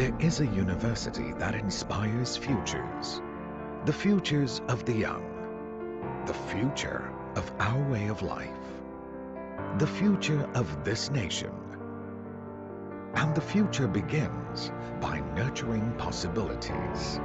There is a university that inspires futures. The futures of the young. The future of our way of life. The future of this nation. And the future begins by nurturing possibilities.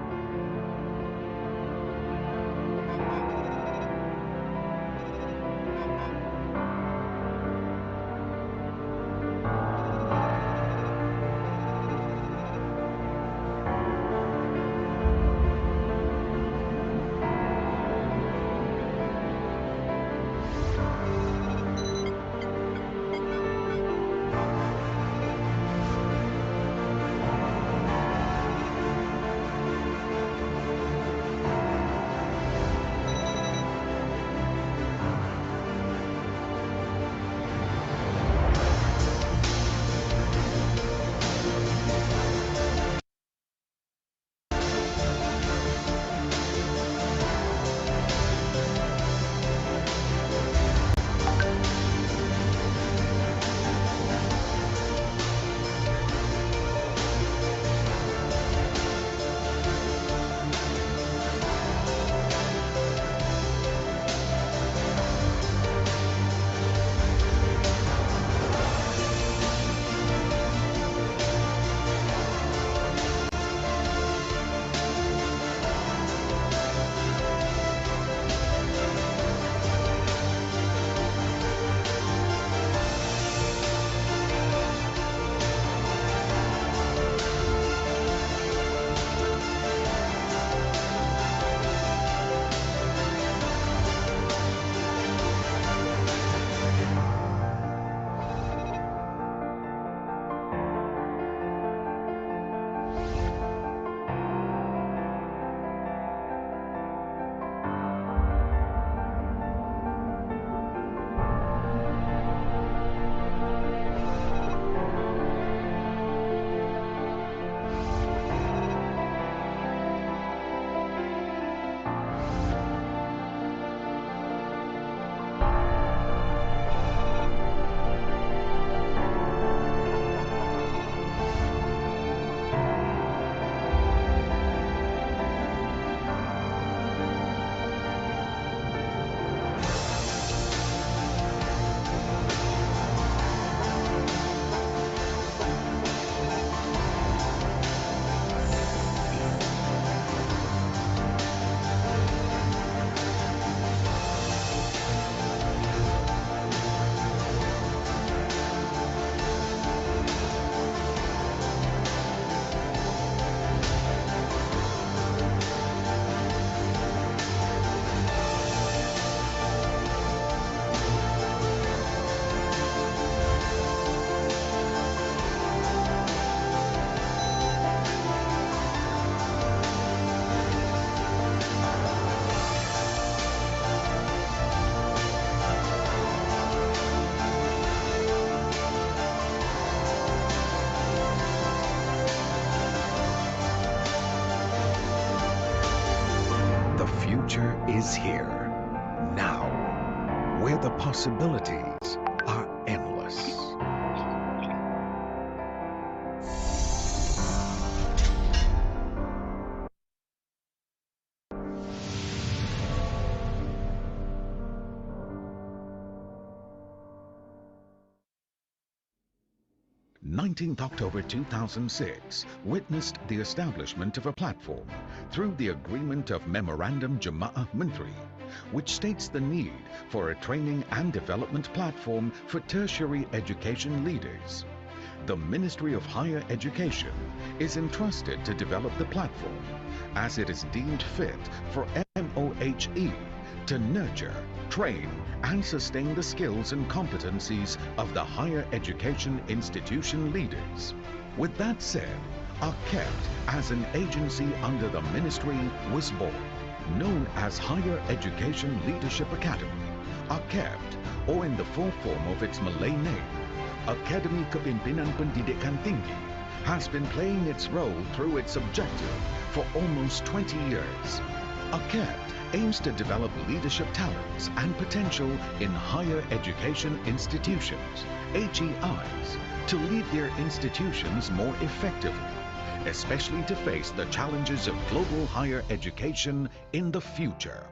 Is here, now, where the possibilities are endless. October 2006 witnessed the establishment of a platform through the Agreement of Memorandum Jemaah Menteri, which states the need for a training and development platform for tertiary education leaders. The Ministry of Higher Education is entrusted to develop the platform as it is deemed fit for MOHE to nurture, train and sustain the skills and competencies of the higher education institution leaders. With that said, AKEPT as an agency under the ministry was born, known as Higher Education Leadership Academy. AKEPT, or in the full form of its Malay name, Academy Kepimpinan Pendidikan Tinggi, has been playing its role through its objective for almost 20 years. AKEPT aims to develop leadership talents and potential in higher education institutions, HEIs, to lead their institutions more effectively especially to face the challenges of global higher education in the future.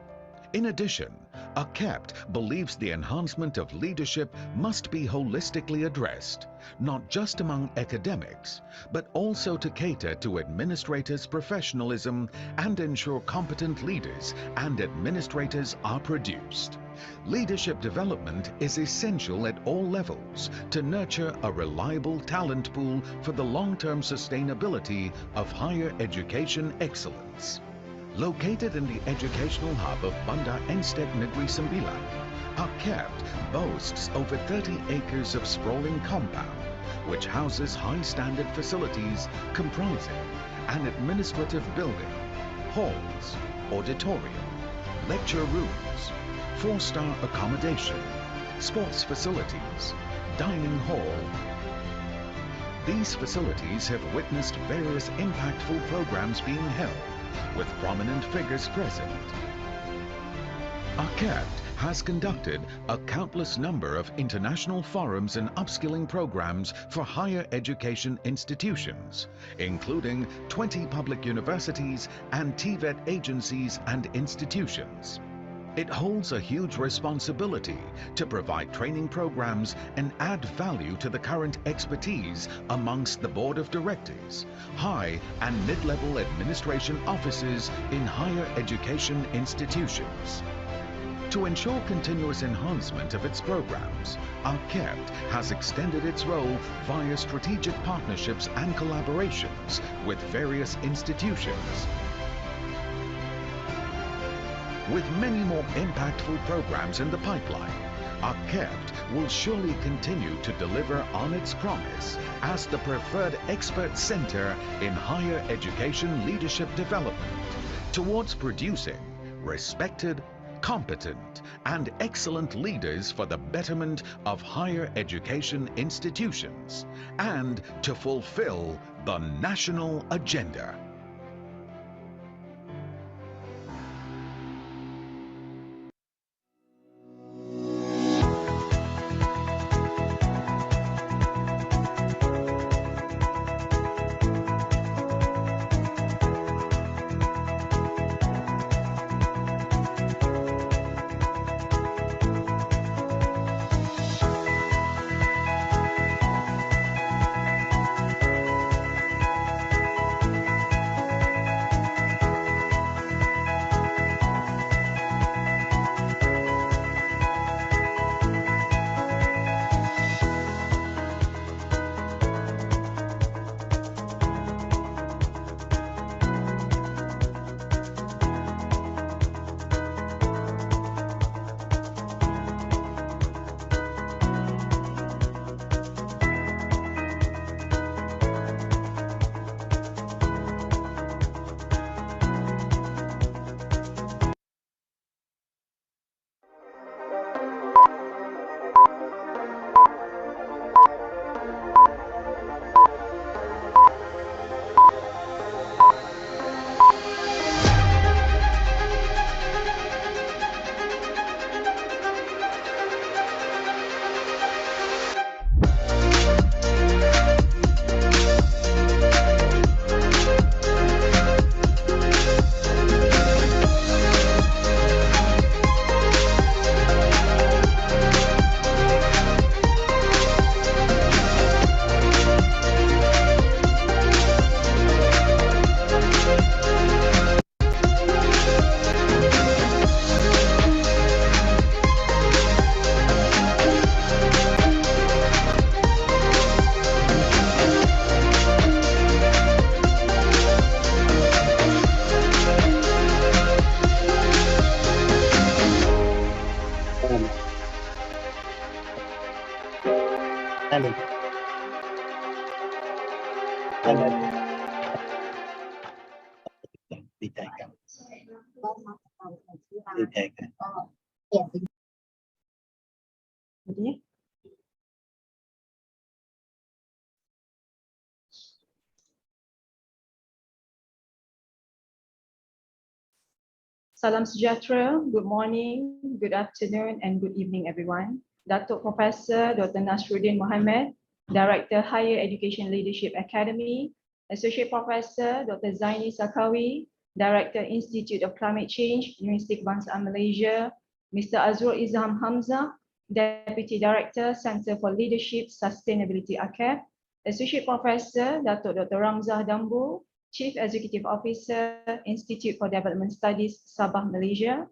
In addition, AKEPT believes the enhancement of leadership must be holistically addressed, not just among academics, but also to cater to administrators' professionalism and ensure competent leaders and administrators are produced. Leadership development is essential at all levels to nurture a reliable talent pool for the long-term sustainability of higher education excellence. Located in the educational hub of Banda Enstek Negeri Sembilan, AKEPT boasts over 30 acres of sprawling compound, which houses high-standard facilities comprising an administrative building, halls, auditorium, lecture rooms, 4-star accommodation, sports facilities, dining hall. These facilities have witnessed various impactful programs being held, with prominent figures present. AKEPT has conducted a countless number of international forums and upskilling programs for higher education institutions, including 20 public universities and TVET agencies and institutions. It holds a huge responsibility to provide training programs and add value to the current expertise amongst the Board of Directors, high and mid-level administration officers in higher education institutions. To ensure continuous enhancement of its programs, AKEPT has extended its role via strategic partnerships and collaborations with various institutions. With many more impactful programs in the pipeline, AKEPT will surely continue to deliver on its promise as the preferred expert center in higher education leadership development towards producing respected, competent, and excellent leaders for the betterment of higher education institutions and to fulfill the national agenda. Salam sejahtera, good morning, good afternoon, and good evening, everyone. Datuk Professor Dr. Nasruddin Mohammed, Director Higher Education Leadership Academy, Associate Professor Dr. Zaini Sakawi, Director, Institute of Climate Change, Universiti Kebangsaan Malaysia, Mr. Azrul Izham Hamzah, Deputy Director, Center for Leadership Sustainability AKEPT, Associate Professor Datuk Dr. Ramzah Dambu, Chief Executive Officer, Institute for Development Studies, Sabah, Malaysia,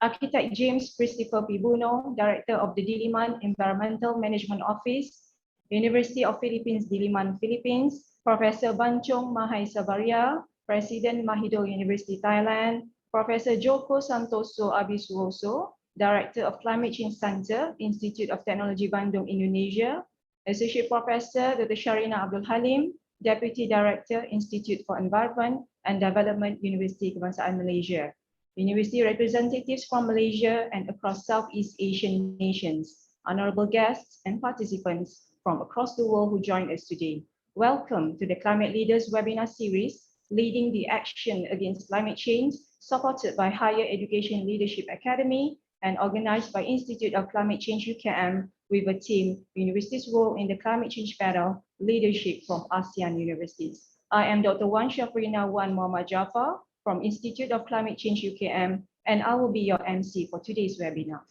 Architect James Christopher Pibuno, Director of the Diliman Environmental Management Office, University of Philippines, Diliman, Philippines, Professor Bancong Mahai Sabaria, President Mahidol University, Thailand, Professor Joko Santoso Abisuoso, Director of Climate Change Center, Institute of Technology Bandung, Indonesia, Associate Professor Dr. Sharina Abdul Halim, Deputy Director, Institute for Environment and Development, Universiti Kebangsaan Malaysia, University representatives from Malaysia and across Southeast Asian nations, honorable guests and participants from across the world who joined us today. Welcome to the Climate Leaders webinar series, Leading the Action Against Climate Change, supported by Higher Education Leadership Academy and organized by Institute of Climate Change UKM with a team, University's Role in the Climate Change Battle, Leadership from ASEAN Universities. I am Dr. Wan Shafrina Wan Muhammad Jafar, from Institute of Climate Change UKM, and I will be your MC for today's webinar.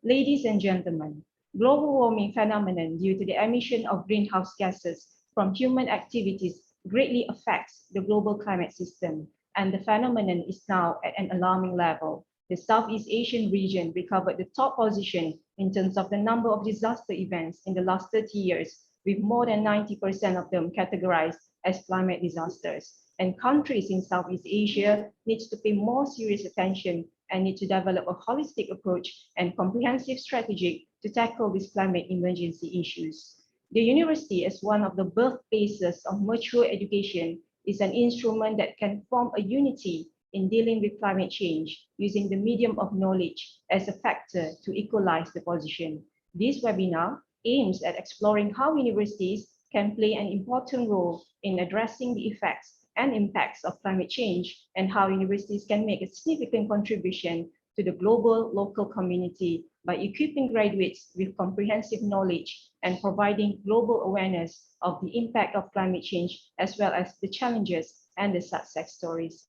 Ladies and gentlemen, global warming phenomenon due to the emission of greenhouse gases from human activities greatly affects the global climate system, and the phenomenon is now at an alarming level. The Southeast Asian region recovered the top position in terms of the number of disaster events in the last 30 years, with more than 90% of them categorized as climate disasters. And countries in Southeast Asia need to pay more serious attention and need to develop a holistic approach and comprehensive strategy to tackle these climate emergency issues. The university, as one of the birthplaces of mature education, is an instrument that can form a unity in dealing with climate change using the medium of knowledge as a factor to equalize the position. This webinar aims at exploring how universities can play an important role in addressing the effects and impacts of climate change and how universities can make a significant contribution to the global local community by equipping graduates with comprehensive knowledge and providing global awareness of the impact of climate change as well as the challenges and the success stories.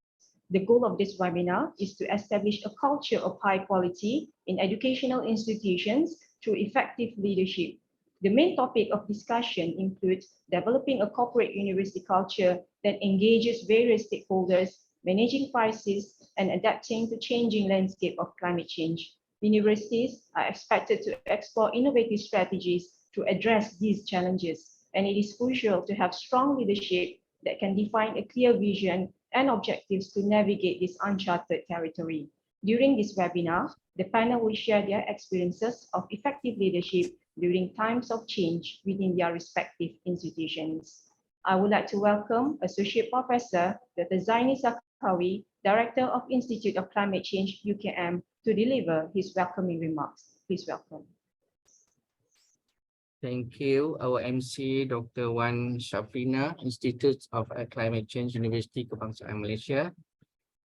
The goal of this webinar is to establish a culture of high quality in educational institutions through effective leadership. The main topic of discussion includes developing a corporate university culture that engages various stakeholders, managing crises, and adapting to changing landscape of climate change. Universities are expected to explore innovative strategies to address these challenges, and it is crucial to have strong leadership that can define a clear vision and objectives to navigate this uncharted territory. During this webinar, the panel will share their experiences of effective leadership during times of change within their respective institutions. I would like to welcome Associate Professor Dr. Zaini Sakawi, Director of Institute of Climate Change UKM, to deliver his welcoming remarks. Please welcome. Thank you, our MC, Dr. Wan Shafrina, Institute of Climate Change, Universiti Kebangsaan Malaysia.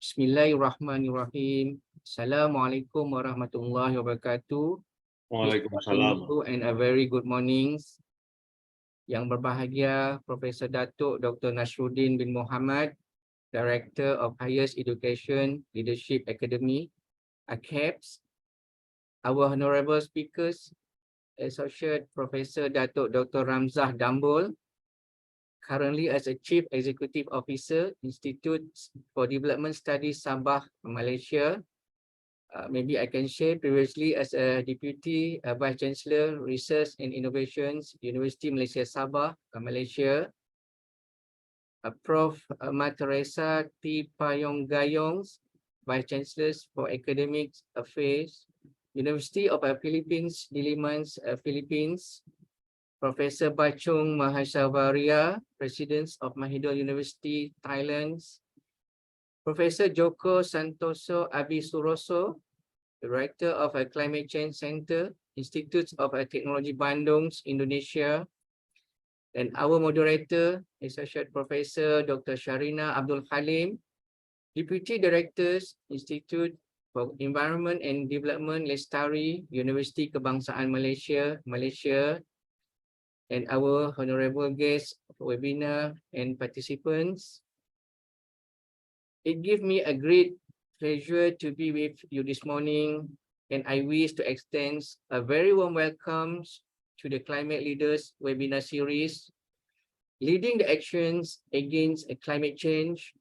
Bismillahirrahmanirrahim. Assalamualaikum warahmatullahi wabarakatuh. Waalaikumsalam. And a very good morning. Yang berbahagia, Profesor Datuk Dr. Nasruddin bin Muhammad, Director of Highest Education Leadership Academy, AKEPT. Our honorable speakers, Associate Professor Datuk Dr. Ramzah Dambul, currently as a Chief Executive Officer, Institute for Development Studies, Sabah, Malaysia. Maybe I can share previously as a Deputy Vice Chancellor, Research and Innovations, Universiti Malaysia Sabah, Malaysia. Prof. Teresa T. Payong Gayong, Vice Chancellor for Academic Affairs, University of Philippines, Diliman, Philippines. Professor Bachung Mahasavaria, President of Mahidol University, Thailand. Professor Joko Santoso Abisuroso, Director of a Climate Change Center, Institute of Technology Bandung, Indonesia. And our moderator, Associate Professor Dr. Sharina Abdul Halim, Deputy Directors, Institute for Environment and Development, Lestari, Universiti Kebangsaan Malaysia, Malaysia. and our honorable guests of the webinar and participants. It gives me a great pleasure to be with you this morning, and I wish to extend a very warm welcome to the Climate Leaders webinar series, Leading the Actions Against Climate Change,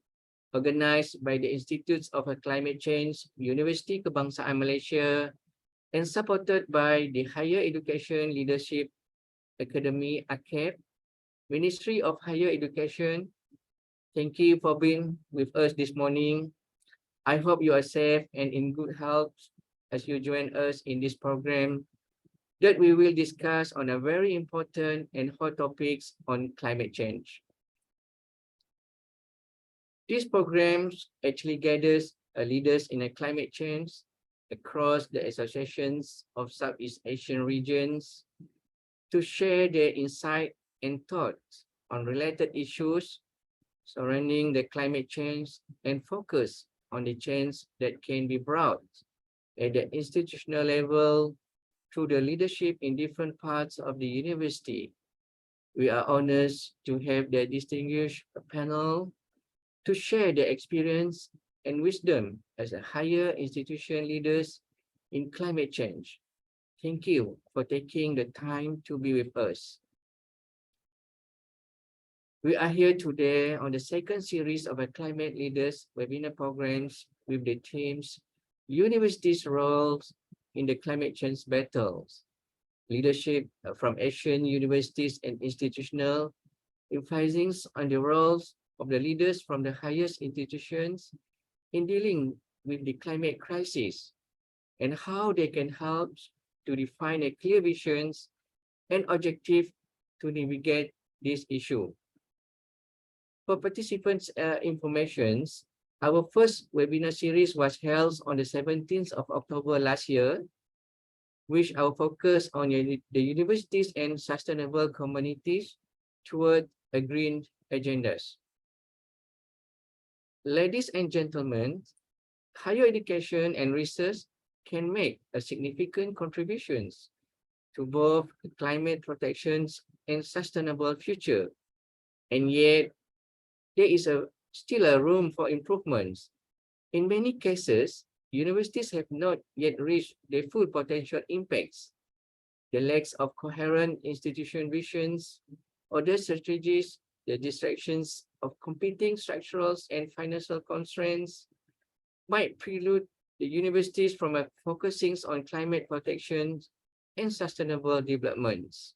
organized by the Institutes of Climate Change, Universiti Kebangsaan Malaysia, and supported by the Higher Education Leadership Academy, AKEPT, Ministry of Higher Education. Thank you for being with us this morning. I hope you are safe and in good health as you join us in this program that we will discuss on a very important and hot topics on climate change. These programs actually gathers leaders in a climate change across the associations of Southeast Asian regions to share their insight and thoughts on related issues surrounding the climate change and focus on the change that can be brought at the institutional level through the leadership in different parts of the university. We are honored to have the distinguished panel to share their experience and wisdom as a higher institution leaders in climate change. Thank you for taking the time to be with us. We are here today on the second series of a Climate Leaders webinar programs with the themes Universities' Roles in the Climate Change Battles, Leadership from Asian Universities and Institutional, emphasizing on the roles of the leaders from the highest institutions in dealing with the climate crisis and how they can help to define a clear visions and objective to navigate this issue. For participants' informations, our first webinar series was held on the 17th of October last year, which our focus on the universities and sustainable communities toward a green agendas. Ladies and gentlemen, higher education and research can make a significant contributions to both climate protections and sustainable future. And yet, there is still a room for improvements. In many cases, universities have not yet reached their full potential impacts. The lack of coherent institution visions or their strategies, the distractions of competing structural and financial constraints might prelude the universities from focusing on climate protection and sustainable developments.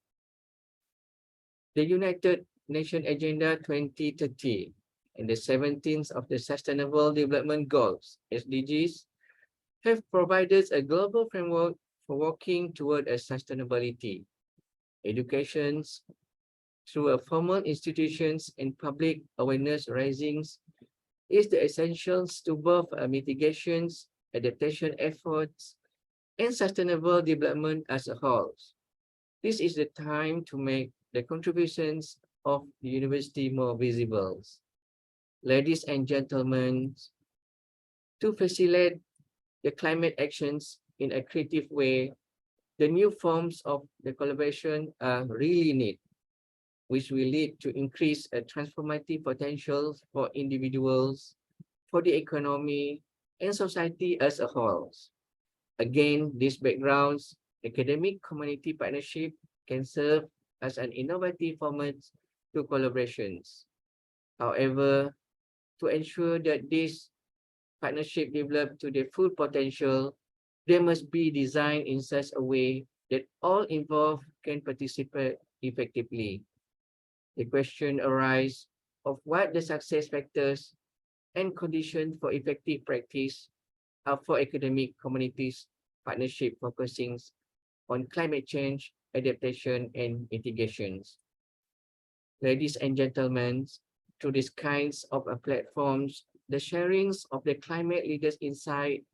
The United Nations Agenda 2030 and the 17th of the Sustainable Development Goals, SDGs, have provided a global framework for working toward a sustainability. Educations through formal institutions and public awareness raisings is the essentials to both mitigations, adaptation efforts, and sustainable development as a whole. This is the time to make the contributions of the university more visible. Ladies and gentlemen, to facilitate the climate actions in a creative way, the new forms of the collaboration are really needed, which will lead to increased transformative potential for individuals, for the economy, and society as a whole. Again, these backgrounds, academic community partnership can serve as an innovative format to collaborations. However, to ensure that this partnership develop to their full potential, they must be designed in such a way that all involved can participate effectively. The question arises of what the success factors and conditions for effective practice are for academic communities partnership focusing on climate change, adaptation, and mitigations. Ladies and gentlemen, through these kinds of platforms, the sharings of the climate leaders' insight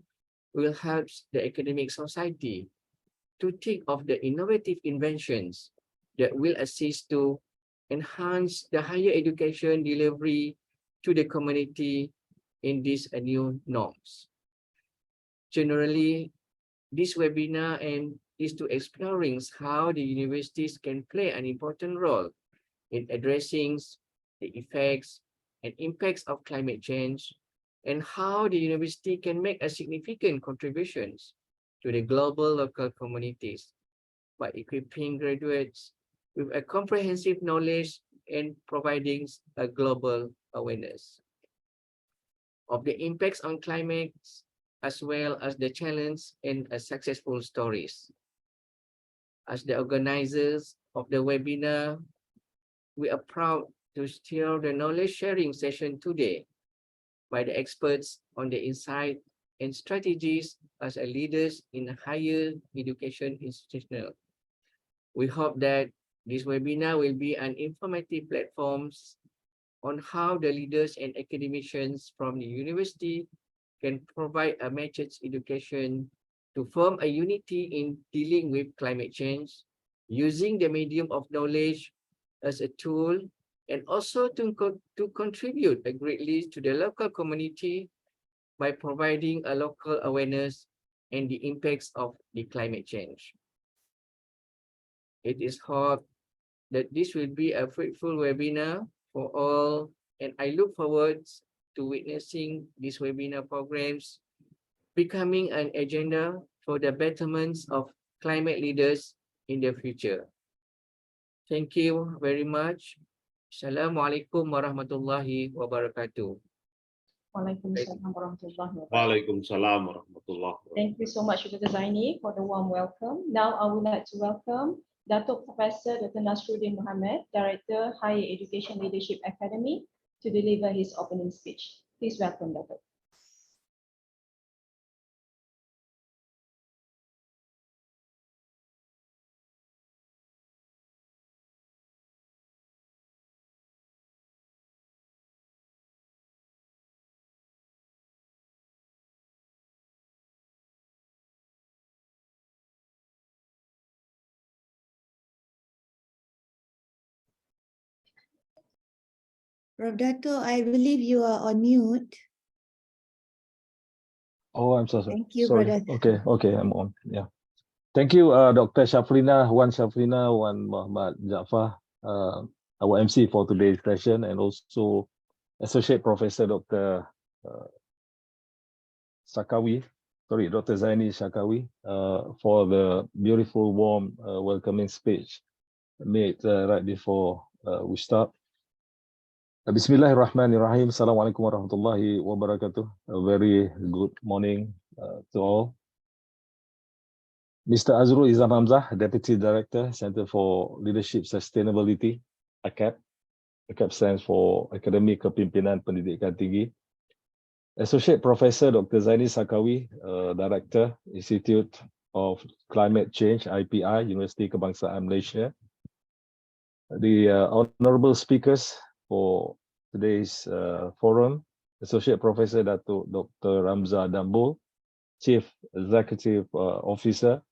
will help the academic society to think of the innovative inventions that will assist to enhance the higher education delivery to the community in these new norms. Generally, this webinar and is to exploring how the universities can play an important role in addressing the effects and impacts of climate change, and how the university can make a significant contributions to the global local communities by equipping graduates with a comprehensive knowledge and providing a global awareness of the impacts on climate, as well as the challenge and successful stories. As the organizers of the webinar, we are proud to steer the knowledge sharing session today by the experts on the insight and strategies as a leaders in higher education institutional. We hope that this webinar will be an informative platform on how the leaders and academicians from the university can provide a matched education to form a unity in dealing with climate change, using the medium of knowledge as a tool, and also to contribute greatly to the local community by providing a local awareness and the impacts of the climate change. It is hoped that this will be a fruitful webinar for all, and I look forward to witnessing these webinar programs becoming an agenda for the betterment of climate leaders in the future. Thank you very much. Assalamualaikum warahmatullahi wabarakatuh. Waalaikumsalam warahmatullahi wabarakatuh. Waalaikumsalam warahmatullahi wabarakatuh. Thank you so much, Dr. Zaini, for the warm welcome. Now I would like to welcome Datuk Professor Dr. Nasruddin Mohammed, Director, Higher Education Leadership Academy, to deliver his opening speech. Please welcome, Datuk. Prof. Dato, I believe you are on mute. Oh, I'm so sorry. Thank you, Sorry. Brother. Okay, I'm on. Yeah. Thank you, Dr. Shafrina, Wan Muhammad Jaafar, our MC for today's session, and also Associate Professor Dr. Dr. Zaini Shakawi, for the beautiful, warm, welcoming speech made right before we start. Bismillahirrahmanirrahim. Assalamualaikum warahmatullahi wabarakatuh. A very good morning to all. Mr. Azrul Izam Hamzah, Deputy Director, Center for Leadership Sustainability, AKEPT. AKEPT stands for Akademi Kepimpinan Pendidikan Tinggi. Associate Professor Dr. Zaini Shakawi, Director, Institute of Climate Change, IPI, Universiti Kebangsaan Malaysia. The honorable speakers for today's forum, Associate Professor Dr. Ramza Dambul, Chief Executive Officer,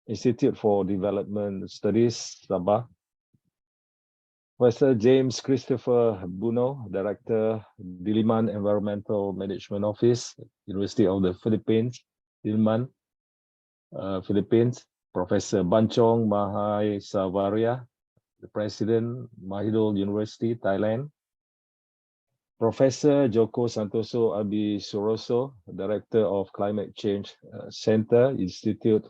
Institute for Development Studies, Sabah. Professor James Christopher Buno, Director, Diliman Environmental Management Office, University of the Philippines, Diliman, Philippines. Professor Banchong Mahai Savaria, the President, Mahidol University, Thailand. Professor Joko Santoso Abi Suroso, Director of Climate Change Center, Institute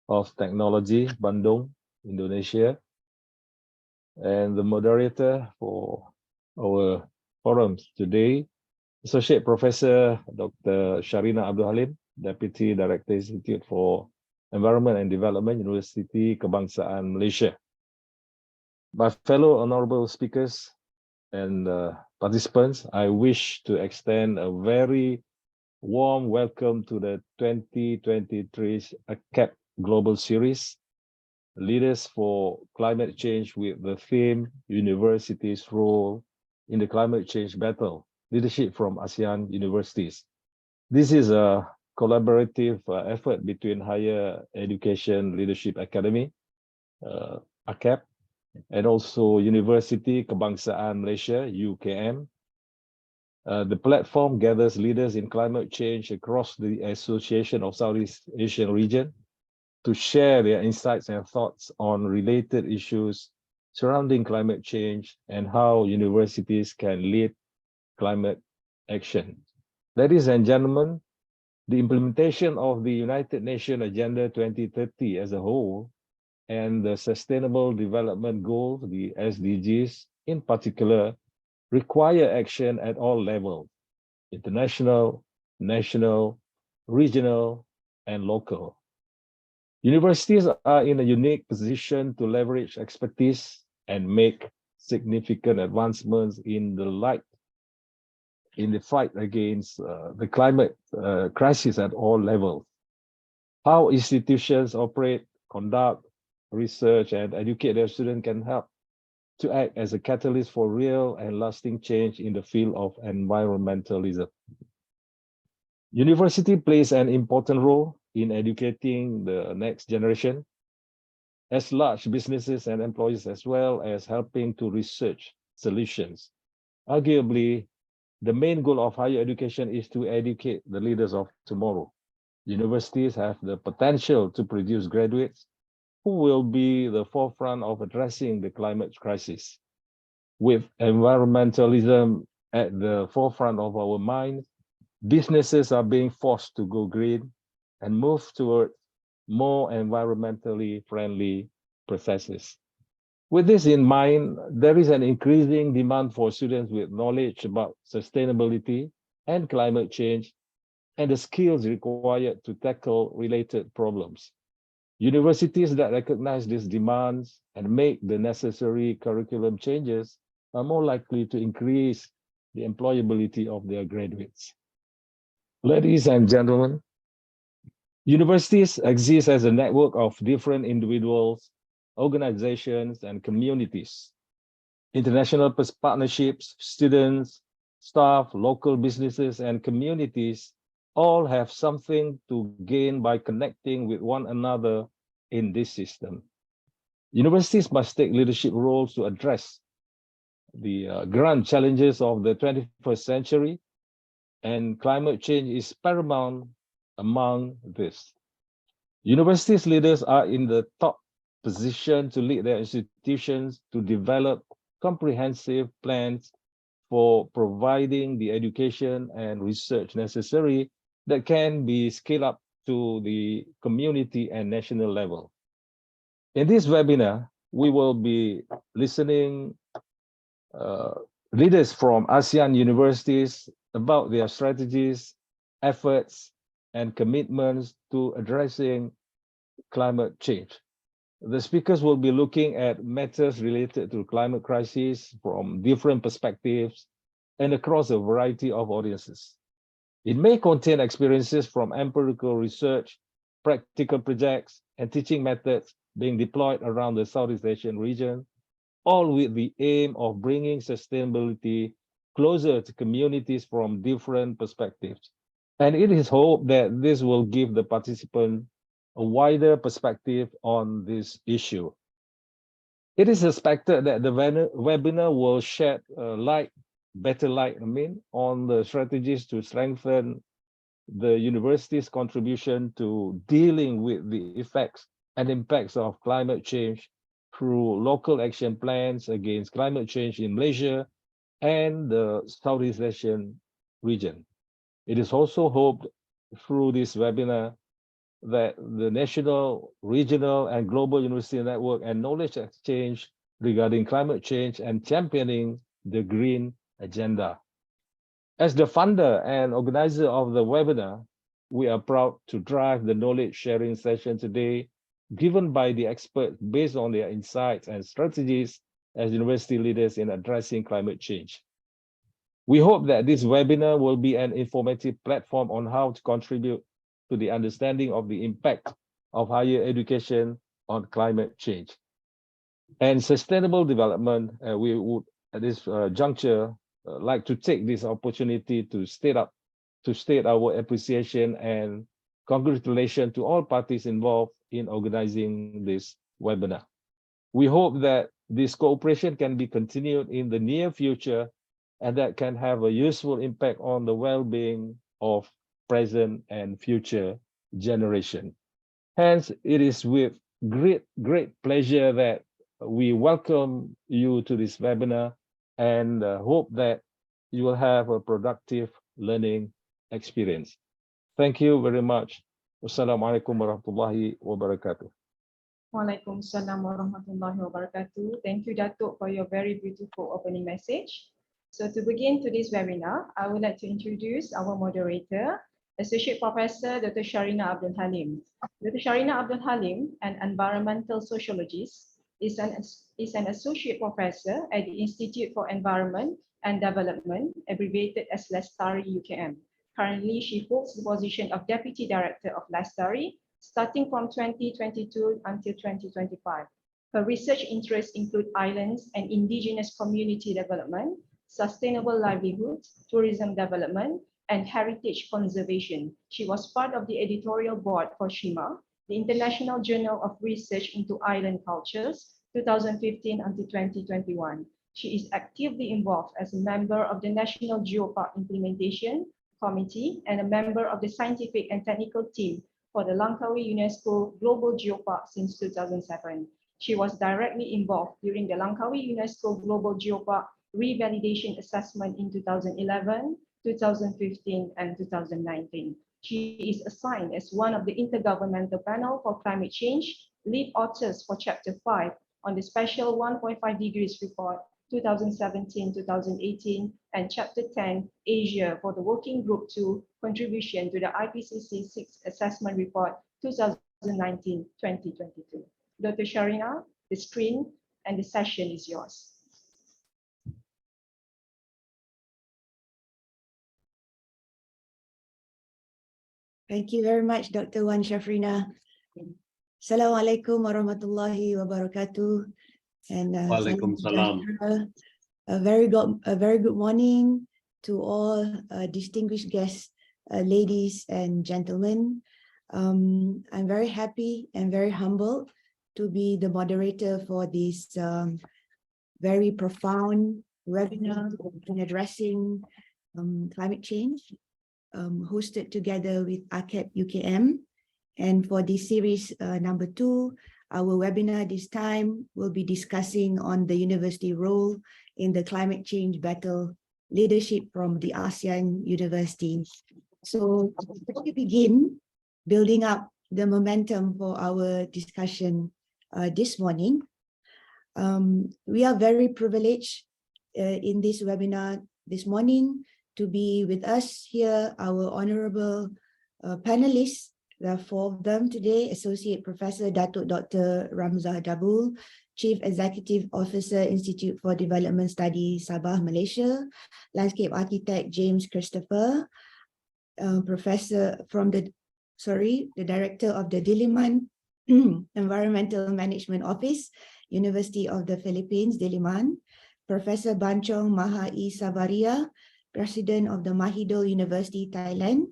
of Technology, Bandung, Indonesia. And the moderator for our forums today, Associate Professor Dr. Sharina Abdul Halim, Deputy Director, Institute for Environment and Development, Universiti Kebangsaan Malaysia. My fellow honorable speakers and participants, I wish to extend a very warm welcome to the 2023 AKEPT Global Series, Leaders for Climate Change, with the theme Universities' Role in the Climate Change Battle, Leadership from ASEAN Universities. This is a collaborative effort between Higher Education Leadership Academy, AKEPT, and also Universiti Kebangsaan Malaysia, UKM. The platform gathers leaders in climate change across the Association of Southeast Asian region to share their insights and thoughts on related issues surrounding climate change and how universities can lead climate action. Ladies and gentlemen, the implementation of the United Nations Agenda 2030 as a whole and the Sustainable Development Goals, the SDGs in particular, require action at all levels: international, national, regional, and local. Universities are in a unique position to leverage expertise and make significant advancements in the fight against the climate crisis at all levels. How institutions operate, conduct research, and educate their students can help to act as a catalyst for real and lasting change in the field of environmentalism. University plays an important role in educating the next generation, as large businesses and employees, as well as helping to research solutions. Arguably, the main goal of higher education is to educate the leaders of tomorrow. Universities have the potential to produce graduates who will be the forefront of addressing the climate crisis. With environmentalism at the forefront of our minds, businesses are being forced to go green and move toward more environmentally friendly processes. With this in mind, there is an increasing demand for students with knowledge about sustainability and climate change and the skills required to tackle related problems. Universities that recognize these demands and make the necessary curriculum changes are more likely to increase the employability of their graduates. Ladies and gentlemen, universities exist as a network of different individuals, organizations, and communities. International partnerships, students, staff, local businesses, and communities all have something to gain by connecting with one another in this system. Universities must take leadership roles to address the grand challenges of the 21st century, and climate change is paramount among this. Universities leaders are in the top position to lead their institutions to develop comprehensive plans for providing the education and research necessary that can be scaled up to the community and national level. In this webinar, we will be listening leaders from ASEAN universities about their strategies, efforts, and commitments to addressing climate change. The speakers will be looking at matters related to climate crisis from different perspectives and across a variety of audiences. It may contain experiences from empirical research, practical projects, and teaching methods being deployed around the Southeast Asian region, all with the aim of bringing sustainability closer to communities from different perspectives. And it is hoped that this will give the participant a wider perspective on this issue. It is expected that the webinar will shed better light on the strategies to strengthen the university's contribution to dealing with the effects and impacts of climate change through local action plans against climate change in Malaysia and the Southeast Asian region. It is also hoped through this webinar that the national, regional, and global university network and knowledge exchange regarding climate change and championing the green agenda. As the funder and organizer of the webinar, we are proud to drive the knowledge sharing session today, given by the experts based on their insights and strategies as university leaders in addressing climate change. We hope that this webinar will be an informative platform on how to contribute to the understanding of the impact of higher education on climate change and sustainable development. We would, at this juncture, like to take this opportunity to state our appreciation and congratulations to all parties involved in organizing this webinar. We hope that this cooperation can be continued in the near future and that can have a useful impact on the well-being of present and future generation. Hence, it is with great pleasure that we welcome you to this webinar and hope that you will have a productive learning experience. Thank you very much. Wassalamualaikum warahmatullahi wabarakatuh. Waalaikumsalam warahmatullahi wabarakatuh. Thank you, Datuk, for your very beautiful opening message. So to begin today's webinar, I would like to introduce our moderator, Associate Professor Dr. Sharina Abdul Halim. Dr. Sharina Abdul Halim, an environmental sociologist, is an associate professor at the Institute for Environment and Development, abbreviated as LESTARI UKM. Currently, she holds the position of Deputy Director of LESTARI, starting from 2022 until 2025. Her research interests include islands and indigenous community development, sustainable livelihoods, tourism development, and heritage conservation. She was part of the editorial board for SHIMA, the International Journal of Research into Island Cultures, 2015 until 2021. She is actively involved as a member of the National Geopark Implementation Committee and a member of the scientific and technical team for the Langkawi UNESCO Global Geopark since 2007. She was directly involved during the Langkawi UNESCO Global Geopark revalidation assessment in 2011, 2015, and 2019. She is assigned as one of the Intergovernmental Panel for Climate Change, lead authors for Chapter 5 on the Special 1.5 Degrees Report 2017-2018, and Chapter 10, Asia, for the Working Group 2 contribution to the IPCC 6 Assessment Report 2019-2022. Dr. Sharina, the screen and the session is yours. Thank you very much, Dr. Wan Shafrina. Assalamualaikum warahmatullahi wabarakatuh. And Waalaikumsalam. a very good morning to all distinguished guests, ladies and gentlemen. I'm very happy and very humbled to be the moderator for this very profound webinar in addressing climate change, hosted together with AKEPT UKM. And for this series number 2, our webinar this time will be discussing on the university role in the climate change battle, leadership from the ASEAN universities. So before we begin building up the momentum for our discussion this morning, we are very privileged in this webinar this morning to be with us here, our honorable panelists. There are 4 of them today: Associate Professor Datuk Dr. Ramzah Dabul, Chief Executive Officer, Institute for Development Studies, Sabah, Malaysia; Landscape Architect James Christopher, Professor from the Director of the Diliman Environmental Management Office, University of the Philippines, Diliman; Professor Bancong Maha E. Sabaria, President of the Mahidol University, Thailand;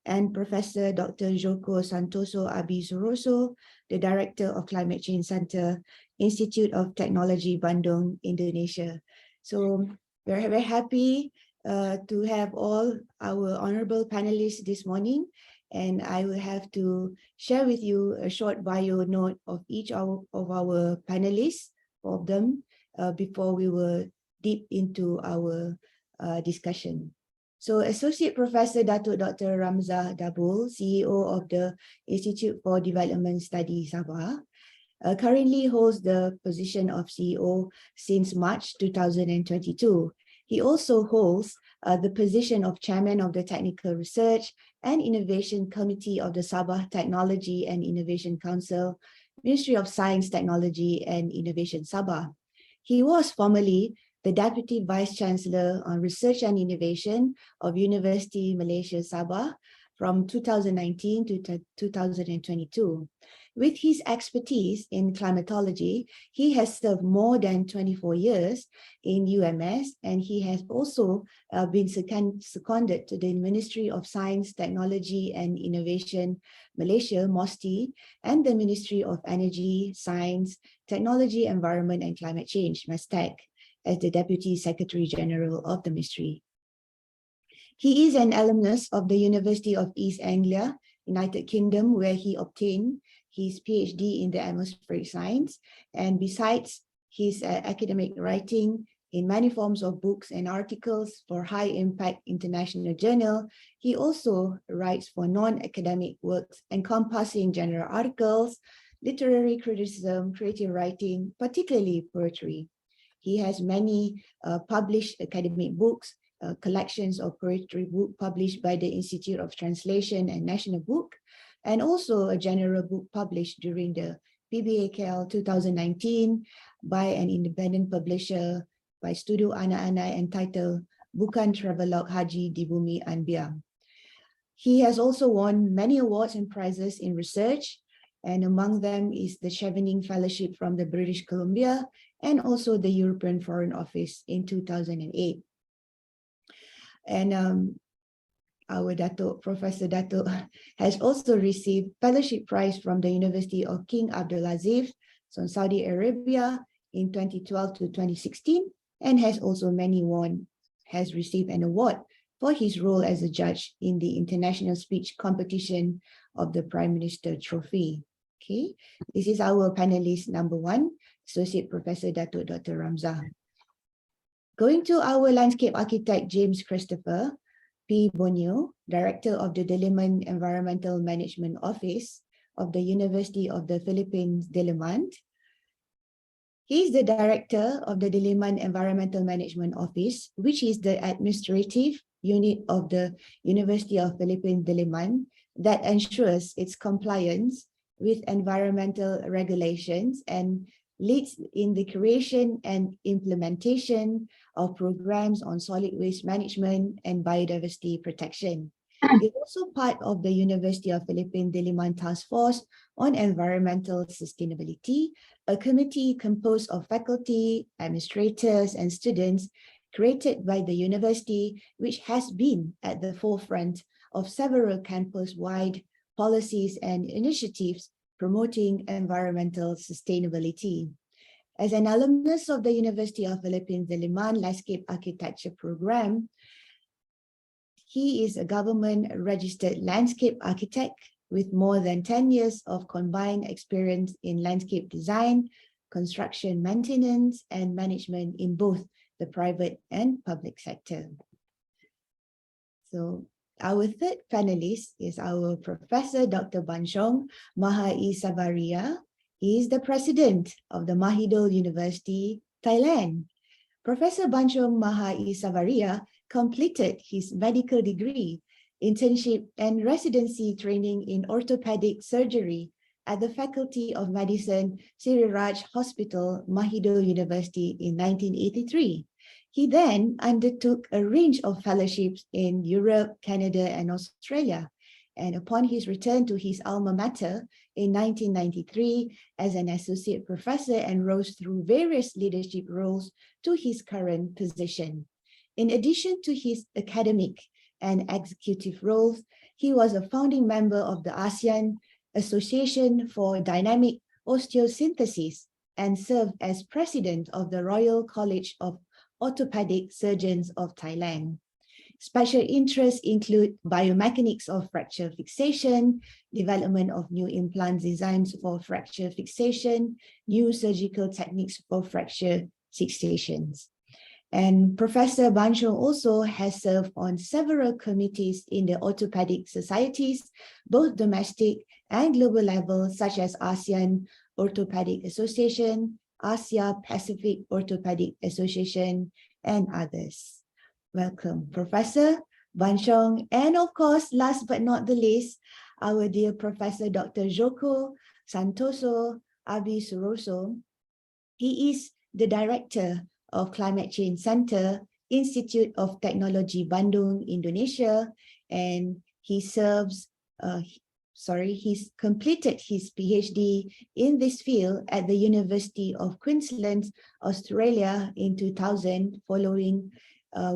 and Professor Dr. Joko Santoso Abi Suroso, the Director of Climate Change Center, Institute of Technology, Bandung, Indonesia. So we're very happy to have all our honorable panelists this morning, and I will have to share with you a short bio note of each of our panelists, 4 of them, before we will deep into our discussion. So Associate Professor Datuk Dr. Ramzah Dabul, CEO of the Institute for Development Studies, Sabah, currently holds the position of CEO since March 2022. He also holds the position of Chairman of the Technical Research and Innovation Committee of the Sabah Technology and Innovation Council, Ministry of Science, Technology and Innovation, Sabah. He was formerly the Deputy Vice Chancellor on Research and Innovation of Universiti Malaysia, Sabah, from 2019 to 2022. With his expertise in climatology, he has served more than 24 years in UMS, and he has also been seconded to the Ministry of Science, Technology and Innovation, Malaysia, MOSTI, and the Ministry of Energy, Science, Technology, Environment and Climate Change, MESTEC, as the Deputy Secretary General of the Ministry. He is an alumnus of the University of East Anglia, United Kingdom, where he obtained his PhD in the atmospheric science. And besides his academic writing in many forms of books and articles for high-impact international journal, he also writes for non-academic works encompassing general articles, literary criticism, creative writing, particularly poetry. He has many published academic books, collections of poetry book published by the Institute of Translation and National Book, and also a general book published during the PBAKL 2019 by an independent publisher by Studio Anak-Anak entitled Bukan Travelog Haji di Bumi Anbiar. He has also won many awards and prizes in research, and among them is the Chevening Fellowship from the British Columbia and also the European Foreign Office in 2008. And our Professor Dato has also received fellowship prize from the University of King Abdulaziz from Saudi Arabia in 2012 to 2016, and has also has received an award for his role as a judge in the International Speech Competition of the Prime Minister Trophy. Okay, this is our panelist number 1, Associate Professor Dato Dr. Ramza. Going to our landscape architect, James Christopher P. Bonio, Director of the Diliman Environmental Management Office of the University of the Philippines, Diliman. He is the Director of the Diliman Environmental Management Office, which is the administrative unit of the University of Philippines, Diliman, that ensures its compliance with environmental regulations and leads in the creation and implementation of programs on solid waste management and biodiversity protection. It's also part of the University of Philippines Diliman Task Force on Environmental Sustainability, a committee composed of faculty, administrators, and students created by the university, which has been at the forefront of several campus-wide policies and initiatives promoting environmental sustainability. As an alumnus of the University of Philippines Diliman Landscape Architecture Program, he is a government-registered landscape architect with more than 10 years of combined experience in landscape design, construction maintenance, and management in both the private and public sector. So our third panelist is our Professor Dr. Banshong Mahai Savaria. He is the President of the Mahidol University, Thailand. Professor Banshong Mahai Savaria completed his medical degree, internship, and residency training in orthopedic surgery at the Faculty of Medicine, Siriraj Hospital, Mahidol University in 1983. He then undertook a range of fellowships in Europe, Canada, and Australia. And upon his return to his alma mater in 1993 as an associate professor, and rose through various leadership roles to his current position. In addition to his academic and executive roles, he was a founding member of the ASEAN Association for Dynamic Osteosynthesis and served as president of the Royal College of Orthopedic Surgeons of Thailand. Special interests include biomechanics of fracture fixation, development of new implant designs for fracture fixation, new surgical techniques for fracture fixations. And Professor Banshong also has served on several committees in the orthopedic societies, both domestic and global level, such as ASEAN Orthopedic Association, Asia Pacific Orthopedic Association, and others. Welcome, Professor Banshong. And of course, last but not the least, our dear Professor Dr. Joko Santoso Abi Suroso. He is the Director of Climate Change Center, Institute of Technology, Bandung, Indonesia, and he serves, he's completed his PhD in this field at the University of Queensland, Australia in 2000, following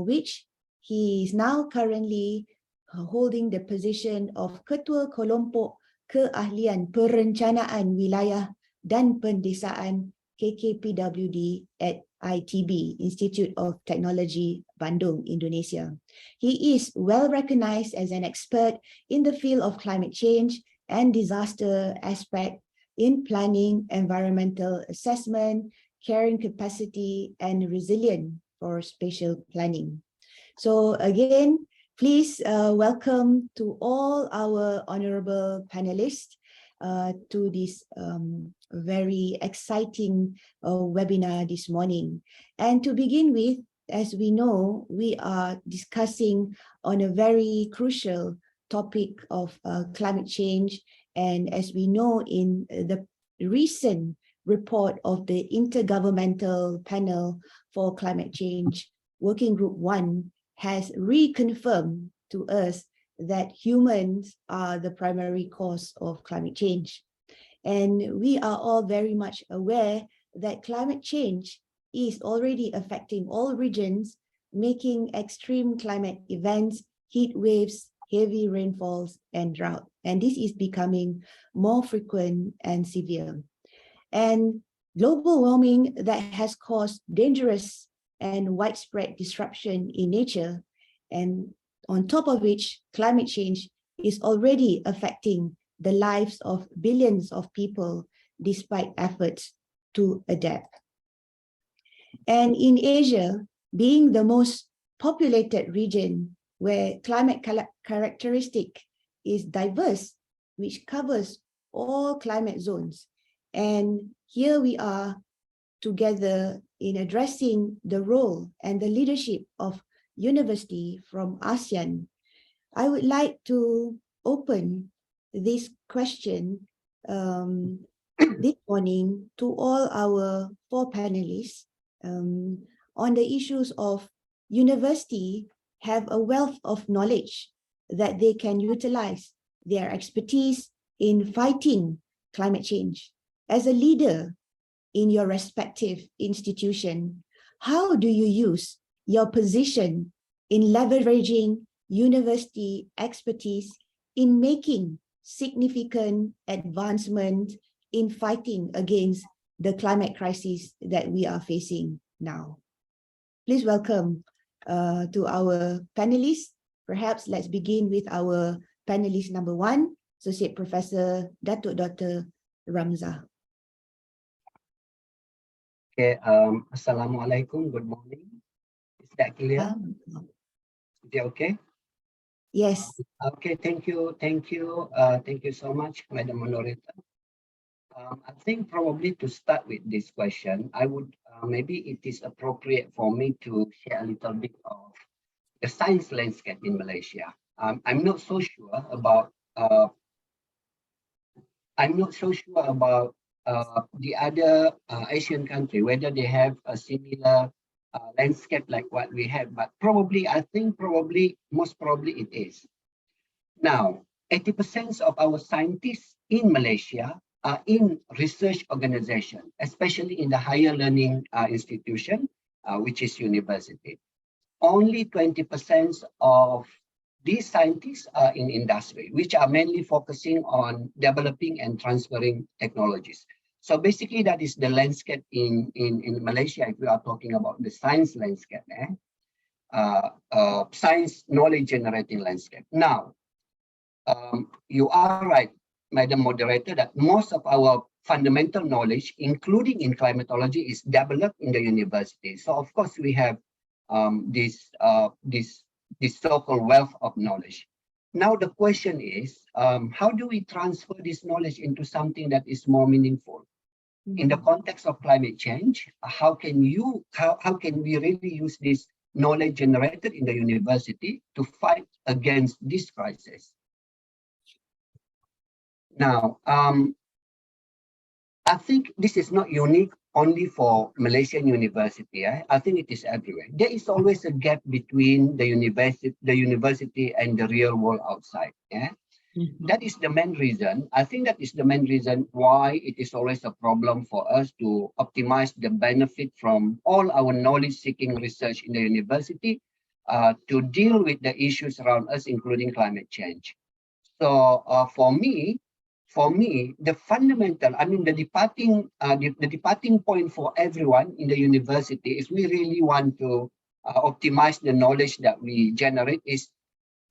which he is now currently holding the position of Ketua Kelompok Keahlian Perencanaan Wilayah dan Pendesaan KKPWD at ITB, Institute of Technology, Bandung, Indonesia. He is well recognized as an expert in the field of climate change and disaster aspect in planning, environmental assessment, carrying capacity, and resilience for spatial planning. So again, please welcome to all our honorable panelists to this very exciting webinar this morning. And to begin with, as we know, we are discussing on a very crucial topic of climate change. And as we know, in the recent report of the Intergovernmental Panel for Climate Change, Working Group 1 has reconfirmed to us that humans are the primary cause of climate change. And we are all very much aware that climate change is already affecting all regions, making extreme climate events, heat waves, heavy rainfalls, and drought. And this is becoming more frequent and severe. And global warming that has caused dangerous and widespread disruption in nature, and on top of which, climate change is already affecting the lives of billions of people despite efforts to adapt. And in Asia, being the most populated region where climate characteristic is diverse, which covers all climate zones. And here we are together in addressing the role and the leadership of university from ASEAN. I would like to open this question this morning to all our four panelists on the issues of university have a wealth of knowledge that they can utilize their expertise in fighting climate change. As a leader in your respective institution, how do you use your position in leveraging university expertise in making significant advancement in fighting against the climate crisis that we are facing now? Please welcome to our panelists. Perhaps let's begin with our panelist number one, Associate Professor Datuk Dr. Ramza. Okay, Assalamualaikum, good morning. Is that clear? Is it okay? Yes. Okay, thank you so much, Madam Moderator. I think probably to start with this question, I would maybe it is appropriate for me to share a little bit of the science landscape in Malaysia. I'm not so sure about the other Asian country, whether they have a similar landscape like what we have, but probably, I think most probably it is. Now, 80% of our scientists in Malaysia are in research organization, especially in the higher learning institution, which is university. Only 20% of these scientists are in industry, which are mainly focusing on developing and transferring technologies. So basically, that is the landscape in Malaysia, if we are talking about the science landscape, science knowledge generating landscape. Now, you are right, Madam Moderator, that most of our fundamental knowledge, including in climatology, is developed in the university. So of course, we have this so-called wealth of knowledge. Now the question is, how do we transfer this knowledge into something that is more meaningful? In the context of climate change, how can we really use this knowledge generated in the university to fight against this crisis? Now, I think this is not unique only for Malaysian university. I think it is everywhere. There is always a gap between the university and the real world outside. That is the main reason. I think that is the main reason why it is always a problem for us to optimize the benefit from all our knowledge-seeking research in the university to deal with the issues around us, including climate change. So for me, the fundamental, the departing point for everyone in the university, if we really want to optimize the knowledge that we generate, is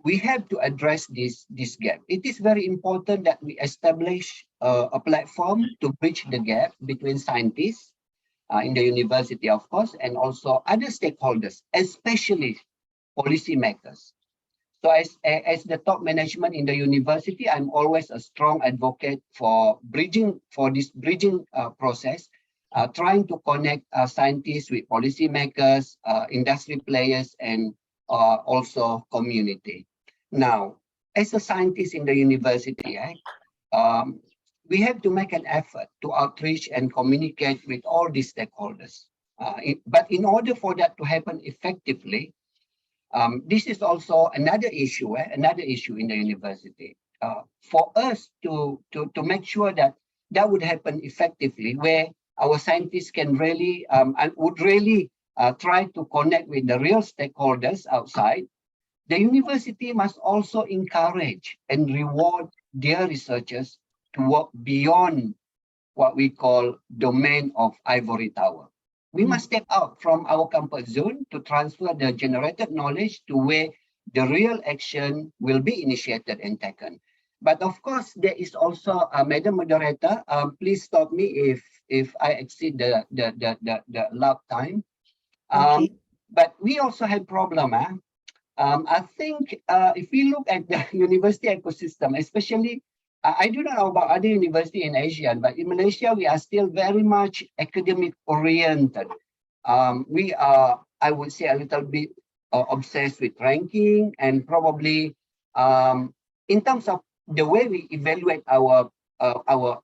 we have to address this gap. It is very important that we establish a platform to bridge the gap between scientists in the university, of course, and also other stakeholders, especially policymakers. So as the top management in the university, I'm always a strong advocate for this bridging process, trying to connect scientists with policymakers, industry players, and also community. Now, as a scientist in the university, we have to make an effort to outreach and communicate with all these stakeholders. But in order for that to happen effectively, this is also another issue in the university. For us to make sure that that would happen effectively, where our scientists can really and would really try to connect with the real stakeholders outside, the university must also encourage and reward their researchers to work beyond what we call domain of ivory tower. We must step out from our comfort zone to transfer the generated knowledge to where the real action will be initiated and taken. But of course, there is also, Madam Moderator, please stop me if I exceed the allowed time. Okay. But we also have problem. I think if we look at the university ecosystem, especially, I do not know about other universities in Asia, but in Malaysia, we are still very much academic oriented. We are, I would say, a little bit obsessed with ranking, and probably in terms of the way we evaluate our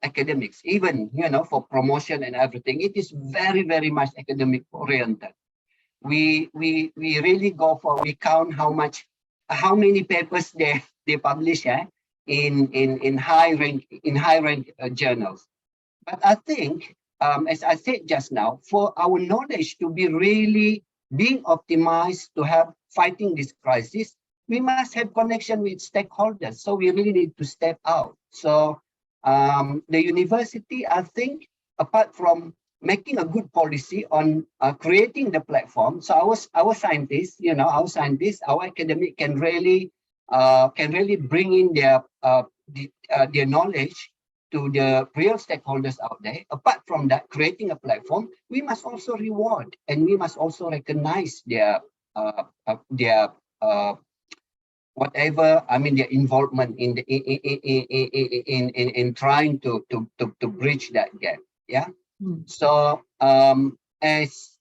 academics, even for promotion and everything, it is very, very much academic oriented. We really go for, we count how many papers they publish in high rank journals. But I think, as I said just now, for our knowledge to be really being optimized to have fighting this crisis, we must have connection with stakeholders. So we really need to step out. So the university, I think, apart from making a good policy on creating the platform, so our scientists, our academic can really bring in their knowledge to the real stakeholders out there. Apart from that, creating a platform, we must also reward and we must also recognize their whatever, their involvement in trying to bridge that gap. Yeah. So as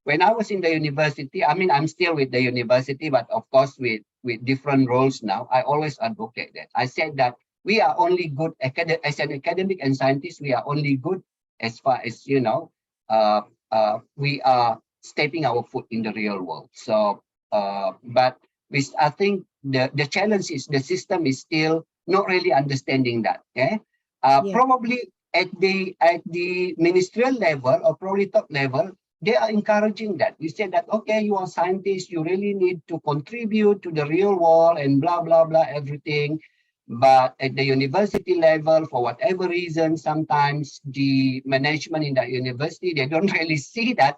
when I was in the university, I'm still with the university, but of course with different roles now, I always advocate that. I said that we are only good as an academic and scientist, we are only good as far as, we are stepping our foot in the real world. So, but I think the challenge is the system is still not really understanding that. Okay? Probably at the ministerial level or probably top level, they are encouraging that. We said that, okay, you are scientists, you really need to contribute to the real world and blah, blah, blah, everything. But at the university level, for whatever reason, sometimes the management in that university, they don't really see that.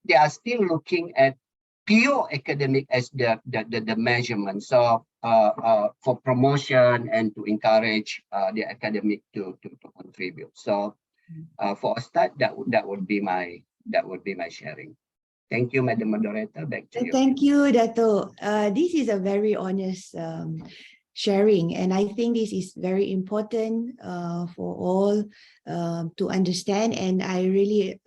They are still looking at pure academic as the measurement. So for promotion and to encourage the academic to contribute. So for a start, that would be my sharing. Thank you, Madam Moderator. Back to you. Thank you, Dato. This is a very honest sharing, and I think this is very important for all to understand, and I really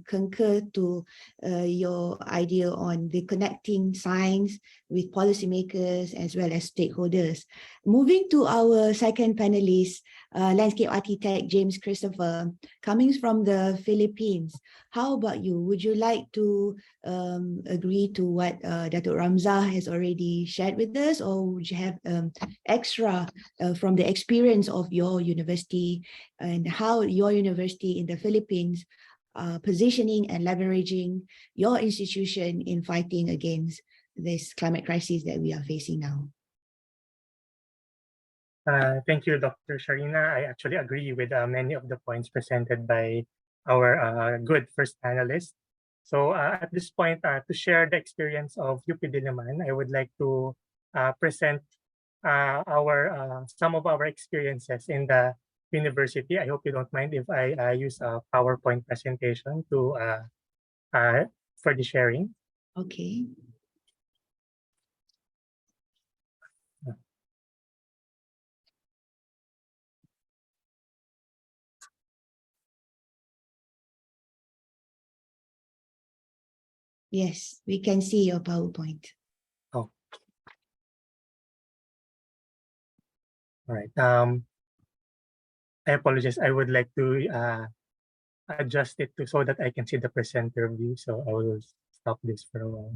concur to your idea on the connecting science with policymakers as well as stakeholders. Moving to our second panelist, landscape architect James Christopher, coming from the Philippines. How about you? Would you like to agree to what Dato' Ramzah has already shared with us, or would you have extra from the experience of your university and how your university in the Philippines positioning and leveraging your institution in fighting against this climate crisis that we are facing now? Thank you, Dr. Sharina. I actually agree with many of the points presented by our good first panelist. So at this point, to share the experience of UP Diliman, I would like to present some of our experiences in the university. I hope you don't mind if I use a PowerPoint presentation to for the sharing. Okay. Yes, we can see your PowerPoint. Oh. All right. I apologize. I would like to adjust it so that I can see the presenter view. So I will stop this for a while.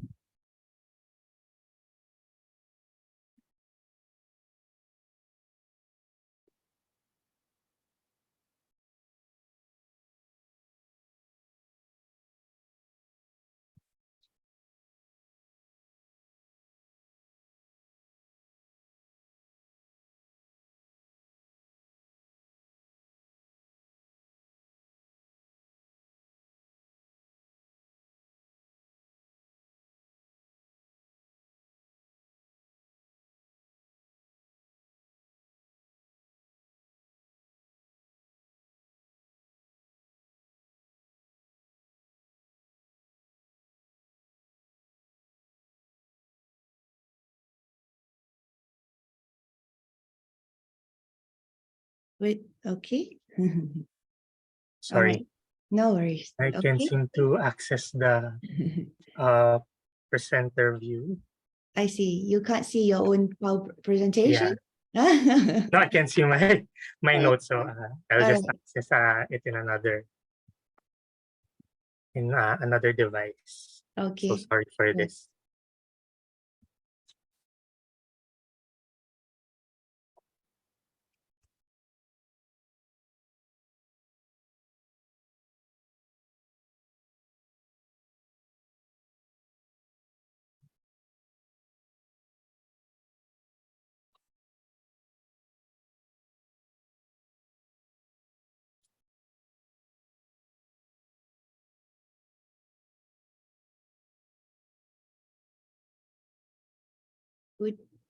Wait, okay. All Sorry. right. No worries. I can't Okay. seem to access the presenter view. I see. You can't see your own presentation? No, I can see my notes, so I'll All just right. access it in another device. So Okay. sorry for Sure. this.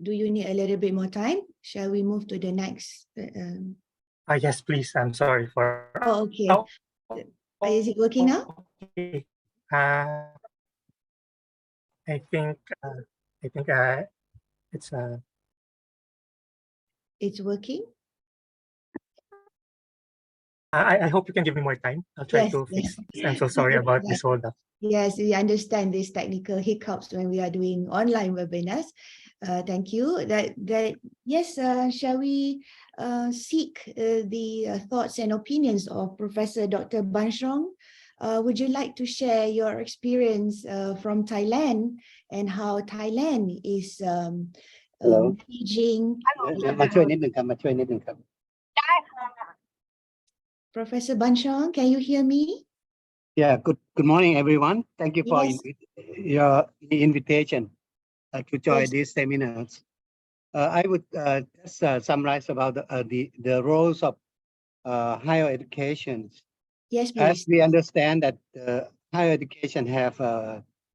Do you need a little bit more time? Shall we move to the next? Yes, please. I'm sorry for. Oh, okay. Is it working now? Okay. I think it's It's working? I hope you can give me more time. I'll try Yes. to Yes. fix this. I'm so sorry about this hold up. Yes, we understand these technical hiccups when we are doing online webinars. Thank you. Yes, shall we seek the thoughts and opinions of Professor Dr. Banshong? Would you like to share your experience from Thailand and how Thailand is managing? มาช่วยนิดหนึ่งครับมาช่วยนิดหนึ่งครับ Professor Banshong, can you hear me? Yeah, good morning, everyone. Thank you for Yes. your invitation to join Yes. these seminars. I would just summarize about the roles of higher education. Yes, As please. we understand that higher education have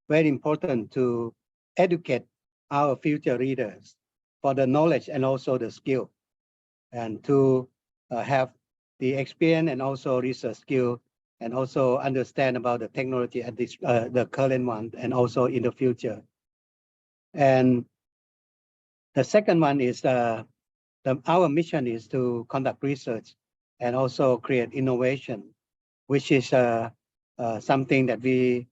very important to educate our future leaders for the knowledge and also the skill, and to have the experience and also research skill, and also understand about the technology at this the current one and also in the future. And the second one is our mission is to conduct research and also create innovation, which is something that we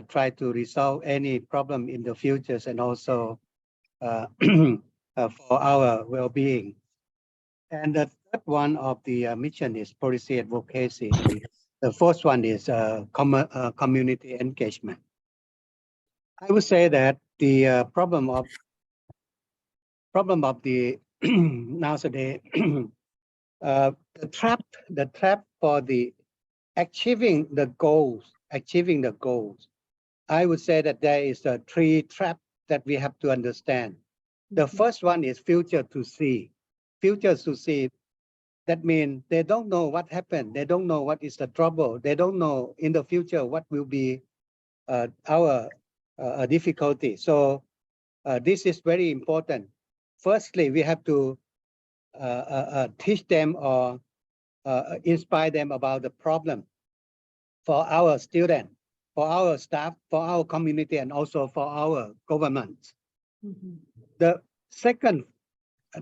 try to resolve any problem in the futures and also for our well-being. And the third one of the mission is policy advocacy. The fourth one is community engagement. I would say that the problem of the nowadays the trap for the achieving the goals. I would say that there is three traps that we have to understand. The first one is future to see. Future to see. That means they don't know what happened. They don't know what is the trouble. They don't know in the future what will be our difficulty. So this is very important. Firstly, we have to teach them or inspire them about the problem for our students, for our staff, for our community, and also for our government. The second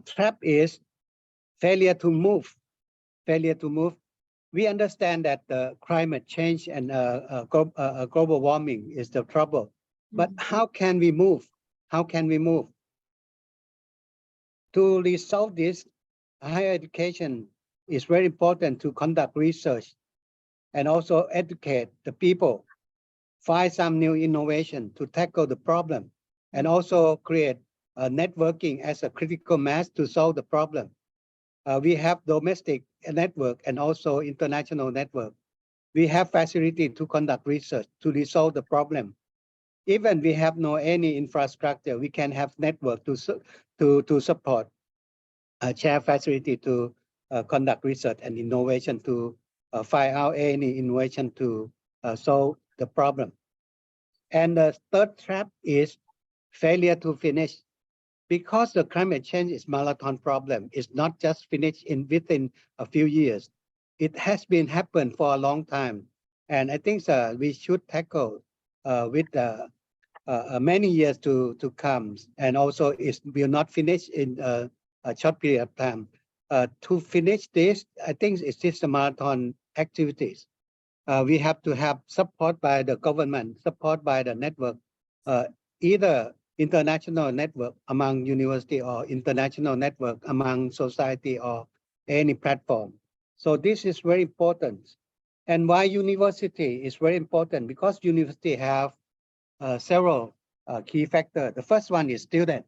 trap is failure to move. Failure to move. We understand that climate change and global warming is the trouble. But how can we move? How can we move? To resolve this, higher education is very important to conduct research and also educate the people, find some new innovation to tackle the problem, and also create networking as a critical mass to solve the problem. We have domestic network and also international network. We have facility to conduct research to resolve the problem. Even we have no any infrastructure, we can have network to support share facility to conduct research and innovation to find out any innovation to solve the problem. And the third trap is failure to finish. Because the climate change is marathon problem, it's not just finished within a few years. It has been happened for a long time. And I think we should tackle with many years to come. And also it will not finish in a short period of time. To finish this, I think it's just a marathon activities. We have to have support by the government, support by the network, either international network among university or international network among society or any platform. So this is very important. And why university is very important? Because university have several key factors. The first one is student.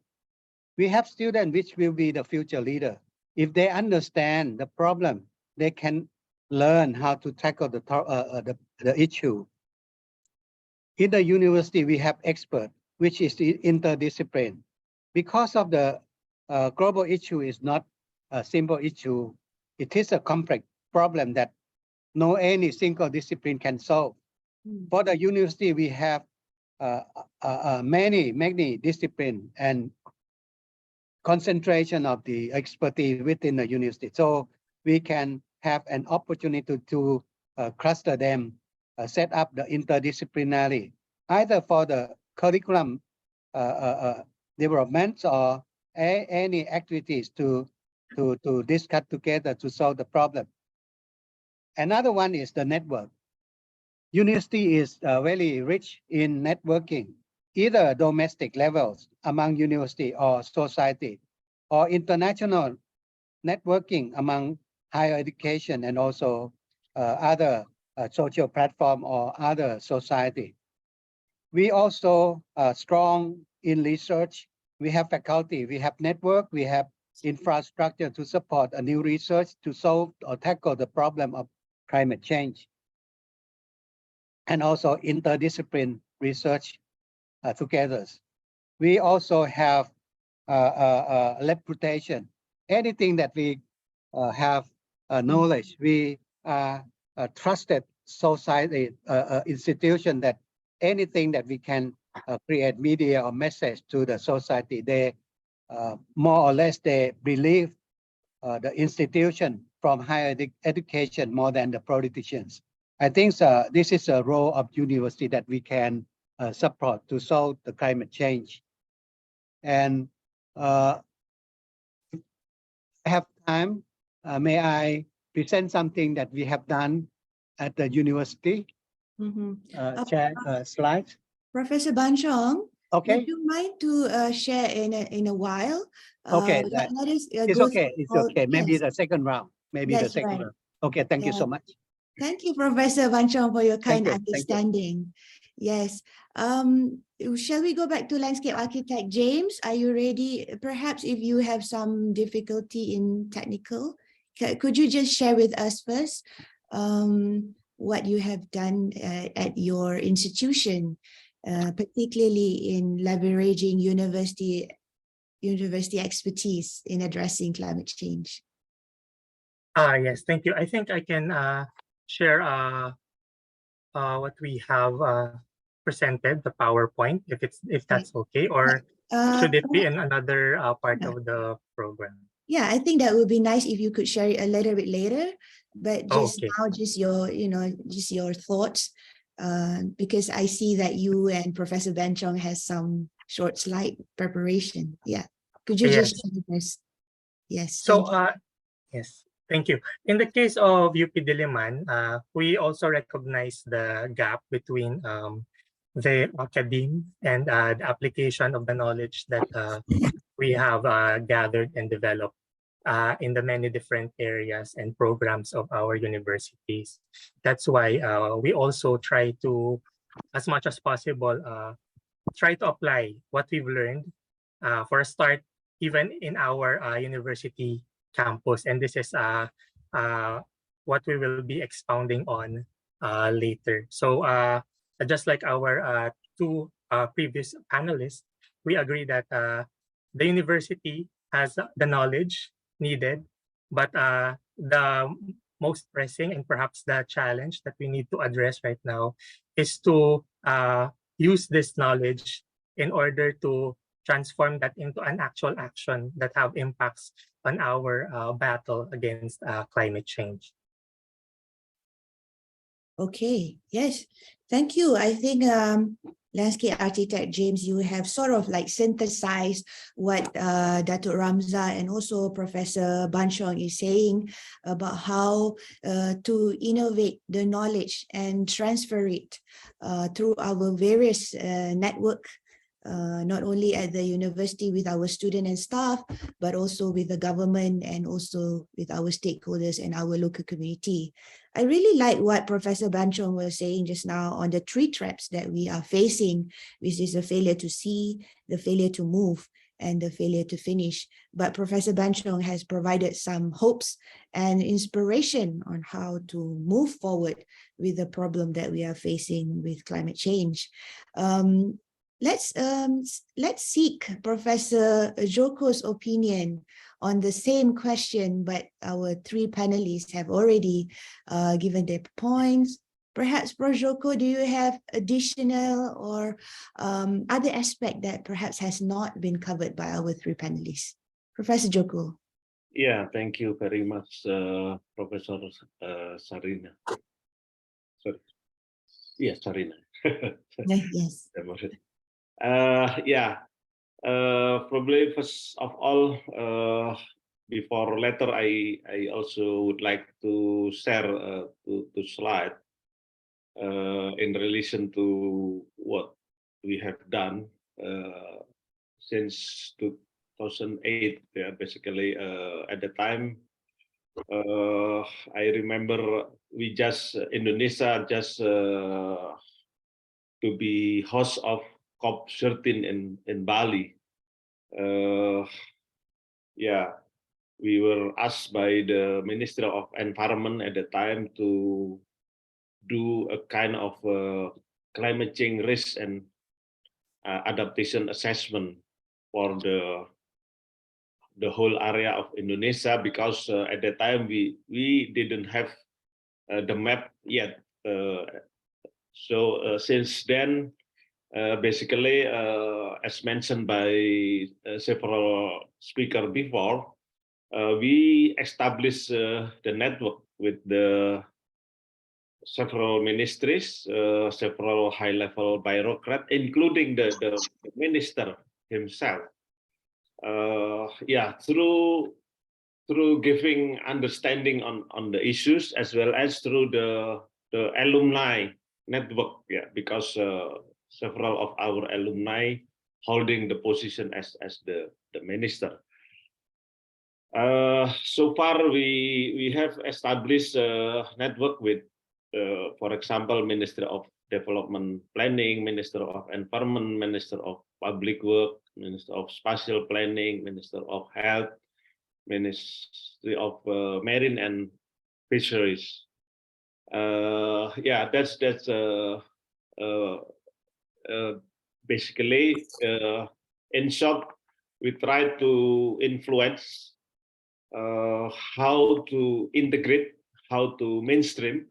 We have students which will be the future leader. If they understand the problem, they can learn how to tackle the issue. In the university, we have experts, which is the interdiscipline. Because of the global issue is not a simple issue, it is a complex problem that no any single discipline can solve. For the university, we have many disciplines and concentration of the expertise within the university. So we can have an opportunity to cluster them, set up the interdisciplinary, either for the curriculum development or any activities to discuss together to solve the problem. Another one is the network. University is very rich in networking, either domestic levels among university or society, or international networking among higher education and also other social platform or other society. We also are strong in research. We have faculty, we have network, we have infrastructure to support a new research to solve or tackle the problem of climate change. And also interdiscipline research together. We also have reputation. Anything that we have knowledge, we are a trusted society institution that anything that we can create media or message to the society, they more or less they believe the institution from higher education more than the politicians. I think this is a role of university that we can support to solve the climate change. And if I have time, may I present something that we have done at the university? Share slides. Professor Ban Chong, Okay. would you mind to share in a while? Okay, let us it's go okay. It's okay. Maybe yes. the second round. Maybe the That's second right. round. Okay, thank you so much. Thank you, Professor Ban Chong, for your kind you. understanding. Yes. Shall we go back to landscape architect James? Are you ready? Perhaps if you have some difficulty in technical, could you just share with us first what you have done at your institution, particularly in leveraging university expertise in addressing climate change? Yes, thank you. I think I can share what we have presented, the PowerPoint, if that's okay, or should it be in another part yeah. of the program? Yeah, I think that would be nice if you could share it a little bit later, but just Okay. now, just your, just your thoughts, because I see that you and Professor Benchong has some short slide preparation. Yeah, could you just Yes. share with us? Yes, So, thank you. yes, thank you. In the case of UP Diliman, we also recognize the gap between the academe and the application of the knowledge that we have gathered and developed in the many different areas and programs of our universities. That's why we also try to, as much as possible, try to apply what we've learned for a start, even in our university campus. And this is what we will be expounding on later. So just like our two previous panelists, we agree that the university has the knowledge needed, but the most pressing and perhaps the challenge that we need to address right now is to use this knowledge in order to transform that into an actual action that have impacts on our battle against climate change. Okay, yes, thank you. I think landscape architect James, you have sort of like synthesized what Datuk Ramza and also Professor Banchong is saying about how to innovate the knowledge and transfer it through our various network, not only at the university with our student and staff, but also with the government and also with our stakeholders and our local community. I really like what Professor Banchong was saying just now on the three traps that we are facing, which is the failure to see, the failure to move, and the failure to finish. But Professor Banchong has provided some hopes and inspiration on how to move forward with the problem that we are facing with climate change. Let's seek Professor Joko's opinion on the same question, but our three panelists have already given their points. Perhaps, Prof. Joko, do you have additional or other aspect that perhaps has not been covered by our three panelists? Professor Joko. Yeah, thank you very much, Professor Sarina. Sorry. Yeah, Sarina. Yes. Probably first of all, before later, I also would like to share to slide in relation to what we have done since 2008. Yeah, basically, at the time, I remember Indonesia just to be host of COP13 in Bali. We were asked by the Ministry of Environment at the time to do a kind of climate change risk and adaptation assessment for the whole area of Indonesia, because at the time we didn't have the map yet. So since then, basically, as mentioned by several speakers before, we established the network with the several ministries, several high-level bureaucrats, including the minister himself. Through giving understanding on the issues, as well as through the alumni network, because several of our alumni holding the position as the minister. So far, we have established a network with, for example, Ministry of Development Planning, Minister of Environment, Minister of Public Work, Minister of Spatial Planning, Minister of Health, Ministry of Marine and Fisheries. That's basically, in short, we try to influence how to integrate, how to mainstream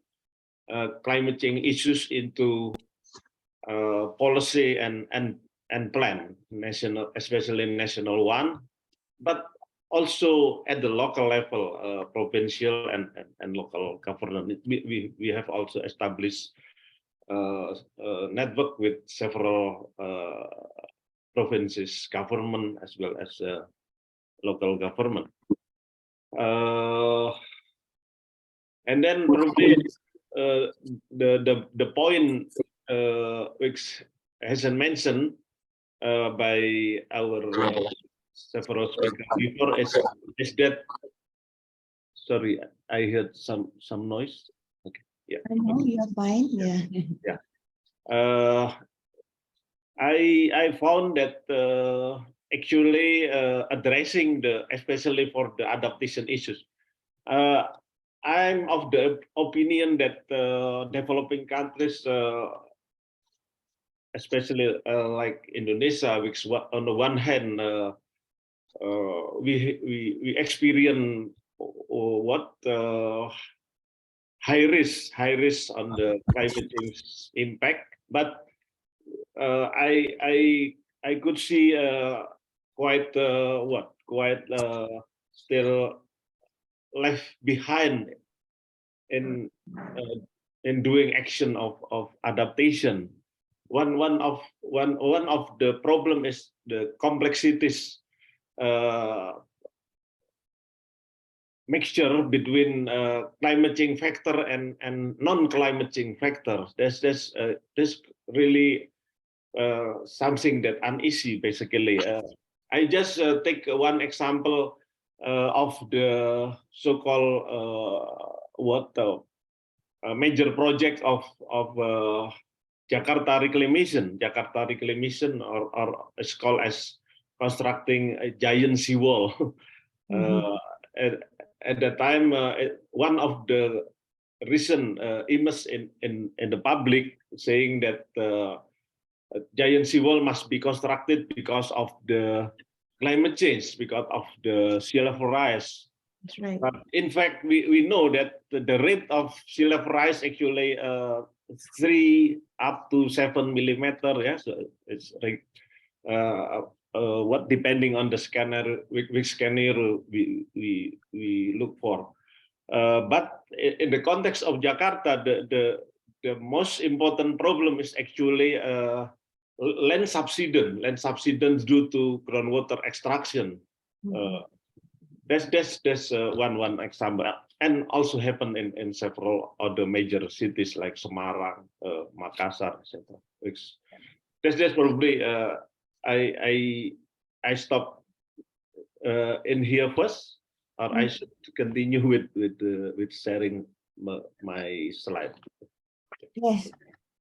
climate change issues into policy and and plan, national, especially national one, but also at the local level, provincial and local government. We have also established a network with several provinces government as well as local government. And then probably the point which has been mentioned by our several speakers before is that, sorry, I heard some noise. Okay, yeah. No, you're fine. Yeah. Yeah. I found that actually addressing especially for the adaptation issues, I'm of the opinion that developing countries, especially like Indonesia, which on the one hand we experience what high risk on the climate change impact, but I could see quite still left behind in doing action of adaptation. One of the problem is the complexities mixture between climate change factor and non-climate change factors. That's really something that uneasy basically. I just take one example of the so-called major project of Jakarta reclamation. Jakarta reclamation, or it's called as constructing a giant seawall. At the time, one of the recent image in the public saying that a giant seawall must be constructed because of the climate change, because of the sea level rise. That's right. But in fact, we know that the rate of sea level rise actually 3 up to 7 millimeter. Yeah, so it's like what depending on the scanner, which scanner we look for. But in the context of Jakarta, the most important problem is actually land subsidence due to groundwater extraction. That's one example, and also happen in several other major cities like Semarang, Makassar, etc. That's probably I stop in here first, or I should continue with sharing my slide. Yes.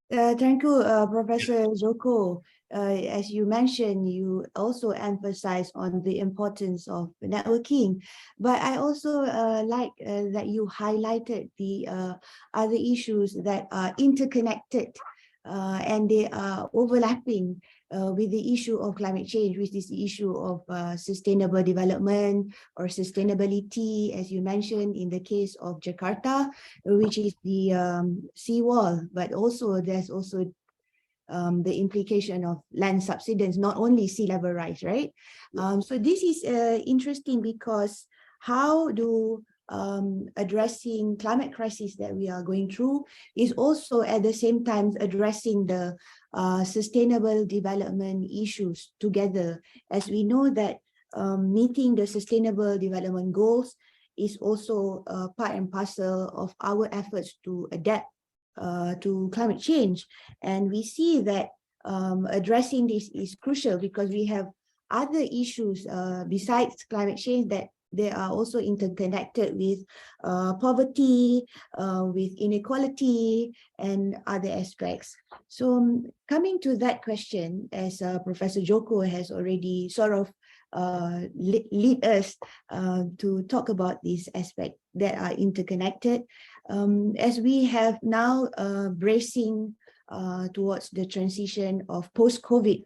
Thank you, Professor Joko. As you mentioned, you also emphasize on the importance of networking, but I also like that you highlighted the other issues that are interconnected and they are overlapping with the issue of climate change, which is the issue of sustainable development or sustainability, as you mentioned in the case of Jakarta, which is the seawall, but also there's also the implication of land subsidence, not only sea level rise, right? So this is interesting because how do addressing climate crisis that we are going through is also at the same time addressing the sustainable development issues together, as we know that meeting the sustainable development goals is also part and parcel of our efforts to adapt to climate change. And we see that addressing this is crucial because we have other issues besides climate change that they are also interconnected with poverty, with inequality, and other aspects. So coming to that question, as Professor Joko has already sort of lead us to talk about these aspects that are interconnected, as we have now bracing towards the transition of post-COVID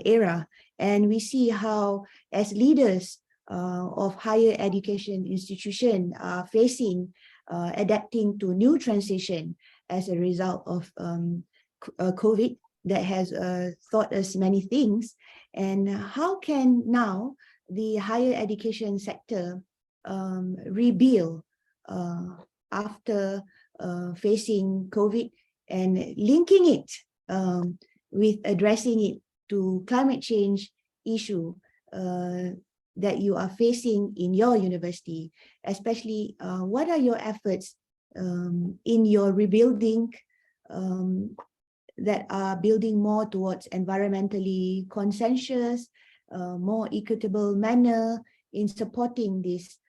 era, and we see how as leaders of higher education institution are facing adapting to new transition as a result of COVID, that has taught us many things. And how can now the higher education sector rebuild after facing COVID and linking it with addressing it to climate change issue that you are facing in your university, especially what are your efforts in your rebuilding that are building more towards environmentally conscientious, more equitable manner in supporting this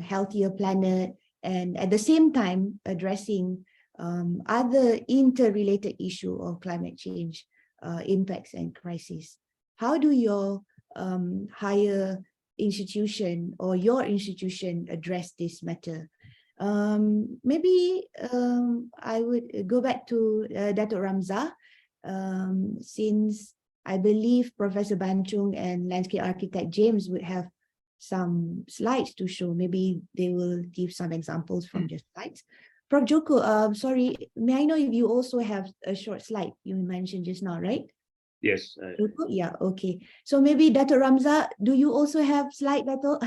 healthier planet, and at the same time addressing other interrelated issue of climate change impacts and crises. How do your higher institution or your institution address this matter? Maybe I would go back to Dato' Ramza, since I believe Professor Banchung and landscape architect James would have some slides to show. Maybe they will give some examples from just slides. Prof. Joko, sorry, may I know if you also have a short slide you mentioned just now, right? Yes. Joko? Yeah, okay. So maybe Dato' Ramza, do you also have slide, Dato'?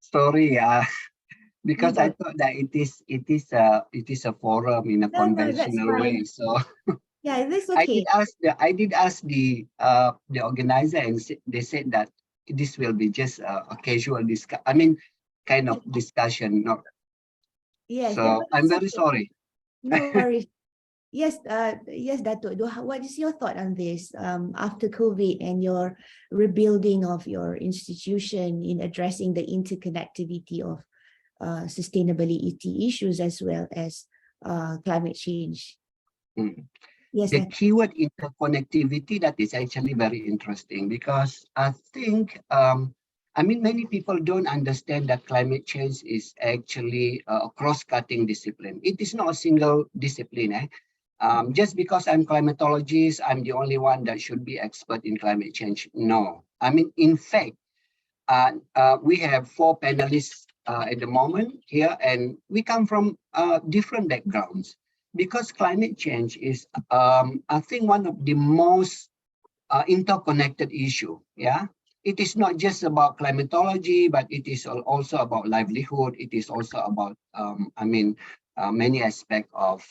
Sorry, because I thought that it is a forum in a conventional way. So yeah, that's okay. I did ask the organizer, and they said that this will be just a casual discussion. I mean, kind of discussion. Not. Yes. So I'm very sorry. No worries. Yes, yes, Dato'. What is your thought on this after COVID and your rebuilding of your institution in addressing the interconnectivity of sustainability issues as well as climate change? Yes, the keyword interconnectivity, that is actually very interesting, because I think, I mean, many people don't understand that climate change is actually a cross-cutting discipline. It is not a single discipline. Just because I'm climatologist, I'm the only one that should be expert in climate change. No, I mean, in fact, we have 4 panelists at the moment here, and we come from different backgrounds, because climate change is, I think, one of the most interconnected issue. Yeah, it is not just about climatology, but it is also about livelihood. It is also about, I mean, many aspects of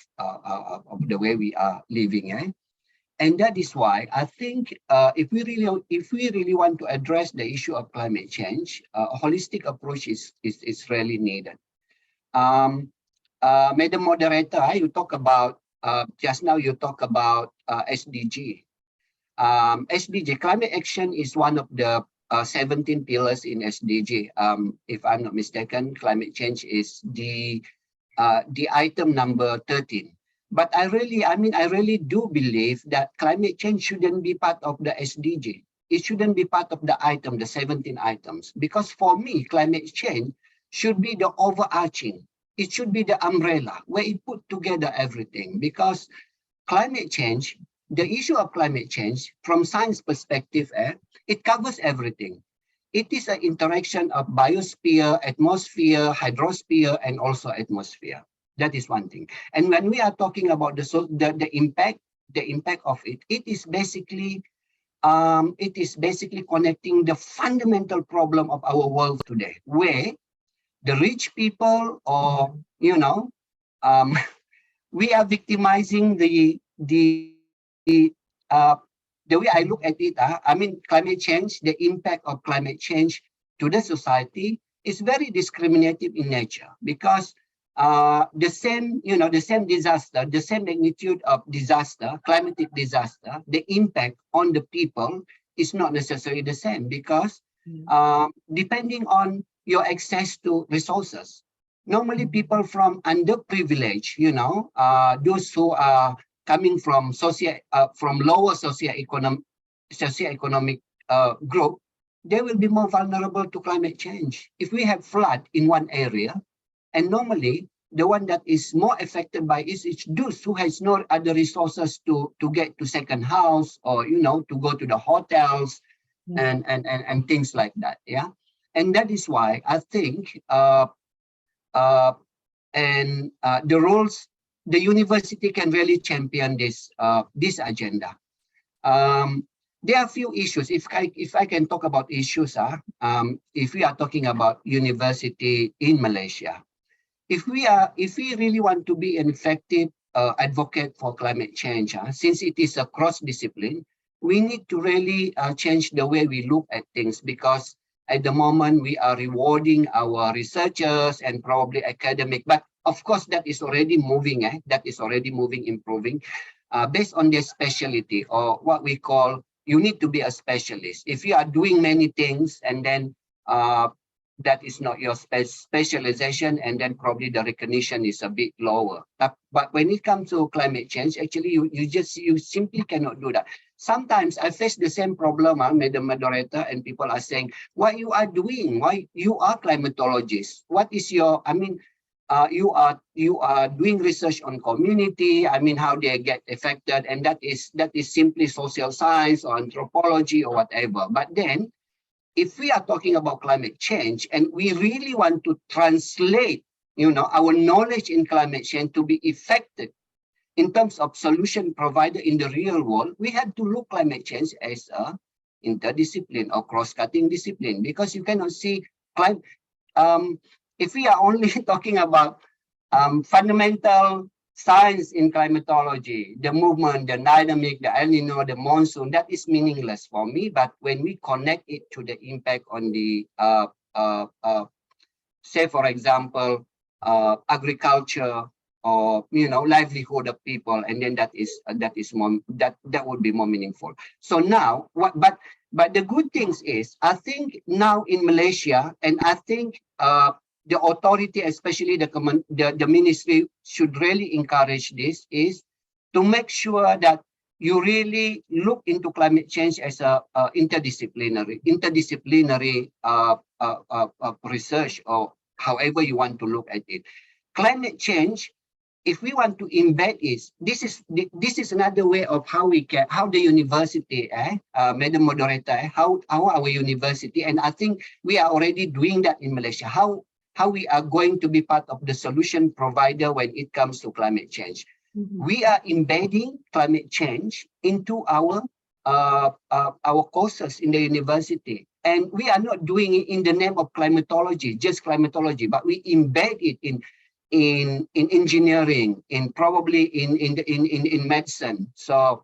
the way we are living. And that is why I think if we really want to address the issue of climate change, a holistic approach is really needed. Madam Moderator, you talk about just now. You talk about SDG. SDG, climate action, is one of the 17 pillars in SDG. If I'm not mistaken, climate change is the item number 13. But I really do believe that climate change shouldn't be part of the SDG. It shouldn't be part of the item, the 17 items, because for me, climate change should be the overarching. It should be the umbrella where it put together everything, because climate change, the issue of climate change from science perspective, it covers everything. It is an interaction of biosphere, atmosphere, hydrosphere, and also atmosphere. That is one thing. And when we are talking about the impact of it, it is basically connecting the fundamental problem of our world today, where the rich people, or we are victimizing the way I look at it. I mean, climate change, the impact of climate change to the society is very discriminative in nature, because the same disaster, the same magnitude of disaster, climatic disaster, the impact on the people is not necessarily the same, because depending on your access to resources, normally people from underprivileged, those who are coming from lower socioeconomic group, they will be more vulnerable to climate change. If we have flood in one area, and normally the one that is more affected by it is those who has no other resources to get to second house, or to go to the hotels and things like that. Yeah, and that is why I think the the university can really champion this this agenda. There are a few issues. If I can talk about issues, if we are talking about university in Malaysia, if we really want to be an effective advocate for climate change, since it is a cross discipline, we need to really change the way we look at things, because at the moment we are rewarding our researchers and probably academic, but of course that is already moving, improving, based on their specialty, or what we call, you need to be a specialist. If you are doing many things and then that is not your specialization, and then probably the recognition is a bit lower. But when it comes to climate change, actually you simply cannot do that. Sometimes I face the same problem, Madam Moderator, and people are saying, what you are doing? Why you are climatologists? What is your, I mean, you are doing research on community, I mean, how they get affected, and that is simply social science or anthropology or whatever. But then, if we are talking about climate change and we really want to translate, our knowledge in climate change to be effective in terms of solution provided in the real world, we have to look climate change as a interdiscipline or cross-cutting discipline, because you cannot see climate. If we are only talking about fundamental science in climatology, the movement, the dynamic, the El Nino, the monsoon, that is meaningless for me. But when we connect it to the impact on the, say for example, agriculture or livelihood of people, and then that would be more meaningful. So now, but the good things is, I think now in Malaysia, and I think the authority, especially the ministry, should really encourage this, is to make sure that you really look into climate change as a interdisciplinary research, or however you want to look at it. Climate change, if we want to embed it, this is another way of how the university, Madam Moderator, how our university, and I think we are already doing that in Malaysia, how we are going to be part of the solution provider when it comes to climate change. Mm-hmm. We are embedding climate change into our courses in the university. And we are not doing it in the name of climatology, just climatology, but we embed it in engineering, probably in medicine. So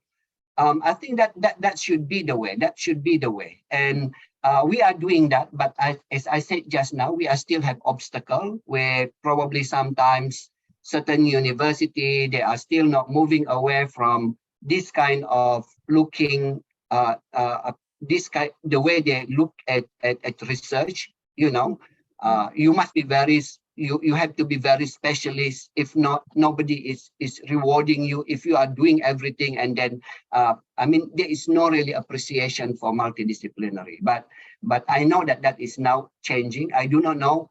I think that should be the way. That should be the way. And we are doing that, but as I said just now, we still have obstacles where probably sometimes certain university, they are still not moving away from this kind of looking, the way they look at research. You must be you have to be very specialist. If not, nobody is rewarding you if you are doing everything. And then, I mean, there is no really appreciation for multidisciplinary. But I know that is now changing. I do not know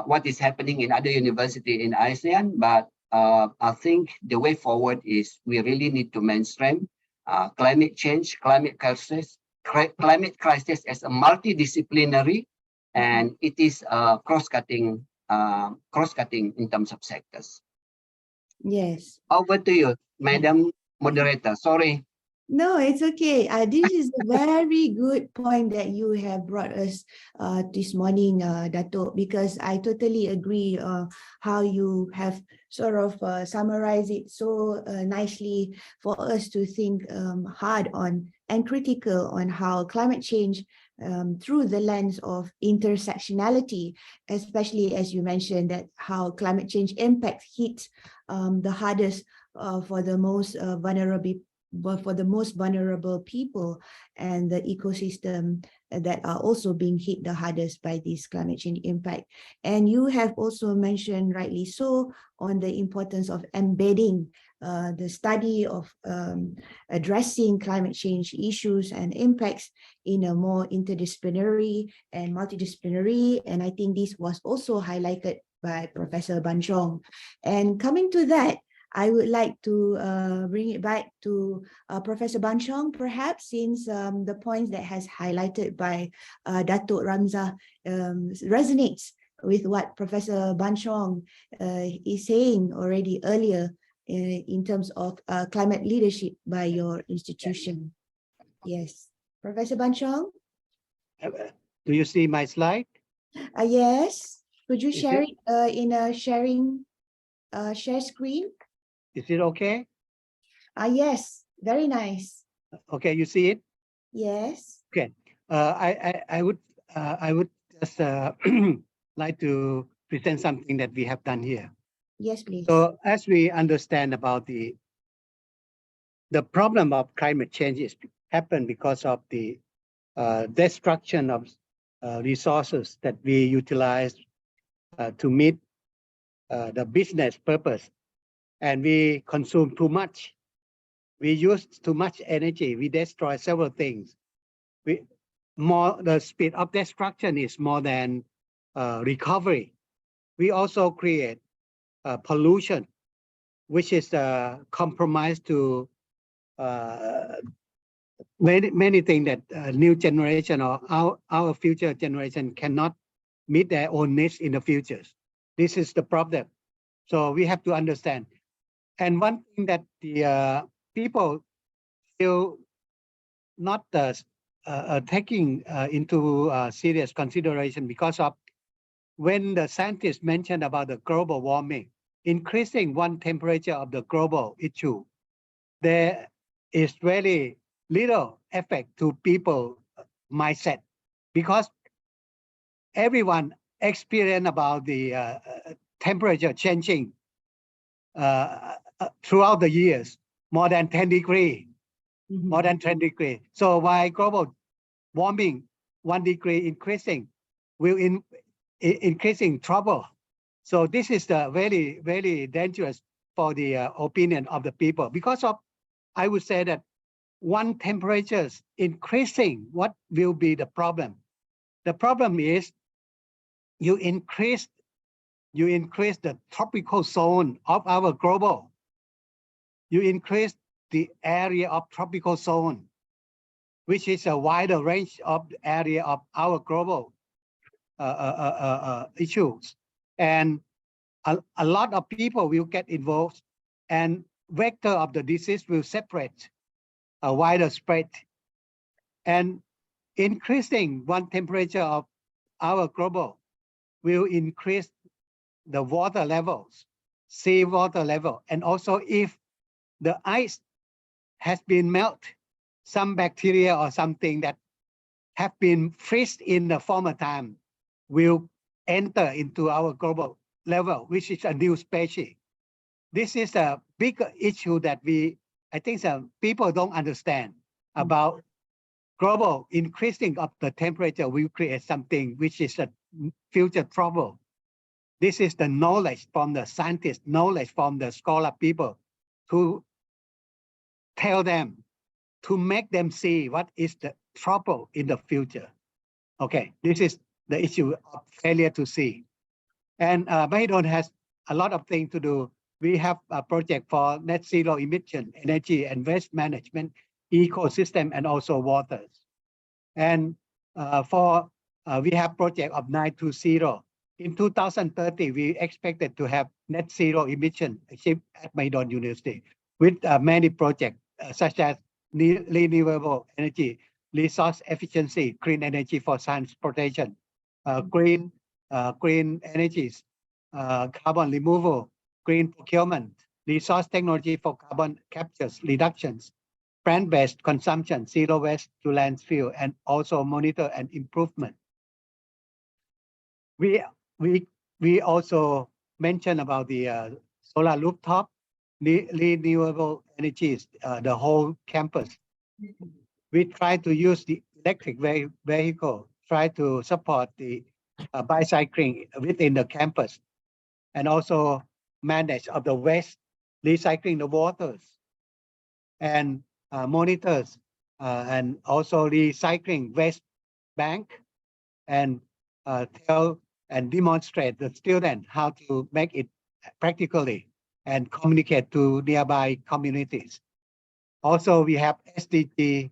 what is happening in other universities in ASEAN, but I think the way forward is we really need to mainstream climate change, climate crisis as a multidisciplinary, and it is cross-cutting in terms of sectors. Yes. Over to you, Madam Moderator. Sorry. No, it's okay. This is a very good point that you have brought us this morning, Dato', because I totally agree how you have sort of summarized it so nicely for us to think hard on and critical on how climate change through the lens of intersectionality, especially as you mentioned that how climate change impact hits the hardest for the most vulnerable people and the ecosystem that are also being hit the hardest by this climate change impact. And you have also mentioned rightly so on the importance of embedding the study of addressing climate change issues and impacts in a more interdisciplinary and multidisciplinary. And I think this was also highlighted by Professor Ban Chong. And coming to that, I would like to bring it back to Professor Ban Chong, perhaps, since the points that has highlighted by Dato' Ramza resonates with what Professor Ban Chong is saying already earlier in terms of climate leadership by your institution. Yes. Professor Ban Chong? Do you see my slide? Yes. Could you Is share it- it in a share screen? Is it okay? Yes. Very nice. Okay, you see it? Yes. Okay. I would just like to present something that we have done here. Yes, please. So as we understand about the problem of climate change is happen because of the destruction of resources that we utilize to meet the business purpose, and we consume too much. We use too much energy. We destroy several things. The speed of destruction is more than recovery. We also create pollution, which is a compromise to many things that new generation or our future generation cannot meet their own needs in the future. This is the problem. So we have to understand. And one thing that the people still not taking into serious consideration, because of when the scientists mentioned about the global warming, increasing one temperature of the global issue, there is very little effect to people mindset, because everyone experience about the temperature changing throughout the years, more than 10 degrees. More than 10 degrees. So why global warming 1 degree increasing will increasing trouble. So this is the very, very dangerous for the opinion of the people, because of, I would say that one temperatures increasing, what will be the problem? The problem is you increase the tropical zone of our global. You increase the area of tropical zone, which is a wider range of the area of our global issues. And a lot of people will get involved, and vector of the disease will separate, a wider spread. And increasing one temperature of our global will increase the water levels, sea water level. And also if the ice has been melted, some bacteria or something that have been freezed in the former time will enter into our global level, which is a new species. This is a big issue that I think people don't understand about global increasing of the temperature will create something which is a future trouble. This is the knowledge from the scientists, knowledge from the scholar people to tell them, to make them see what is the trouble in the future. Okay, this is the issue of failure to see. And Mahidol has a lot of things to do. We have a project for net zero emission, energy and waste management, ecosystem, and also waters. And we have project of 920. In 2030, we expected to have net zero emission achieved at Mahidol University with many projects such as renewable energy, resource efficiency, clean energy for transportation, green energies, carbon removal, green procurement, resource technology for carbon captures, reductions, plant-based consumption, zero waste to landfill, and also monitor and improvement. We also mentioned about the solar rooftop, renewable energies, the whole campus. We try to use the electric vehicle, try to support the bicycling within the campus, and also manage of the waste, recycling the waters, and monitors, and also recycling waste bank, and tell and demonstrate the students how to make it practically and communicate to nearby communities. Also, we have SDG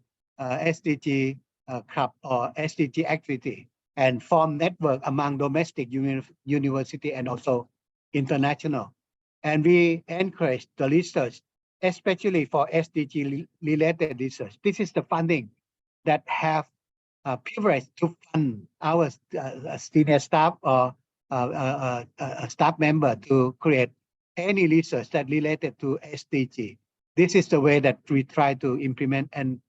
club or SDG activity, and form network among domestic university and also international. and we encourage the research, especially for SDG-related research. This is the funding that have privilege to fund our senior staff or staff member to create any research that related to SDG. This is the way that we try to implement, and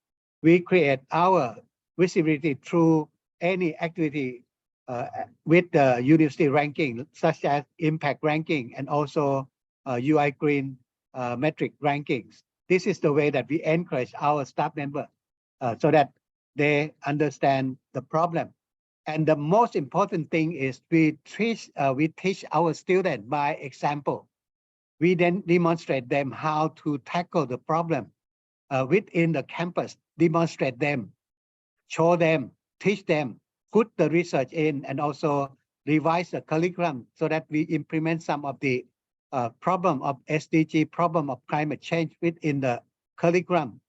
we create our visibility through any activity with the university ranking, such as impact ranking and also UI Green metric rankings. This is the way that we encourage our staff member so that they understand the problem. And the most important thing is we teach our students by example. We then demonstrate them how to tackle the problem within the campus, demonstrate them, show them, teach them, put the research in, and also revise the curriculum so that we implement some of the problem of SDG, problem of climate change within the curriculum,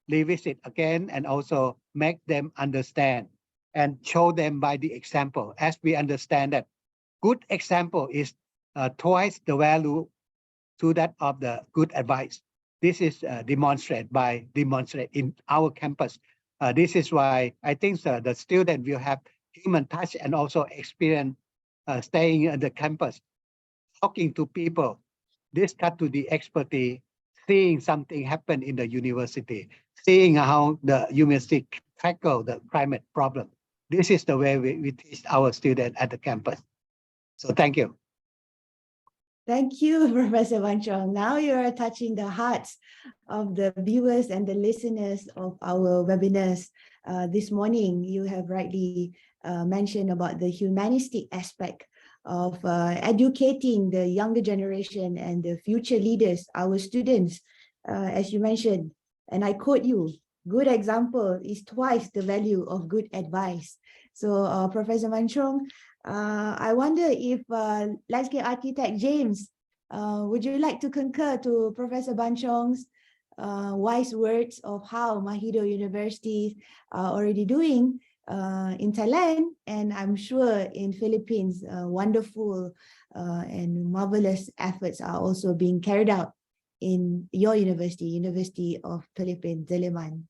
revisit again, and also make them understand and show them by the example, as we understand that good example is twice the value to that of the good advice. This is demonstrated in our campus. This is why I think the student will have human touch and also experience staying at the campus, talking to people, discuss to the expertise, seeing something happen in the university, seeing how the university tackle the climate problem. This is the way we teach our students at the campus. So thank you. Thank you, Professor Van Chong. Now you are touching the hearts of the viewers and the listeners of our webinars. This morning, you have rightly mentioned about the humanistic aspect of educating the younger generation and the future leaders, our students. As you mentioned, and I quote you, good example is twice the value of good advice. So Professor Van Chong, I wonder if landscape architect James, would you like to concur to Professor Van Chong's wise words of how Mahidol universities are already doing in Thailand, and I'm sure in Philippines, wonderful and marvelous efforts are also being carried out in your university, University of Philippines, Diliman.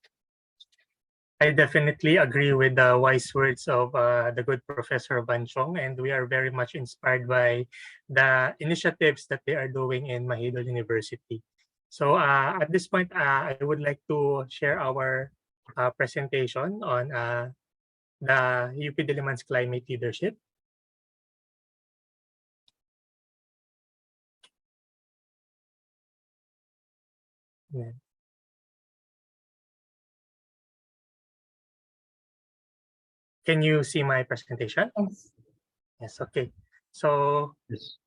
I definitely agree with the wise words of the good Professor Van Chong, and we are very much inspired by the initiatives that they are doing in Mahidol University. So at this point, I would like to share our presentation on the UP Diliman's climate leadership. Yeah. Can you see my presentation? Yes. Yes, okay. So Yes.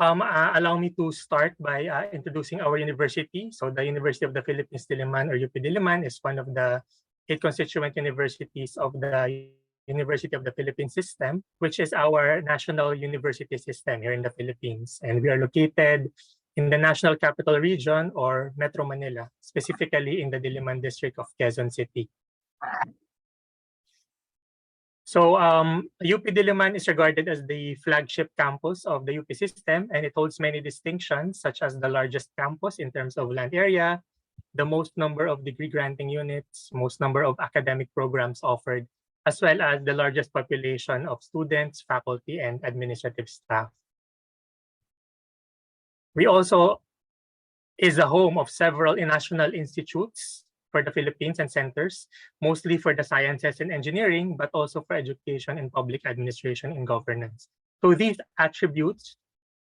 allow me to start by introducing our university. So the University of the Philippines Diliman, or UP Diliman, is one of the 8 constituent universities of the University of the Philippines system, which is our national university system here in the Philippines. And we are located in the National Capital Region, or Metro Manila, specifically in the Diliman district of Quezon City. So UP Diliman is regarded as the flagship campus of the UP system, and it holds many distinctions, such as the largest campus in terms of land area, the most number of degree granting units, most number of academic programs offered, as well as the largest population of students, faculty, and administrative staff. We also is the home of several national institutes for the Philippines and centers, mostly for the sciences and engineering, but also for education and public administration and governance. So these attributes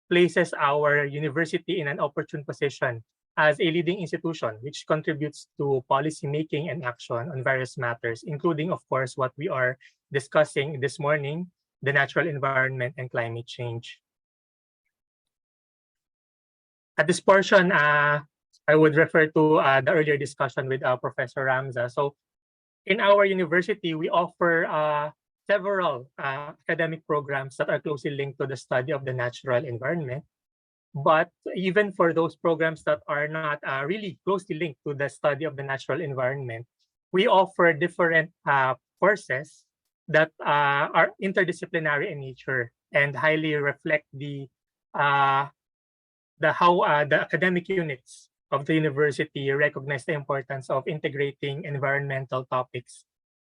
places our university in an opportune position as a leading institution, which contributes to policy making and action on various matters, including, of course, what we are discussing this morning, the natural environment and climate change. At this portion, I would refer to the earlier discussion with Professor Ramza. So in our university, we offer several academic programs that are closely linked to the study of the natural environment. But even for those programs that are not really closely linked to the study of the natural environment, we offer different courses that are interdisciplinary in nature and highly reflect the the academic units of the university recognize the importance of integrating environmental topics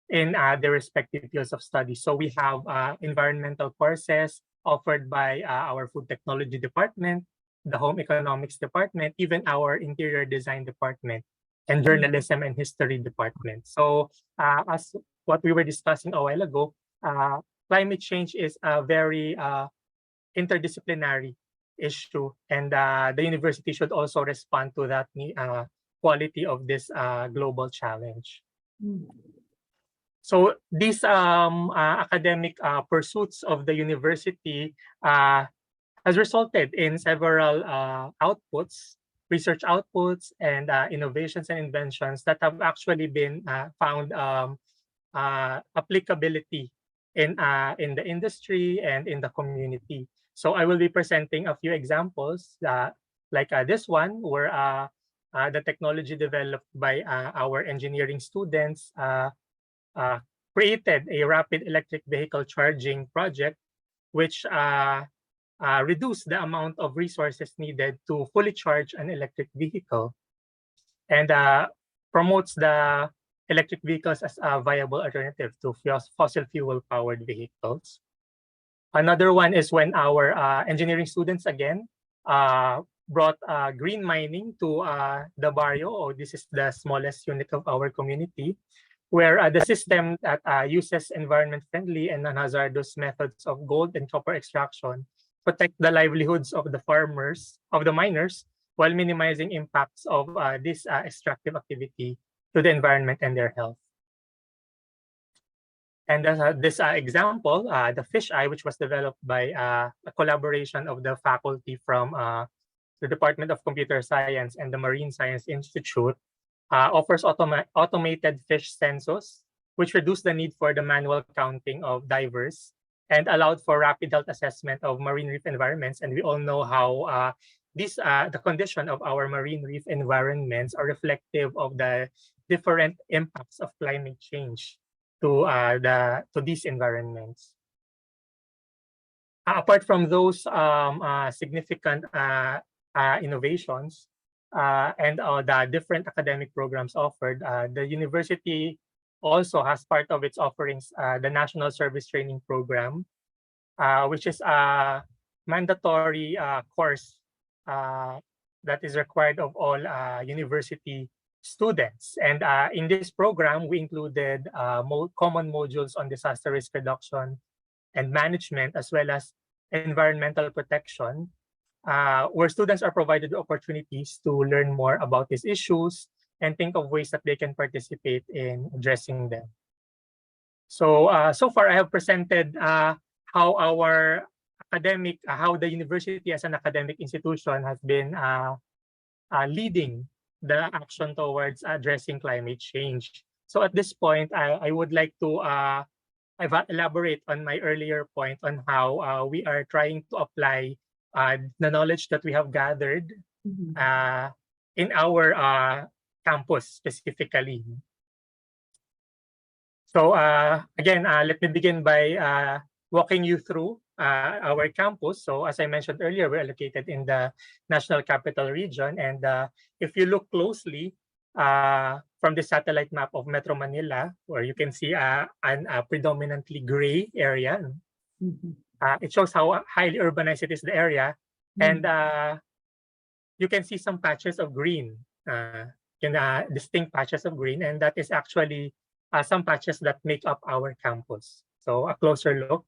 in their respective fields of study. So we have environmental courses offered by our food technology department, the home economics department, even our interior design department, and journalism and history department. So as what we were discussing a while ago, climate change is a very interdisciplinary issue, and the university should also respond to that quality of this global challenge. So these academic pursuits of the university has resulted in several outputs, research outputs, and innovations and inventions that have actually been found applicability in the industry and in the community. So I will be presenting a few examples, like this one, where the technology developed by our engineering students created a rapid electric vehicle charging project, which reduced the amount of resources needed to fully charge an electric vehicle, and promotes the electric vehicles as a viable alternative to fossil fuel powered vehicles. Another one is when our engineering students again brought green mining to the barrio, or this is the smallest unit of our community, where the system that uses environment-friendly and non-hazardous methods of gold and copper extraction protect the livelihoods of the farmers, of the miners, while minimizing impacts of this extractive activity to the environment and their health. And this example, the fish eye, which was developed by a collaboration of the faculty from the Department of Computer Science and the Marine Science Institute, offers automated fish census, which reduced the need for the manual counting of divers and allowed for rapid health assessment of marine reef environments. And we all know how the condition of our marine reef environments are reflective of the different impacts of climate change to these environments. Apart from those significant innovations, and the different academic programs offered, the university also has part of its offerings the National Service Training Program, which is a mandatory course that is required of all university students. And in this program, we included common modules on disaster risk reduction and management, as well as environmental protection, where students are provided opportunities to learn more about these issues and think of ways that they can participate in addressing them. So, so far I have presented how our how the university as an academic institution has been leading the action towards addressing climate change. So at this point, I would like to elaborate on my earlier point on how we are trying to apply the knowledge that we have gathered in our campus specifically. So again, let me begin by walking you through our campus. So as I mentioned earlier, we're located in the National Capital Region. And if you look closely from the satellite map of Metro Manila, where you can see a predominantly gray area, it shows how highly urbanized it is, the area. And you can see some patches of green, distinct patches of green, and that is actually some patches that make up our campus. So a closer look,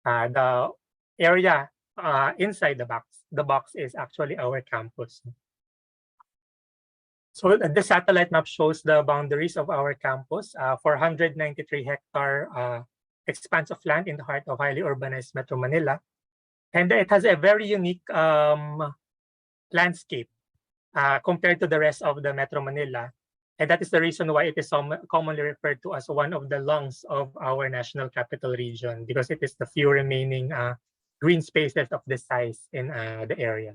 the area inside the box is actually our campus. So the satellite map shows the boundaries of our campus, 493-hectare expanse of land in the heart of highly urbanized Metro Manila. And it has a very unique landscape compared to the rest of the Metro Manila. And that is the reason why it is commonly referred to as one of the lungs of our National Capital Region, because it is the few remaining green spaces of this size in the area.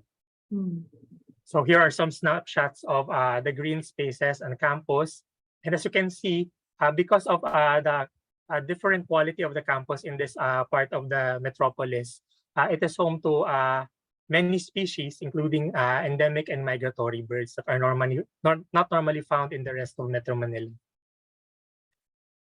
So here are some snapshots of the green spaces on campus. And as you can see, because of the different quality of the campus in this part of the metropolis, it is home to many species, including endemic and migratory birds that are not normally found in the rest of Metro Manila.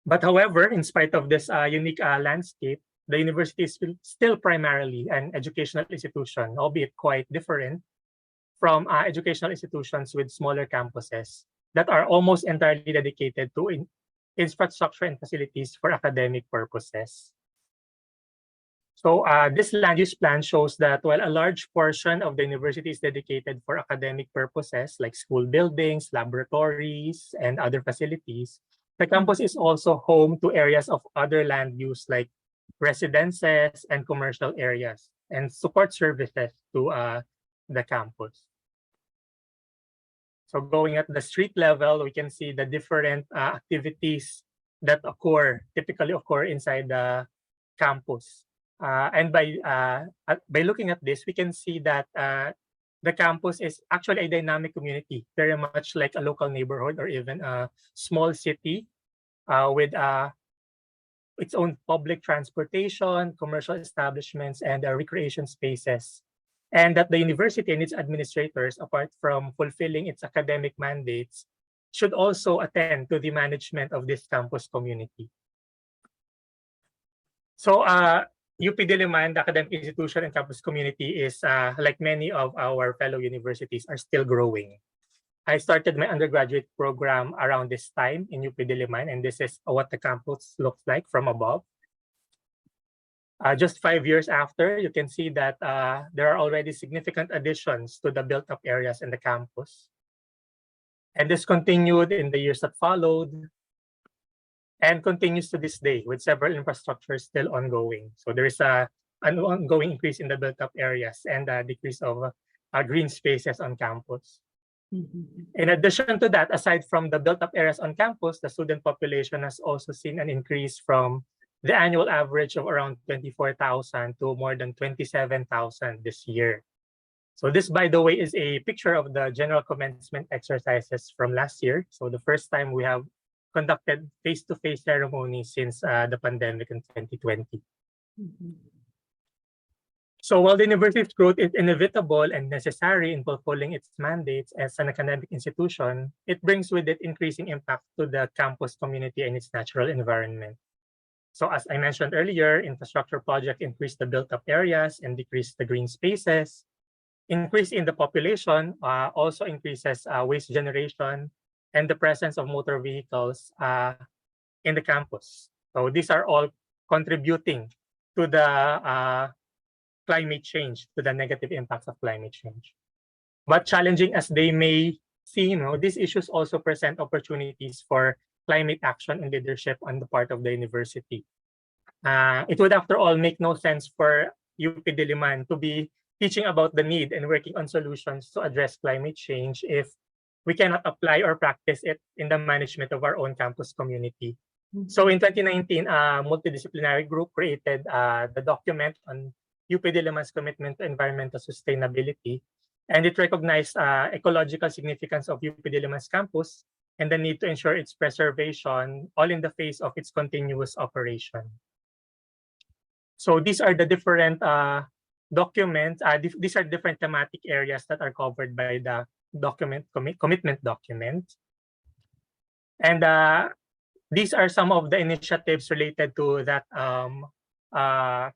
But however, in spite of this unique landscape, the university is still primarily an educational institution, albeit quite different from educational institutions with smaller campuses that are almost entirely dedicated to infrastructure and facilities for academic purposes. So this land use plan shows that while a large portion of the university is dedicated for academic purposes like school buildings, laboratories, and other facilities, the campus is also home to areas of other land use like residences and commercial areas and support services to the campus. So going at the street level, we can see the different activities that typically occur inside the campus. And by looking at this, we can see that the campus is actually a dynamic community, very much like a local neighborhood or even a small city with its own public transportation, commercial establishments, and recreation spaces. And that the university and its administrators, apart from fulfilling its academic mandates, should also attend to the management of this campus community. So UP Diliman, the academic institution and campus community is, like many of our fellow universities, are still growing. I started my undergraduate program around this time in UP Diliman, and this is what the campus looks like from above. Just 5 years after, you can see that there are already significant additions to the built-up areas in the campus. And this continued in the years that followed and continues to this day with several infrastructures still ongoing. So there is an ongoing increase in the built-up areas and a decrease of green spaces on campus. In addition to that, aside from the built-up areas on campus, the student population has also seen an increase from the annual average of around 24,000 to more than 27,000 this year. So this, by the way, is a picture of the general commencement exercises from last year. So the first time we have conducted face-to-face ceremonies since the pandemic in 2020. So while the university's growth is inevitable and necessary in fulfilling its mandates as an academic institution, it brings with it increasing impact to the campus community and its natural environment. So as I mentioned earlier, infrastructure projects increase the built-up areas and decrease the green spaces. Increase in the population also increases waste generation and the presence of motor vehicles in the campus. So these are all contributing to the climate change, to the negative impacts of climate change. But challenging as they may seem, these issues also present opportunities for climate action and leadership on the part of the university. It would, after all, make no sense for UP Diliman to be teaching about the need and working on solutions to address climate change if we cannot apply or practice it in the management of our own campus community. So in 2019, a multidisciplinary group created the document on UP Diliman's commitment to environmental sustainability, and it recognized ecological significance of UP Diliman's campus and the need to ensure its preservation, all in the face of its continuous operation. So these are the different documents. These are different thematic areas that are covered by the commitment document. And these are some of the initiatives related to that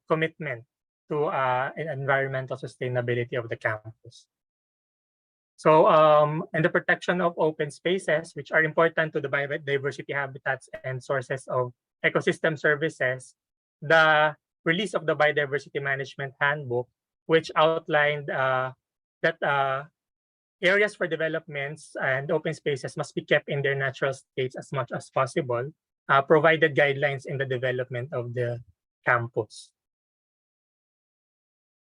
commitment to environmental sustainability of the campus. So, and the protection of open spaces, which are important to the biodiversity habitats and sources of ecosystem services, the release of the Biodiversity Management Handbook, which outlined that areas for developments and open spaces must be kept in their natural states as much as possible, provided guidelines in the development of the campus.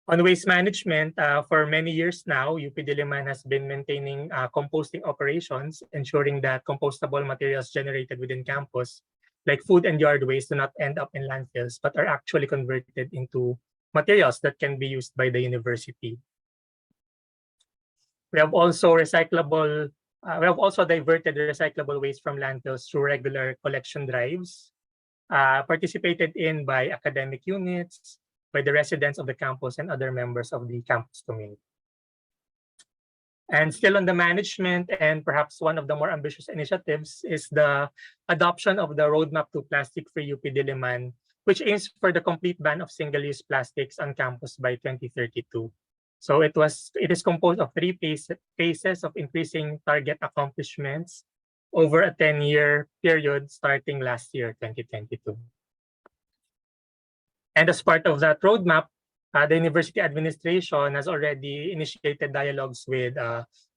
On waste management, for many years now, UP Diliman has been maintaining composting operations, ensuring that compostable materials generated within campus, like food and yard waste, do not end up in landfills, but are actually converted into materials that can be used by the university. We have also diverted recyclable waste from landfills through regular collection drives, participated in by academic units, by the residents of the campus and other members of the campus community. And still on the management, and perhaps one of the more ambitious initiatives, is the adoption of the Roadmap to Plastic-Free UP Diliman, which aims for the complete ban of single-use plastics on campus by 2032. So it is composed of 3 phases of increasing target accomplishments over a 10-year period starting last year, 2022. And as part of that roadmap, the university administration has already initiated dialogues with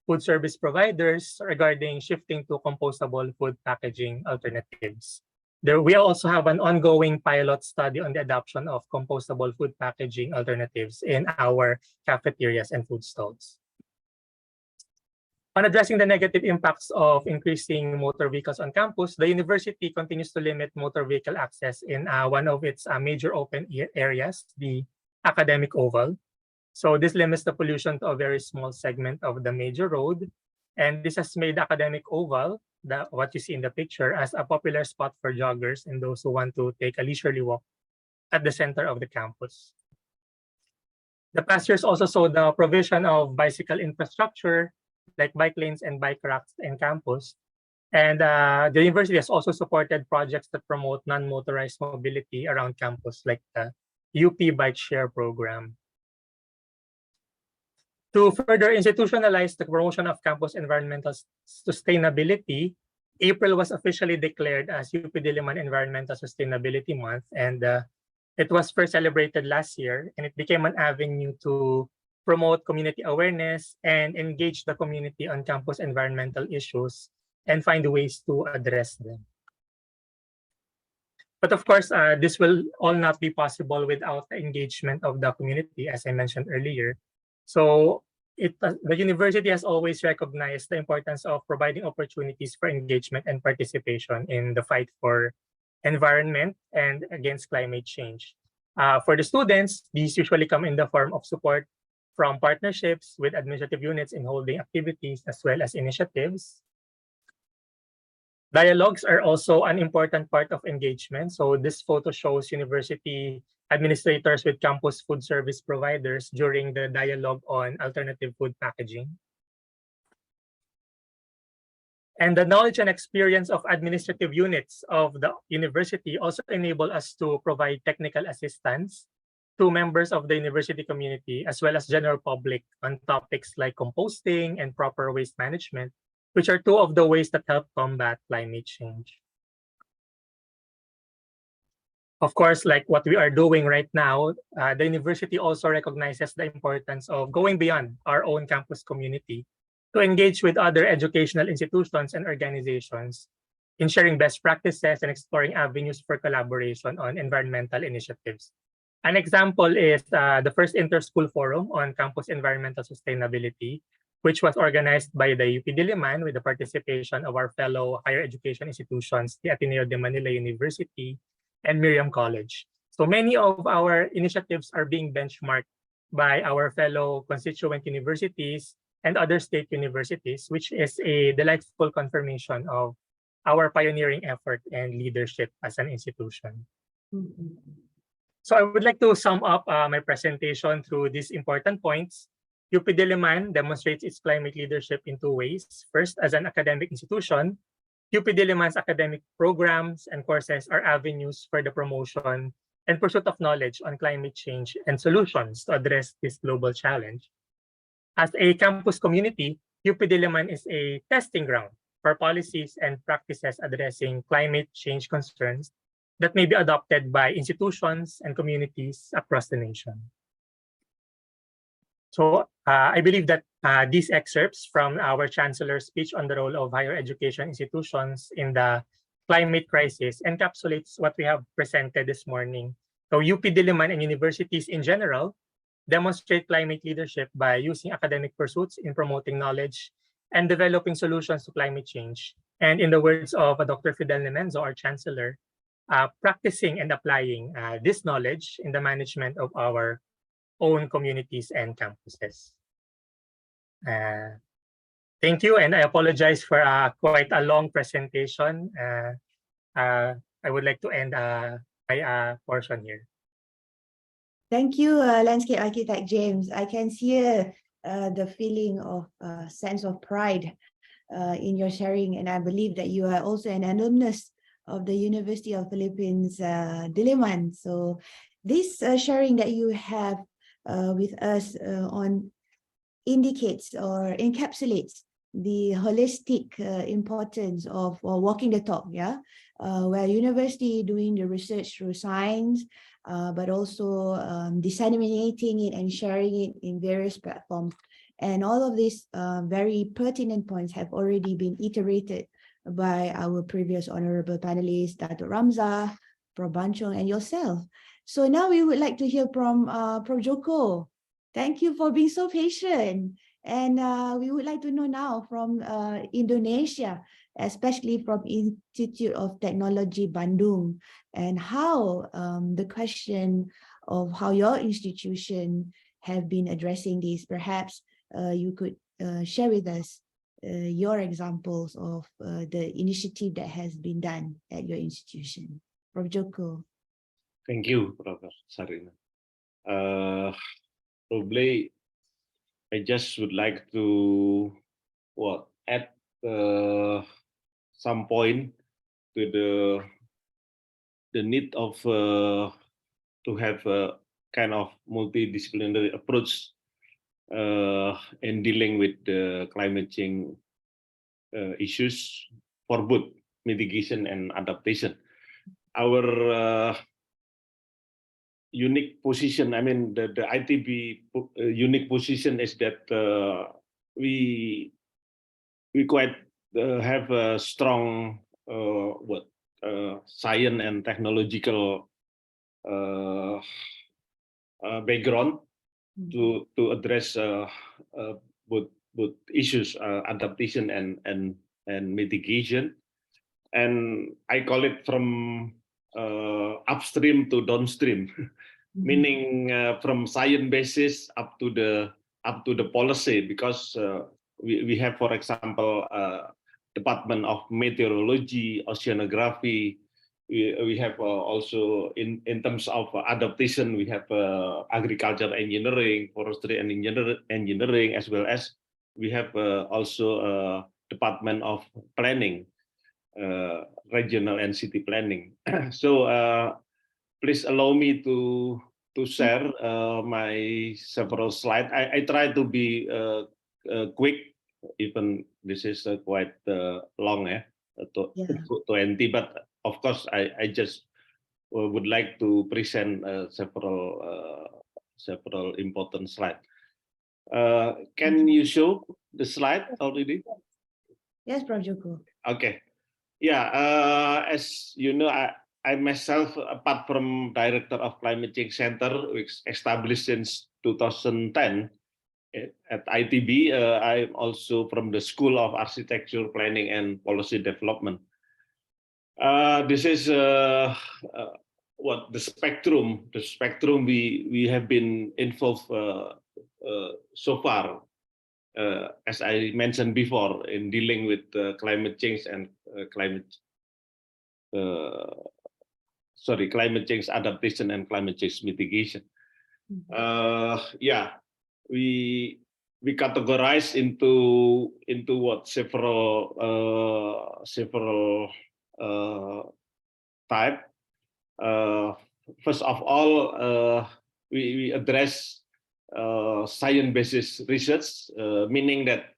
food service providers regarding shifting to compostable food packaging alternatives. We also have an ongoing pilot study on the adoption of compostable food packaging alternatives in our cafeterias and food stalls. On addressing the negative impacts of increasing motor vehicles on campus, the university continues to limit motor vehicle access in one of its major open areas, the academic oval. So this limits the pollution to a very small segment of the major road. And this has made the academic oval, what you see in the picture, as a popular spot for joggers and those who want to take a leisurely walk at the center of the campus. The past years also saw the provision of bicycle infrastructure, like bike lanes and bike racks in campus. And the university has also supported projects that promote non-motorized mobility around campus, like the UP Bike Share program. To further institutionalize the promotion of campus environmental sustainability, April was officially declared as UP Diliman Environmental Sustainability Month, and it was first celebrated last year, and it became an avenue to promote community awareness and engage the community on campus environmental issues and find ways to address them. But of course, this will all not be possible without the engagement of the community, as I mentioned earlier. So the university has always recognized the importance of providing opportunities for engagement and participation in the fight for environment and against climate change. For the students, these usually come in the form of support from partnerships with administrative units in holding activities as well as initiatives. Dialogues are also an important part of engagement. So this photo shows university administrators with campus food service providers during the dialogue on alternative food packaging. And the knowledge and experience of administrative units of the university also enable us to provide technical assistance to members of the university community as well as general public on topics like composting and proper waste management, which are two of the ways that help combat climate change. Of course, like what we are doing right now, the university also recognizes the importance of going beyond our own campus community to engage with other educational institutions and organizations in sharing best practices and exploring avenues for collaboration on environmental initiatives. An example is the first Inter-School Forum on Campus Environmental Sustainability, which was organized by the UP Diliman with the participation of our fellow higher education institutions, the Ateneo de Manila University and Miriam College. So many of our initiatives are being benchmarked by our fellow constituent universities and other state universities, which is a delightful confirmation of our pioneering effort and leadership as an institution. So I would like to sum up my presentation through these important points. UP Diliman demonstrates its climate leadership in two ways. First, as an academic institution, UP Diliman's academic programs and courses are avenues for the promotion and pursuit of knowledge on climate change and solutions to address this global challenge. As a campus community, UP Diliman is a testing ground for policies and practices addressing climate change concerns that may be adopted by institutions and communities across the nation. So I believe that these excerpts from our Chancellor's speech on the role of higher education institutions in the climate crisis encapsulates what we have presented this morning. So UP Diliman and universities in general demonstrate climate leadership by using academic pursuits in promoting knowledge and developing solutions to climate change. And in the words of Dr. Fidel Nemenzo, our Chancellor, practicing and applying this knowledge in the management of our own communities and campuses. Thank you, and I apologize for quite a long presentation. I would like to end my portion here. Thank you, Landscape Architect James. I can see the feeling of sense of pride in your sharing, and I believe that you are also an alumnus of the University of Philippines, Diliman. So this sharing that you have with us on indicates or encapsulates the holistic importance of walking the talk, yeah, where university doing the research through science, but also disseminating it and sharing it in various platforms. And all of these very pertinent points have already been iterated by our previous honorable panelists, Dato' Ramza, Prof. Banchong, and yourself. So now we would like to hear from Prof. Joko. Thank you for being so patient. And we would like to know now from Indonesia, especially from Institute of Technology Bandung, and how the question of how your institution have been addressing this. Perhaps you could share with us your examples of the initiative that has been done at your institution. Prof. Joko. Thank you, Professor Sarina. Probably I just would like to add some point to the need of to have a kind of multidisciplinary approach in dealing with the climate change issues for both mitigation and adaptation. Our unique position, I mean, the ITB unique position is that we quite have a strong science and technological background to address both issues, adaptation and mitigation, and I call it from upstream to downstream, meaning from science basis up to the policy, because we have, for example, Department of Meteorology, Oceanography. We have also in terms of adaptation, we have agriculture engineering, forestry and engineering, as well as we have also Department of Planning, regional and city planning. So please allow me to share my several slides. I try to be quick, even this is quite long, 20, but of course I just would like to present several important slides. Can you show the slide already? Yes, Prof. Joko. Okay. Yeah, as you know, I myself, apart from Director of Climate Change Center, which established since 2010 at ITB, I'm also from the School of Architecture, Planning and Policy Development. This is what the spectrum. The spectrum we have been involved so far. As I mentioned before, in dealing with climate change and climate change adaptation and climate change mitigation. Yeah, we categorize into what several type. First of all, we address science-based research, meaning that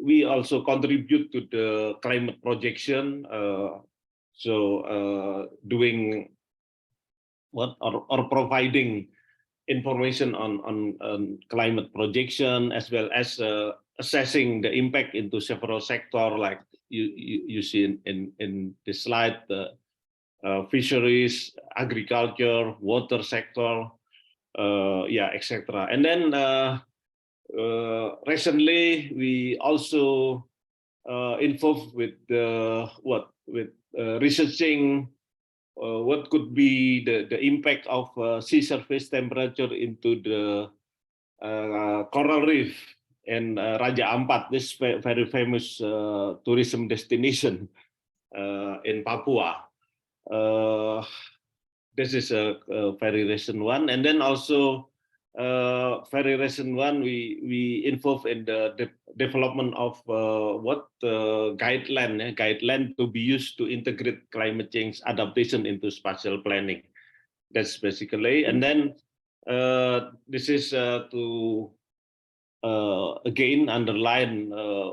we also contribute to the climate projection, doing what or providing information on climate projection, as well as assessing the impact into several sectors, like you see in this slide, fisheries, agriculture, water sector, etc. And then recently we also involved with researching what could be the impact of sea surface temperature into the coral reef in Raja Ampat, this very famous tourism destination in Papua. this is a very recent one. And then also very recent one, we involved in the development of guideline to be used to integrate climate change adaptation into spatial planning. That's basically, and then this is to again underline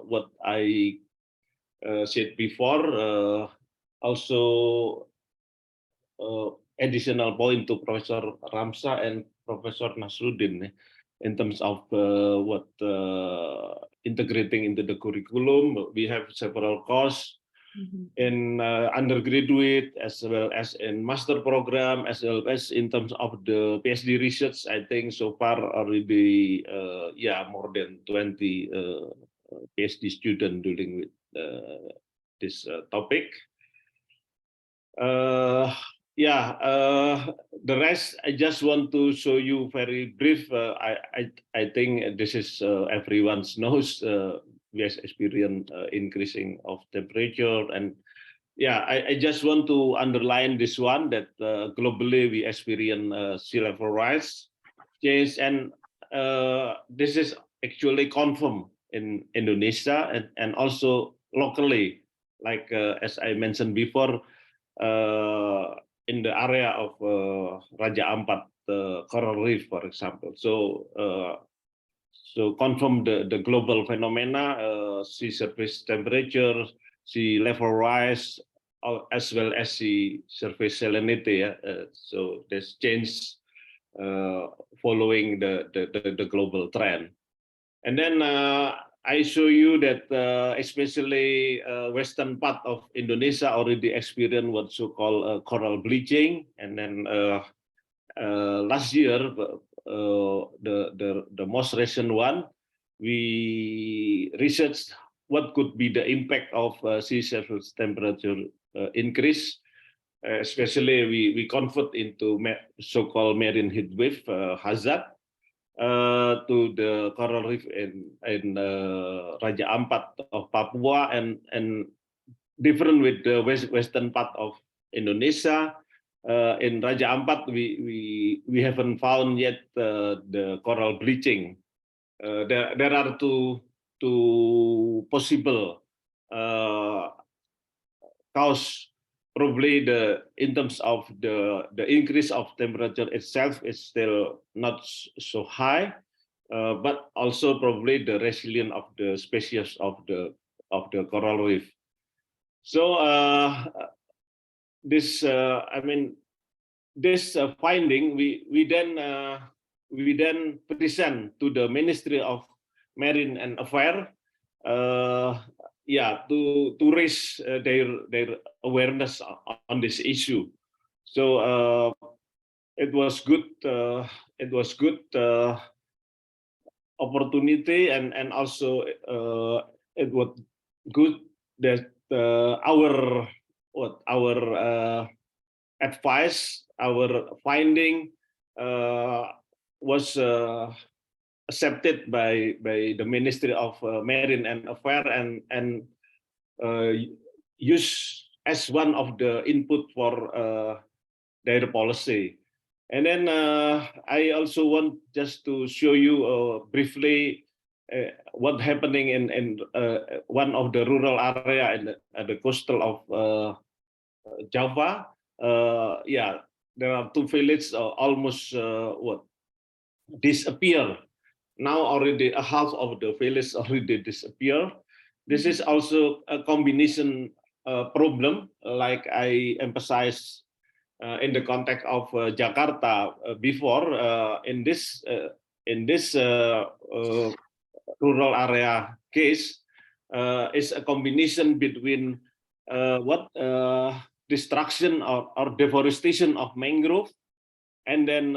what I said before. Also, additional point to Professor Ramsa and Professor Nasruddin in terms of integrating into the curriculum. We have several courses in undergraduate as well as in master program, as well as in terms of the PhD research. I think so far already more than 20 PhD students dealing with this topic. The rest I just want to show you very brief. I think this is everyone knows. We have experienced increasing of temperature, and I just want to underline this one, that globally we experience sea level rise change, and this is actually confirmed in Indonesia and also locally, like as I mentioned before, in the area of Raja Ampat coral reef, for example. So confirm the global phenomena, sea surface temperature, sea level rise, as well as sea surface salinity. So there's change following the global trend. And then I show you that especially western part of Indonesia already experienced what so-called coral bleaching. And then last year, the most recent one, we researched what could be the impact of sea surface temperature increase. Especially we convert into so-called marine heat wave hazard to the coral reef in Raja Ampat of Papua, and different with the western part of Indonesia. In Raja Ampat, we haven't found yet the coral bleaching. There are two possible cause. Probably in terms of the increase of temperature itself is still not so high, but also probably the resilience of the species of the coral reef. So this finding we then present to the Ministry of Marine and Affairs. To raise their awareness on this issue. So it was good. It was good opportunity, and also it was good that our advice, our finding was accepted by the Ministry of Marine and Affairs and used as one of the input for their policy. And then I also want just to show you briefly what happening in one of the rural area at the coastal of Java. There are two villages almost disappear. Now already a half of the village already disappear. This is also a combination problem, like I emphasized in the context of Jakarta before. In this rural area case, is a combination between destruction or deforestation of mangrove, and then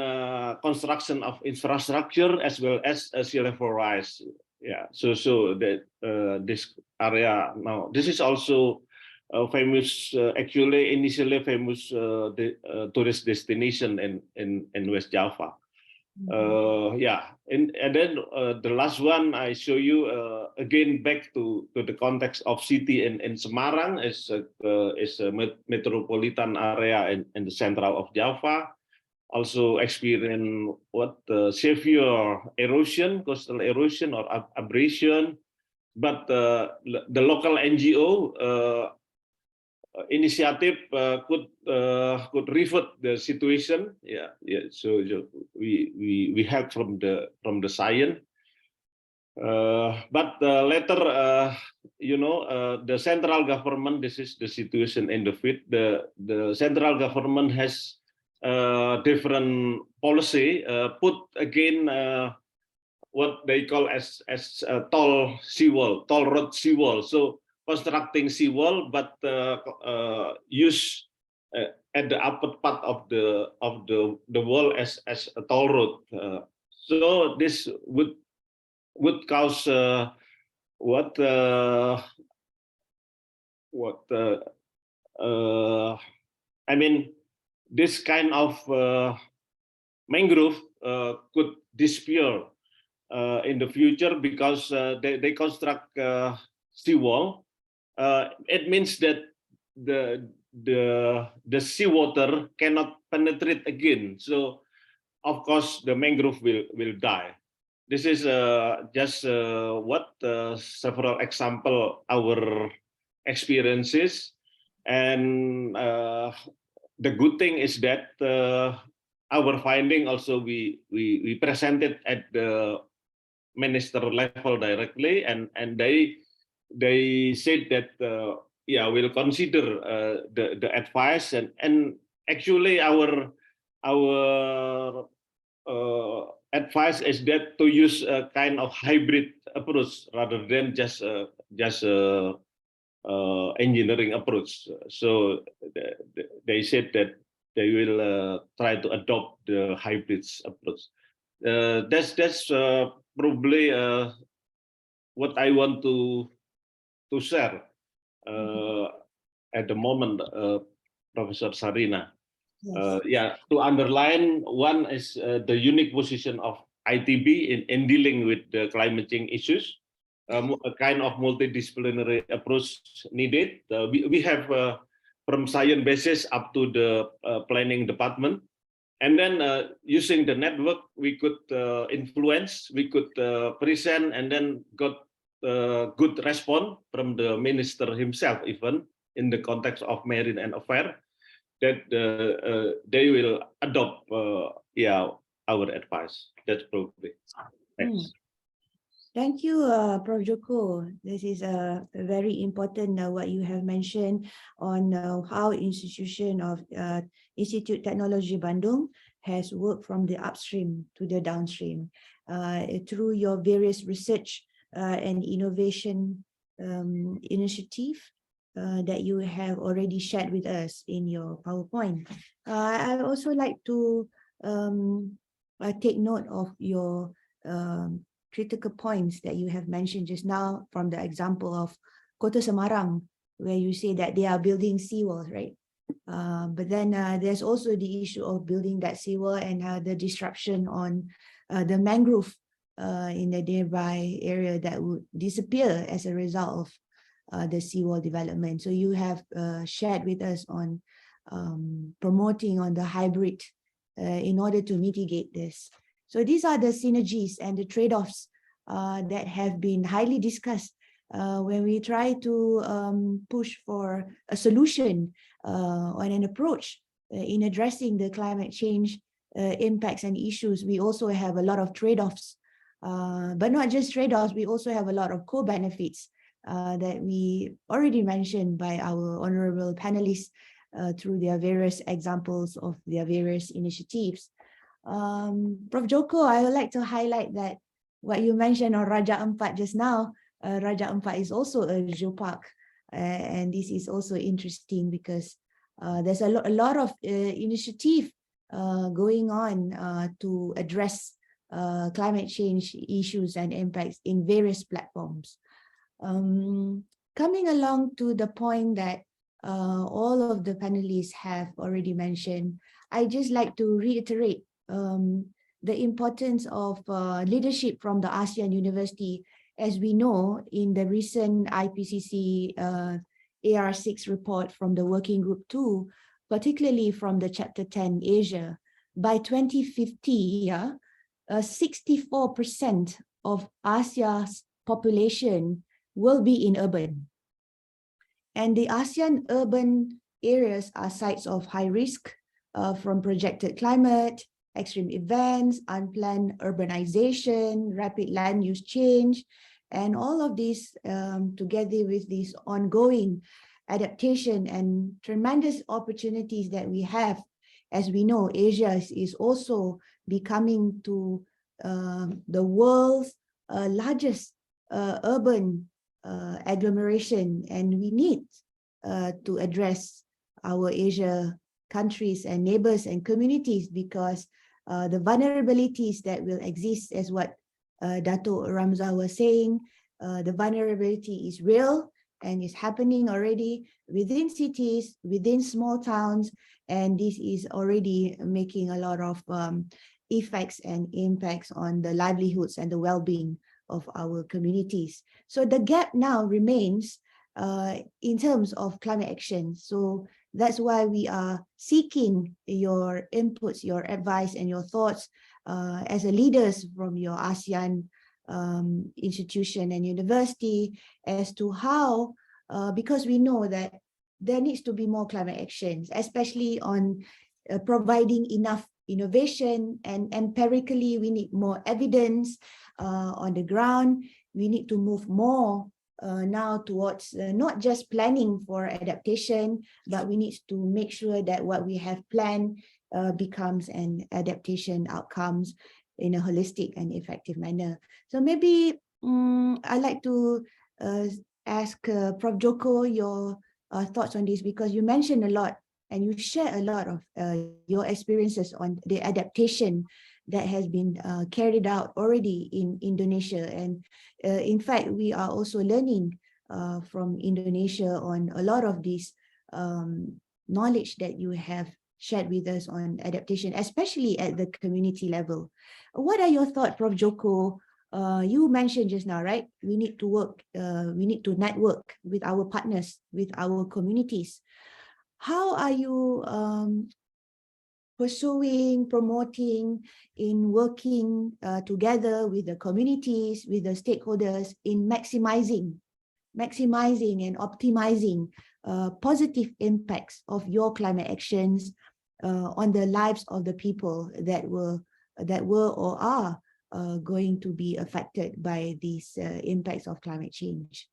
construction of infrastructure as well as sea level rise. So that this area now, this is also a famous, actually initially famous tourist destination in West Java. Yeah, and then the last one I show you again back to the context of city in Semarang is a metropolitan area in the central of Java. Also experience severe erosion, coastal erosion or abrasion, but the local NGO initiative could revert the situation. Yeah. So we help from the science, but later, the central government. This is the situation in the field. The central government has different policy. Put again what they call as tall seawall, tall road seawall. So constructing seawall, but use at the upper part of the wall as a toll road. So this would cause I mean, this kind of mangrove could disappear in the future because they construct seawall. It means that the seawater cannot penetrate again. So of course the mangrove will die. This is just several example our experiences, and the good thing is that our finding also we presented at the minister level directly, and they said that we'll consider the advice, and actually our advice is that to use a kind of hybrid approach rather than just engineering approach. So they said that they will try to adopt the hybrids approach. That's probably what I want to share at the moment, Professor Sarina. Yes. To underline, one is the unique position of ITB in dealing with the climate change issues. A kind of multidisciplinary approach needed. We have from science basis up to the planning department, and then using the network, we could influence, we could present, and then got good response from the minister himself, even in the context of marine and affair, that they will adopt our advice. That's probably. Thanks. Thank you, Prof. Joko. This is very important what you have mentioned on how institution of Institute Technology Bandung has worked from the upstream to the downstream through your various research and innovation initiative that you have already shared with us in your PowerPoint. I'd also like to take note of your critical points that you have mentioned just now from the example of Kota Semarang, where you say that they are building seawalls, right? But then there's also the issue of building that seawall and the disruption on the mangrove in the nearby area that would disappear as a result of the seawall development. So you have shared with us on promoting on the hybrid in order to mitigate this. So these are the synergies and the trade-offs that have been highly discussed when we try to push for a solution on an approach in addressing the climate change impacts and issues. We also have a lot of trade-offs, but not just trade-offs, we also have a lot of co-benefits that we already mentioned by our honorable panelists through their various examples of their various initiatives. Prof. Joko, I would like to highlight that what you mentioned on Raja Ampat just now, Raja Ampat is also a geopark, and this is also interesting because there's a lot of initiative going on to address climate change issues and impacts in various platforms. Coming along to the point that all of the panelists have already mentioned, I just like to reiterate the importance of leadership from the ASEAN University. As we know, in the recent IPCC AR6 report from the Working Group 2, particularly from the Chapter 10 Asia, by 2050, 64% of ASEAN's population will be in urban. And the ASEAN urban areas are sites of high risk from projected climate, extreme events, unplanned urbanization, rapid land use change, and all of these together with this ongoing adaptation and tremendous opportunities that we have. As we know, Asia is also becoming to the world's largest urban agglomeration, and we need to address our Asia countries and neighbors and communities, because the vulnerabilities that will exist, as what Dato' Ramza was saying, the vulnerability is real and is happening already within cities, within small towns, and this is already making a lot of effects and impacts on the livelihoods and the well-being of our communities. So the gap now remains in terms of climate action. So that's why we are seeking your inputs, your advice, and your thoughts as a leaders from your ASEAN institution and university as to how, because we know that there needs to be more climate actions, especially on providing enough innovation, and empirically we need more evidence on the ground. We need to move more now towards not just planning for adaptation, but we need to make sure that what we have planned becomes an adaptation outcomes in a holistic and effective manner. So maybe I'd like to ask Prof. Joko your thoughts on this, because you mentioned a lot and you share a lot of your experiences on the adaptation that has been carried out already in Indonesia. And in fact, we are also learning from Indonesia on a lot of this knowledge that you have shared with us on adaptation, especially at the community level. What are your thoughts, Prof. Joko? You mentioned just now, right? We need to work, we need to network with our partners, with our communities. How are you pursuing, promoting, in working together with the communities, with the stakeholders in maximizing and optimizing positive impacts of your climate actions on the lives of the people that were or are going to be affected by these impacts of climate change?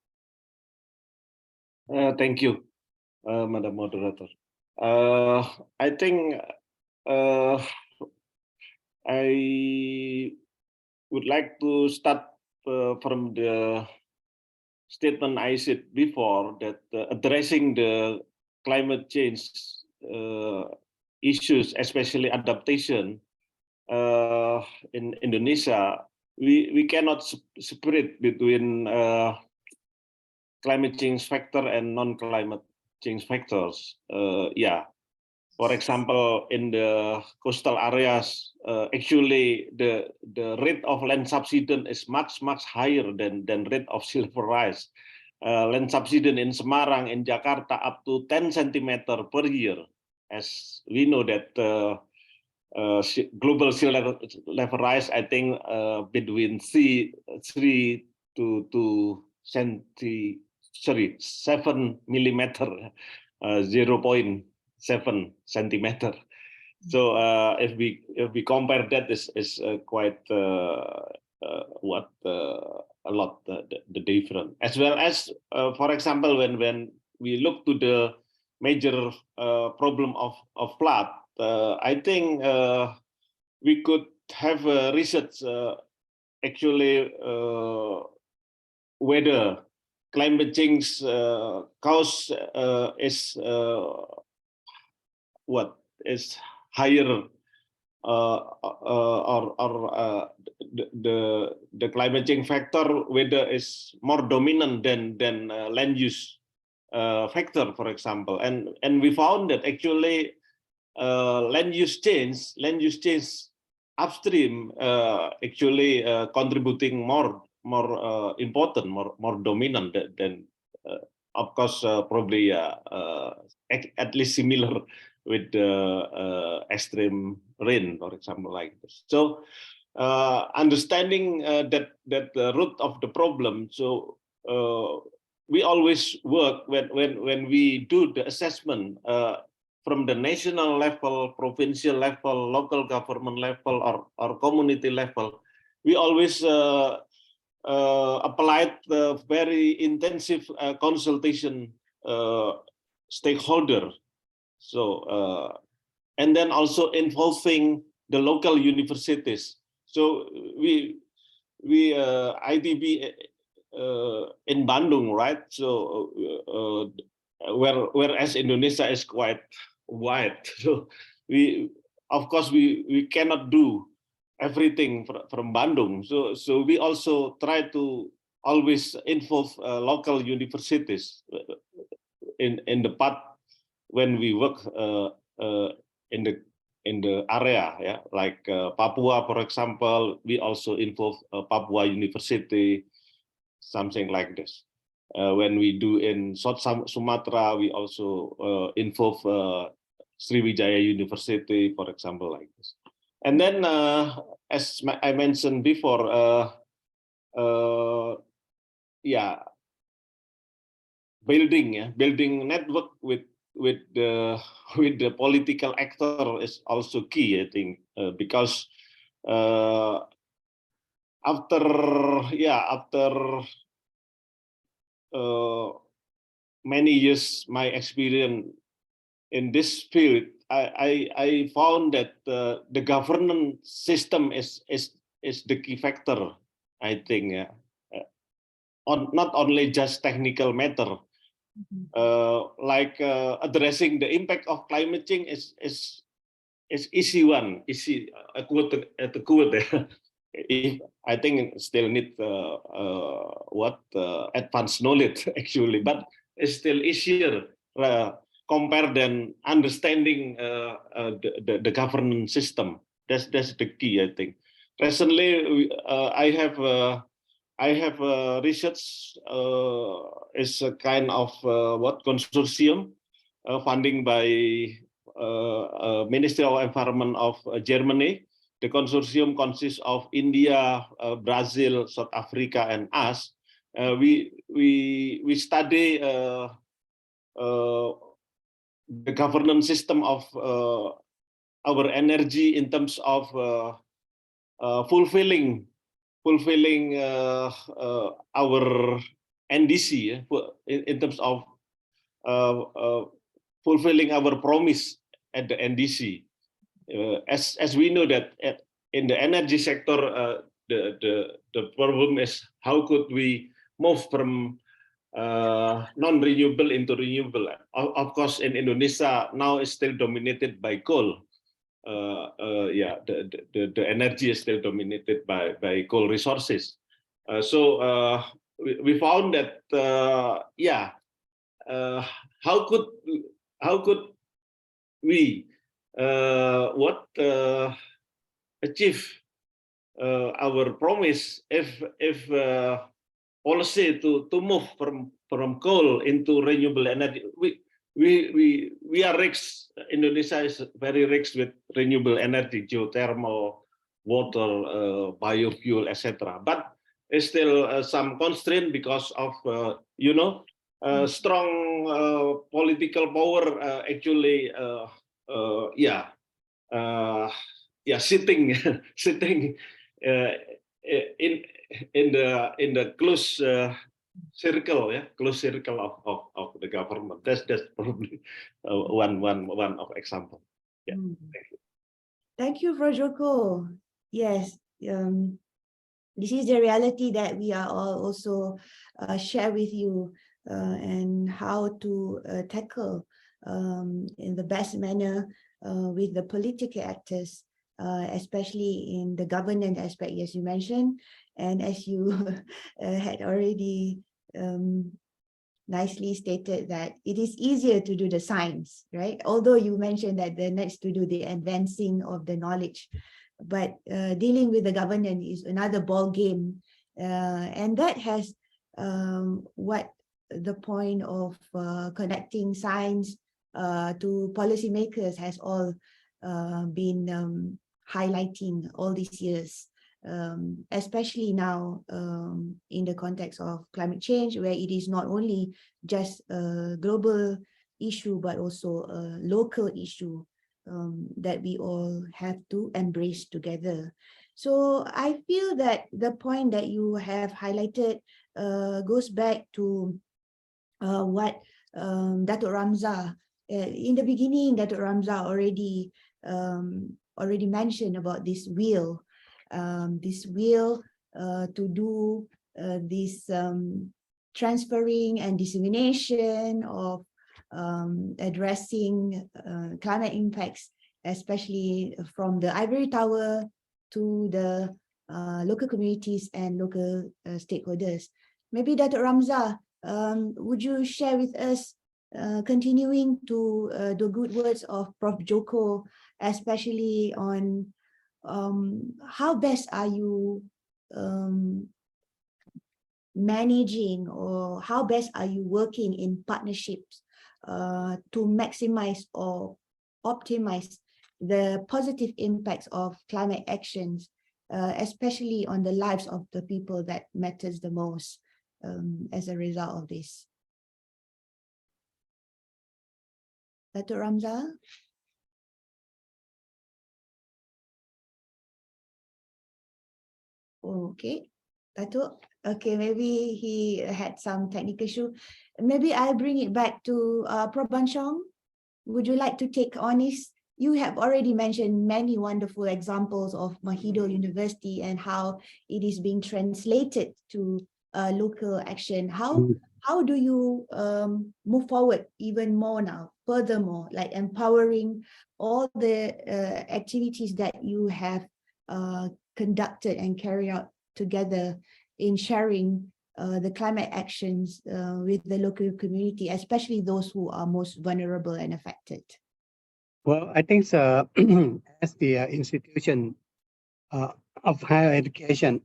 Thank you, Madam Moderator. I think I would like to start from the statement I said before, that addressing the climate change issues, especially adaptation in Indonesia, we cannot separate between climate change factor and non-climate change factors. For example, in the coastal areas, actually the rate of land subsidence is much higher than rate of sea level rise. Land subsidence in Semarang, in Jakarta, up to 10 centimeter per year, as we know that global sea level rise, I think, between 3 to 7 millimeter, 0.7 centimeter. So if we compare that, is quite a lot the difference. As well as, for example, when we look to the major problem of flood, I think we could have research actually whether climate change cause is what is higher or the climate change factor, whether is more dominant than land use factor, for example, and we found that actually land use change upstream actually contributing more important, more dominant than of course probably at least similar with the extreme rain, for example, like this. So understanding that the root of the problem. So we always work when we do the assessment from the national level, provincial level, local government level, or community level. We always applied the very intensive consultation stakeholder. So and then also involving the local universities. So we IDB in Bandung, right? So whereas Indonesia is quite wide, so of course we cannot do everything from Bandung. So we also try to always involve local universities in the part when we work in the area, yeah, like Papua, for example. We also involve Papua University, something like this. When we do in South Sumatra, we also involve Sriwijaya University, for example, like this. And then, as I mentioned before, yeah, building network with the political actor is also key, I think, because after many years my experience in this field, I found that the governance system is the key factor, I think, not only just technical matter. Like addressing the impact of climate change is easy one, easy a quote. I think still need advanced knowledge actually, but it's still easier compared than understanding the governance system. That's the key, I think. Recently, I have research is a kind of consortium funding by Ministry of Environment of Germany. The consortium consists of India, Brazil, South Africa, and us. We study the governance system of our energy in terms of fulfilling our NDC, in terms of fulfilling our promise at the NDC. As we know that in the energy sector, the problem is how could we move from non-renewable into renewable. Of course, in Indonesia now is still dominated by coal. The energy is still dominated by coal resources. So we found that how could we achieve our promise if policy to move from coal into renewable energy. We are rich. Indonesia is very rich with renewable energy, geothermal, water, biofuel, etc. But it's still some constraint because of strong political power actually sitting in the close circle, close circle of the government. That's probably one of example. Yeah. Thank you. Thank you, Joko. Yes, this is the reality that we are all also share with you, and how to tackle in the best manner with the political actors, especially in the governance aspect, as you mentioned, and as you had already nicely stated, that it is easier to do the science, right? Although you mentioned that the next to do the advancing of the knowledge but dealing with the governance is another ball game, and that has what the point of connecting science to policymakers has all been highlighting all these years, especially now in the context of climate change, where it is not only just a global issue, but also a local issue that we all have to embrace together. So I feel that the point that you have highlighted goes back to what Datuk Ramza, in the beginning, Datuk Ramza already mentioned about this will to do this transferring and dissemination of addressing climate impacts, especially from the ivory tower to the local communities and local stakeholders. Maybe Datuk Ramza, would you share with us, continuing to the good words of Prof. Joko, especially on how best are you managing, or how best are you working in partnerships to maximize or optimize the positive impacts of climate actions, especially on the lives of the people that matters the most as a result of this? Datuk Ramza? Okay, Datuk. Okay, maybe he had some technical issue. Maybe I'll bring it back to Prof. Banshong. Would you like to take on this? You have already mentioned many wonderful examples of Mahidol University and how it is being translated to local action. How do you move forward even more now, furthermore, like empowering all the activities that you have conducted and carried out together in sharing the climate actions with the local community, especially those who are most vulnerable and affected? Well, I think as the institution of higher education,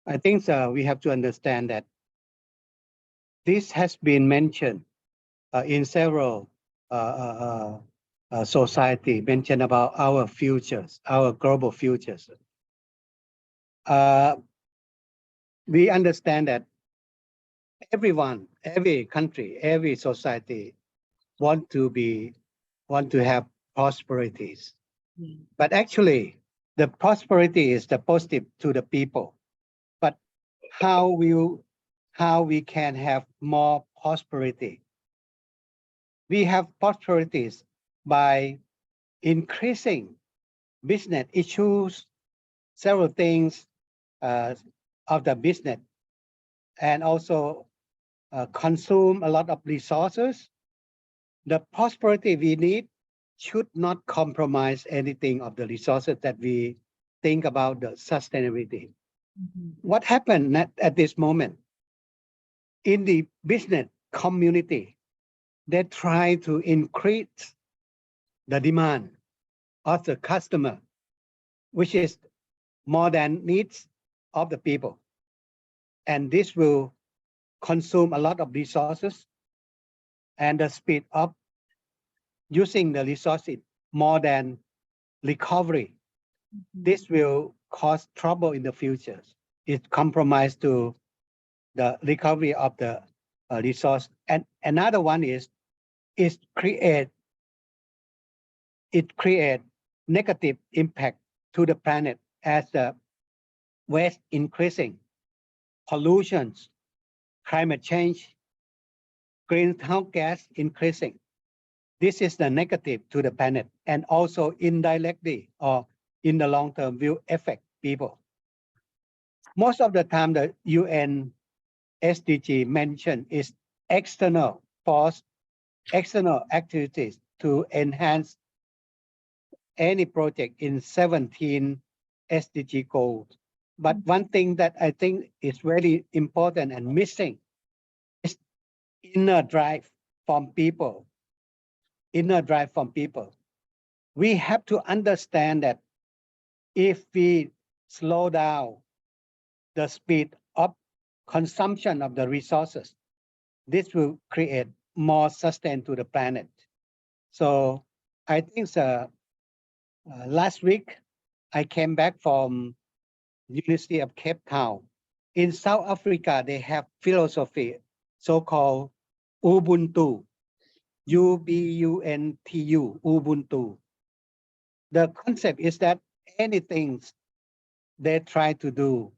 I think we have to understand that this has been mentioned in several society, mentioned about our futures, our global futures. We understand that everyone, every country, every society want to have prosperities. But actually, the prosperity is the positive to the people. But how we can have more prosperity? We have prosperities by increasing business issues, several things of the business, and also consume a lot of resources. The prosperity we need should not compromise anything of the resources that we think about the sustainability. What happened at this moment? In the business community, they try to increase the demand of the customer, which is more than needs of the people. And this will consume a lot of resources, and the speed of using the resources more than recovery. This will cause trouble in the future. It compromises to the recovery of the resource. And another one is create negative impact to the planet as the waste increasing, pollutions, climate change, greenhouse gas increasing. This is the negative to the planet, and also indirectly or in the long term will affect people. Most of the time, the UN SDG mentioned is external force, external activities to enhance any project in 17 SDG goals. But one thing that I think is very important and missing is inner drive from people. Inner drive from people. We have to understand that if we slow down the speed of consumption of the resources, this will create more sustain to the planet. So I think last week I came back from University of Cape Town. In South Africa, they have philosophy so-called Ubuntu, U-B-U-N-T-U, Ubuntu. The concept is that anything they try to do,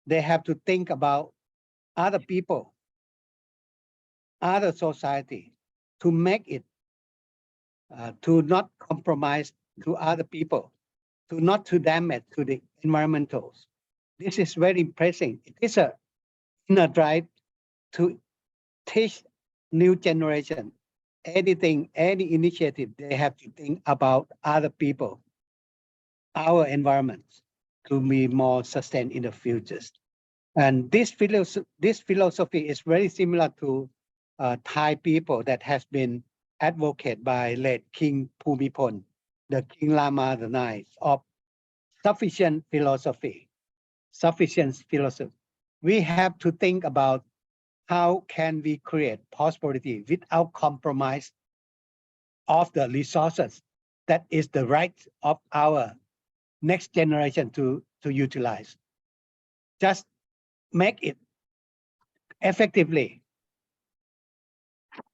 they have to think about other people, other society, to make it, to not compromise to other people, to not to damage to the environmentals. This is very impressive. It is a inner drive to teach new generation anything, any initiative, they have to think about other people, our environments, to be more sustained in the futures. And this philosophy is very similar to Thai people that has been advocated by late King Bhumibol, the King Lama IX, of sufficient philosophy. We have to think about how can we create prosperity without compromise of the resources that is the right of our next generation to utilize. Just make it effectively,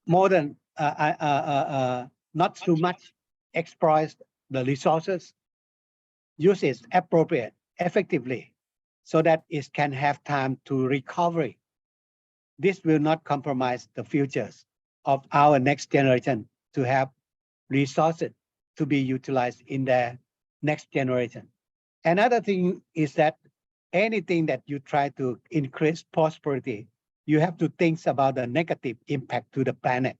more than not too much exploit the resources, use it appropriate, effectively, so that it can have time to recover. This will not compromise the futures of our next generation to have resources to be utilized in their next generation. Another thing is that anything that you try to increase prosperity, you have to think about the negative impact to the planet.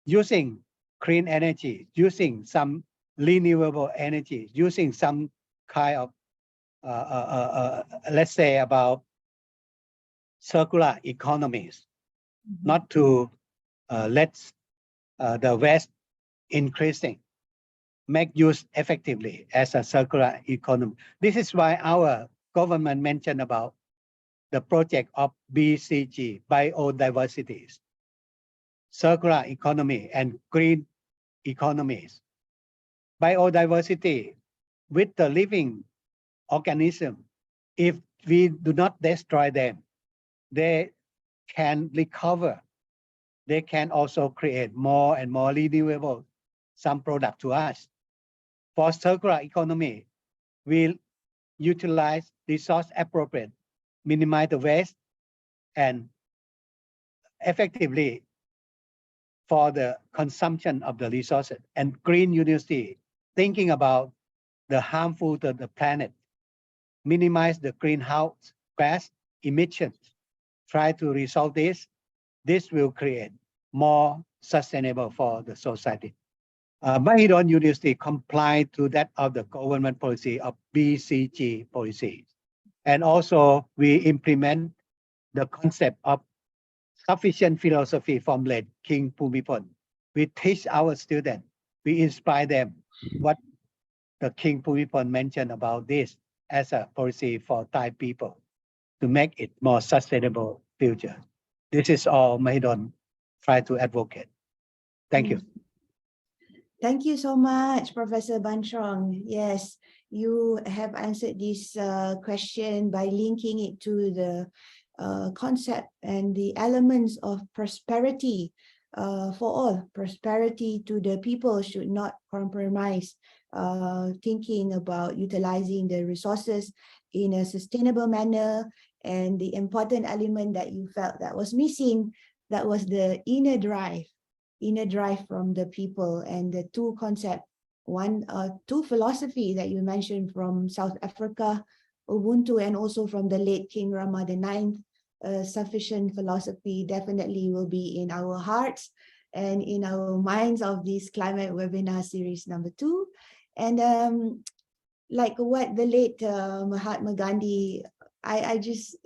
Using clean energy, using some renewable energy, using some kind of, let's say about circular economies, not to let the waste increasing, make use effectively as a circular economy. This is why our government mentioned about the project of BCG, biodiversity, circular economy and green economies. Biodiversity with the living organism, if we do not destroy them, they can recover. They can also create more and more renewable some product to us. For circular economy, we utilize resource appropriate, minimize the waste, and effectively for the consumption of the resources. And green university, thinking about the harmful to the planet, minimize the greenhouse gas emissions, try to resolve this. This will create more sustainable for the society. Mahidol University comply to that of the government policy of BCG policy. And also we implement the concept of sufficient philosophy from late King Bhumibol. We teach our students, we inspire them what the King Bhumibol mentioned about this as a policy for Thai people to make it more sustainable future. This is all Mahidol try to advocate. Thank you. Thank you so much, Professor Banchong. Yes, you have answered this question by linking it to the concept and the elements of prosperity for all. Prosperity to the people should not compromise, thinking about utilizing the resources in a sustainable manner. And the important element that you felt that was missing, that was the inner drive from the people. And the two concepts, two philosophy that you mentioned from South Africa, Ubuntu, and also from the late King Rama IX, sufficient philosophy definitely will be in our hearts and in our minds of this climate webinar series number 2. And like what the late Mahatma Gandhi, I just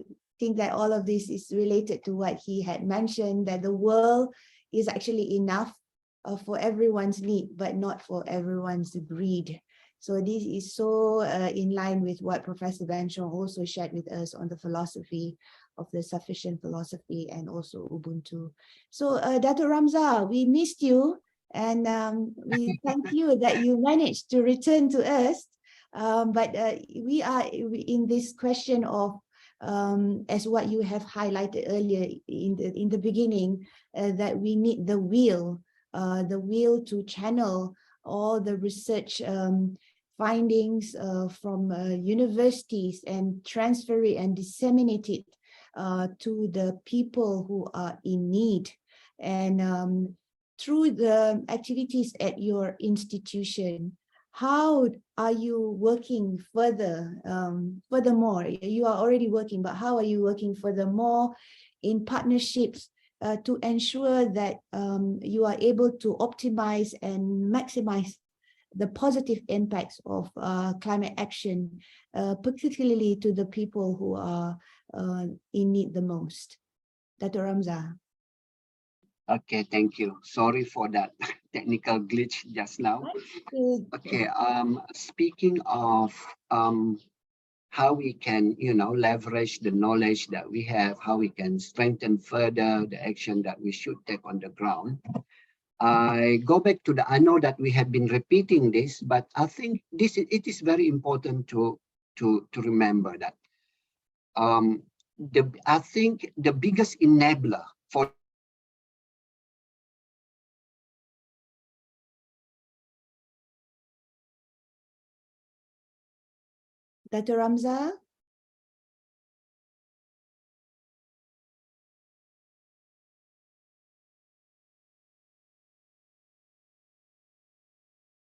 think that all of this is related to what he had mentioned, that the world is actually enough for everyone's need, but not for everyone's greed. So this is so in line with what Professor Van Chong also shared with us on the philosophy of the sufficient philosophy and also Ubuntu. So Dato' Ramza, we missed you, and we thank you that you managed to return to us. But we are in this question of, as what you have highlighted earlier in the beginning, that we need the will to channel all the research findings from universities and transfer it and disseminate it to the people who are in need. And through the activities at your institution, how are you working further? Furthermore, you are already working, but how are you working furthermore in partnerships to ensure that you are able to optimize and maximize the positive impacts of climate action, particularly to the people who are in need the most? Dato' Ramza. Okay, thank you. Sorry for that technical glitch just now. Okay, speaking of how we can, leverage the knowledge that we have, how we can strengthen further the action that we should take on the ground. I go back to I know that we have been repeating this, but I think it is very important to remember that I think the biggest enabler for Dato' Ramza?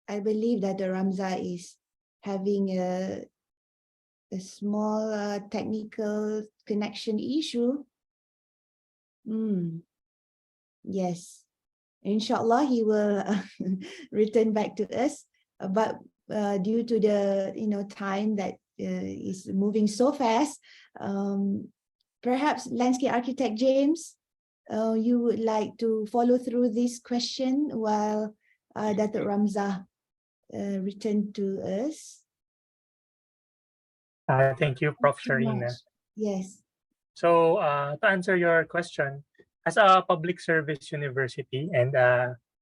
I believe that the Ramza is having a small technical connection issue. Yes, inshallah he will return back to us. But due to the time that is moving so fast, perhaps landscape architect James, you would like to follow through this question while Dato' Ramza return to us. Thank you, Prof. Sharina. Yes. So to answer your question, as a public service university and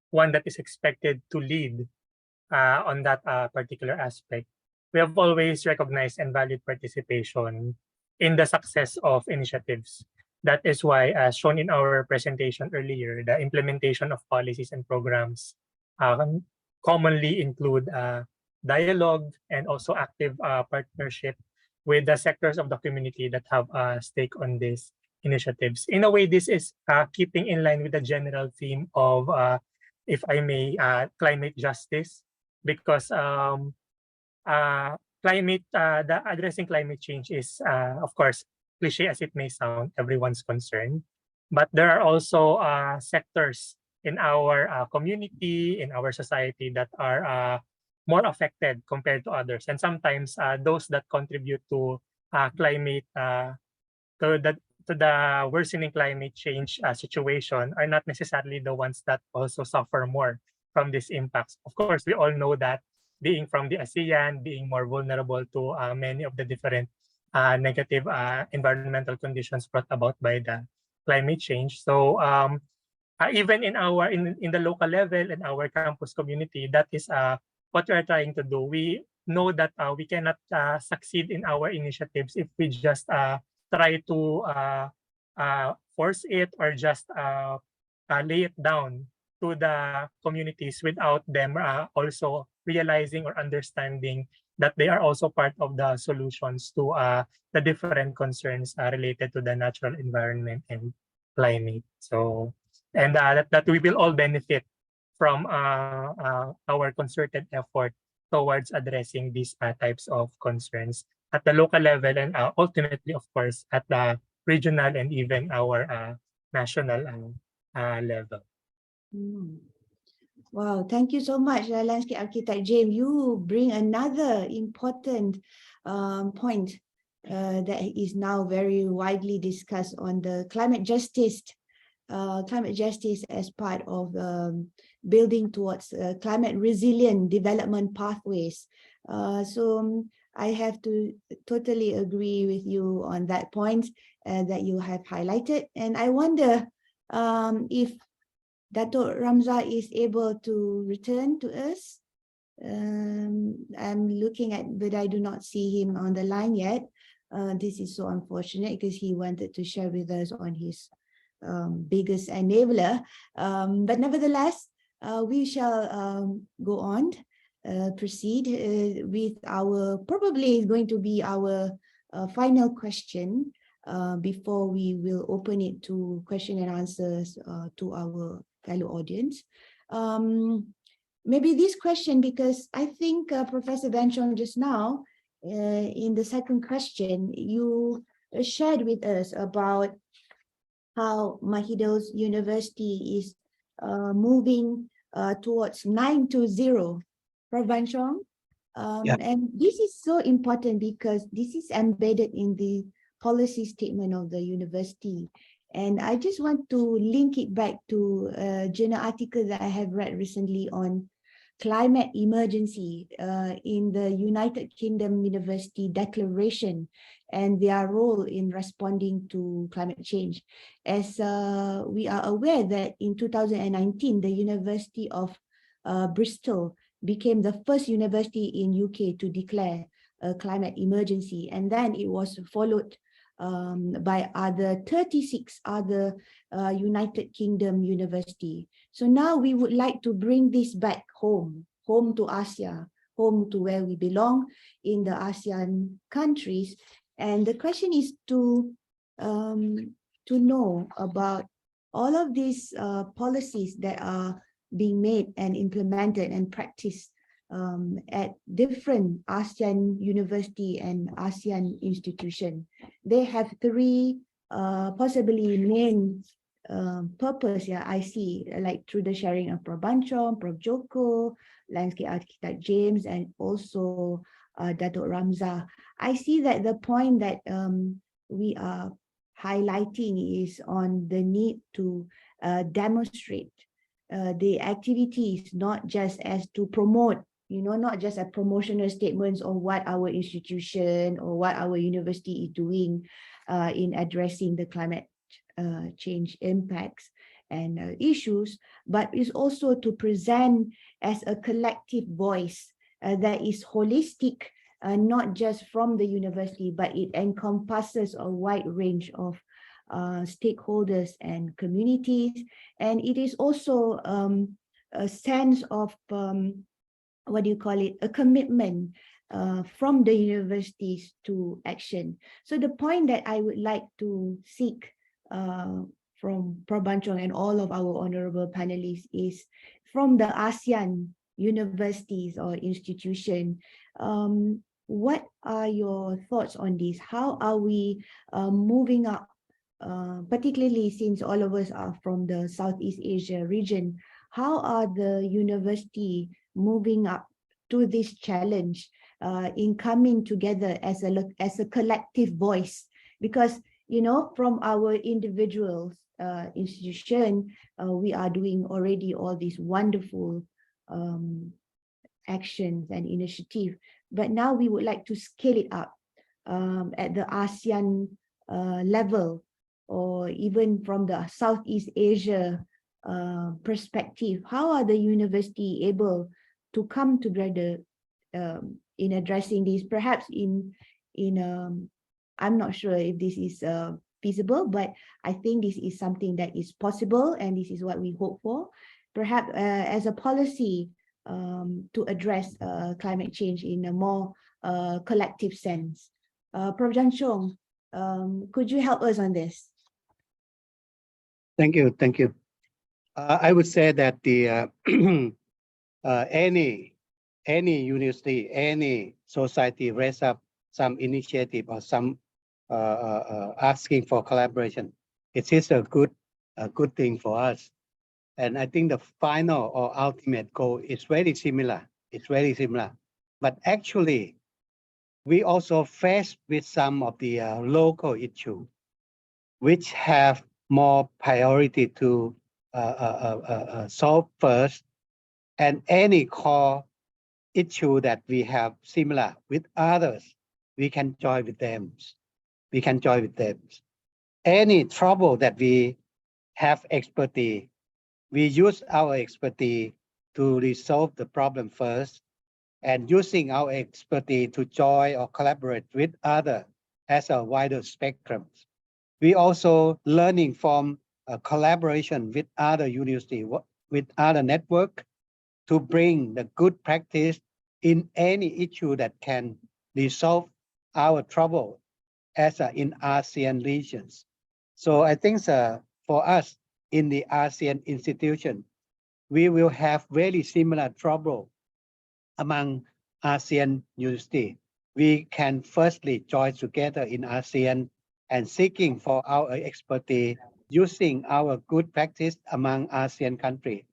one that is expected to lead on that particular aspect, we have always recognized and valued participation in the success of initiatives. That is why, as shown in our presentation earlier, the implementation of policies and programs commonly include dialogue and also active partnership with the sectors of the community that have a stake on these initiatives. In a way, this is keeping in line with the general theme of, if I may, climate justice, because addressing climate change is, of course, cliche as it may sound, everyone's concern. But there are also sectors in our community, in our society that are more affected compared to others. And sometimes those that contribute to climate, to the worsening climate change situation are not necessarily the ones that also suffer more from these impacts. Of course, we all know that being from the ASEAN, being more vulnerable to many of the different negative environmental conditions brought about by the climate change. So even in the local level and our campus community, that is what we are trying to do. We know that we cannot succeed in our initiatives if we just try to force it or just lay it down to the communities without them also realizing or understanding that they are also part of the solutions to the different concerns related to the natural environment and climate. So, and that we will all benefit from our concerted effort towards addressing these types of concerns at the local level and ultimately, of course, at the regional and even our national level. Wow, thank you so much, landscape architect James. You bring another important point that is now very widely discussed on the climate justice as part of building towards climate resilient development pathways I have to totally agree with you on that point that you have highlighted. And I wonder if Dato' Ramza is able to return to us. I'm looking at, but I do not see him on the line yet. This is so unfortunate because he wanted to share with us on his biggest enabler. But nevertheless, we shall go on, proceed with our, probably is going to be our final question before we will open it to question and answers to our fellow audience. Maybe this question, because I think Professor Benchon just now, in the second question, you shared with us about how Mahidol's University is moving towards 920 Benchon. And this is so important because this is embedded in the policy statement of the university. And I just want to link it back to a journal article that I have read recently on climate emergency in the United Kingdom University Declaration and their role in responding to climate change. As we are aware that in 2019, the University of Bristol became the first university in UK to declare a climate emergency. And then it was followed by 36 other United Kingdom university. So now we would like to bring this back home to ASEAN, home to where we belong in the ASEAN countries. And the question is to know about all of these policies that are being made and implemented and practiced at different ASEAN university and ASEAN institution. They have three possibly main purpose, I see, like through the sharing of Prof. Banchong, Prof. Joko, Landscape Architect James, and also Dato' Ramza. I see that the point that we are highlighting is on the need to demonstrate the activities, not just as to promote, not just as promotional statements on what our institution or what our university is doing in addressing the climate change impacts and issues, but is also to present as a collective voice that is holistic, not just from the university, but it encompasses a wide range of stakeholders and communities. And it is also a sense of, a commitment from the universities to action. So the point that I would like to seek from Prof. Banchong and all of our honorable panelists is from the ASEAN universities or institution, what are your thoughts on this? How are we moving up, particularly since all of us are from the Southeast Asia region? How are the university moving up to this challenge in coming together as a collective voice? Because from our individual institution, we are doing already all these wonderful actions and initiatives. But now we would like to scale it up at the ASEAN level, or even from the Southeast Asia perspective. How are the university able to come together in addressing this? Perhaps in I'm not sure if this is feasible, but I think this is something that is possible, and this is what we hope for. Perhaps as a policy to address climate change in a more collective sense. Prof. Janchong, could you help us on this? Thank you. I would say that the any university, any society raise up some initiative or some asking for collaboration, it is a good thing for us. And I think the final or ultimate goal is very similar. It's very similar. But actually, we also face with some of the local issues, which have more priority to solve first. And any call issue that we have similar with others, we can join with them. We can join with them. Any trouble that we have expertise, we use our expertise to resolve the problem first, and using our expertise to join or collaborate with others as a wider spectrum. We also learning from a collaboration with other universities, with other network, to bring the good practice in any issue that can resolve our trouble as in ASEAN regions. So I think for us in the ASEAN institution, we will have very similar trouble among ASEAN university. We can firstly join together in ASEAN and seeking for our expertise, using our good practice among ASEAN countries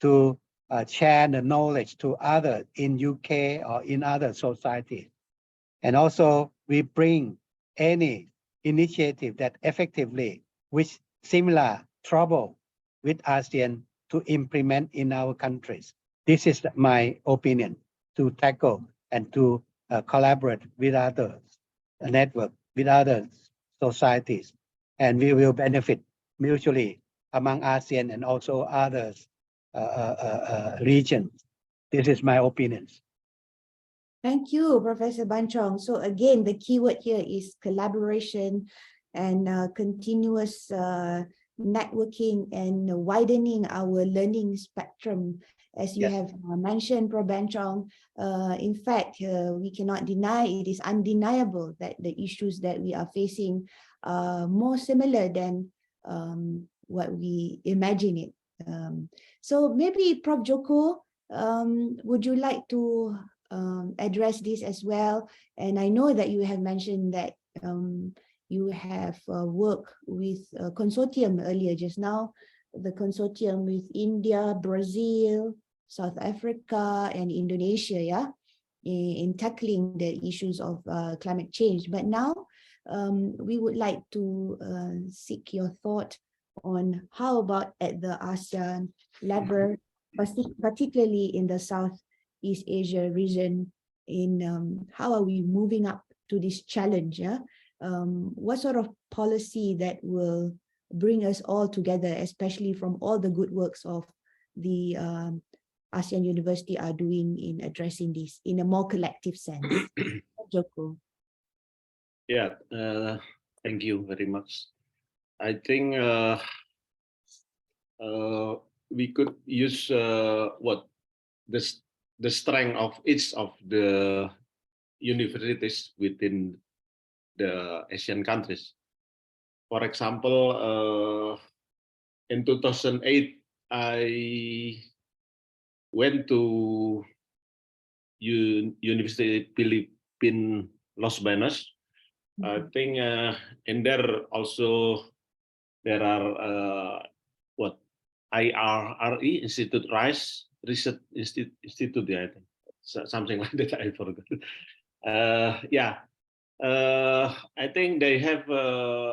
to share the knowledge to others in UK or in other societies. And also we bring any initiative that effectively with similar trouble with ASEAN to implement in our countries. This is my opinion, to tackle and to collaborate with others, a network with other societies, and we will benefit mutually among ASEAN and also others regions. This is my opinion. Thank you, Professor Banchong. So again, the keyword here is collaboration and continuous networking and widening our learning spectrum. As you have mentioned, Prof. Banchong, in fact, we cannot deny, it is undeniable that the issues that we are facing are more similar than what we imagine it. So maybe Prof. Joko, would you like to address this as well? And I know that you have mentioned that you have worked with a consortium earlier just now, the consortium with India, Brazil, South Africa, and Indonesia, yeah, in tackling the issues of climate change. But now we would like to seek your thought on how about at the ASEAN level, particularly in the Southeast Asia region, in how are we moving up to this challenge? Yeah? What sort of policy that will bring us all together, especially from all the good works of the ASEAN University are doing in addressing this in a more collective sense? Joko. Yeah, thank you very much. I think we could use what the strength of each of the universities within the Asian countries. For example, in 2008, I went to University Philippines Los Banos. I think in there also there are what IRRE Institute Rice Research Institute, I think something like that. I forgot. Yeah, I think they have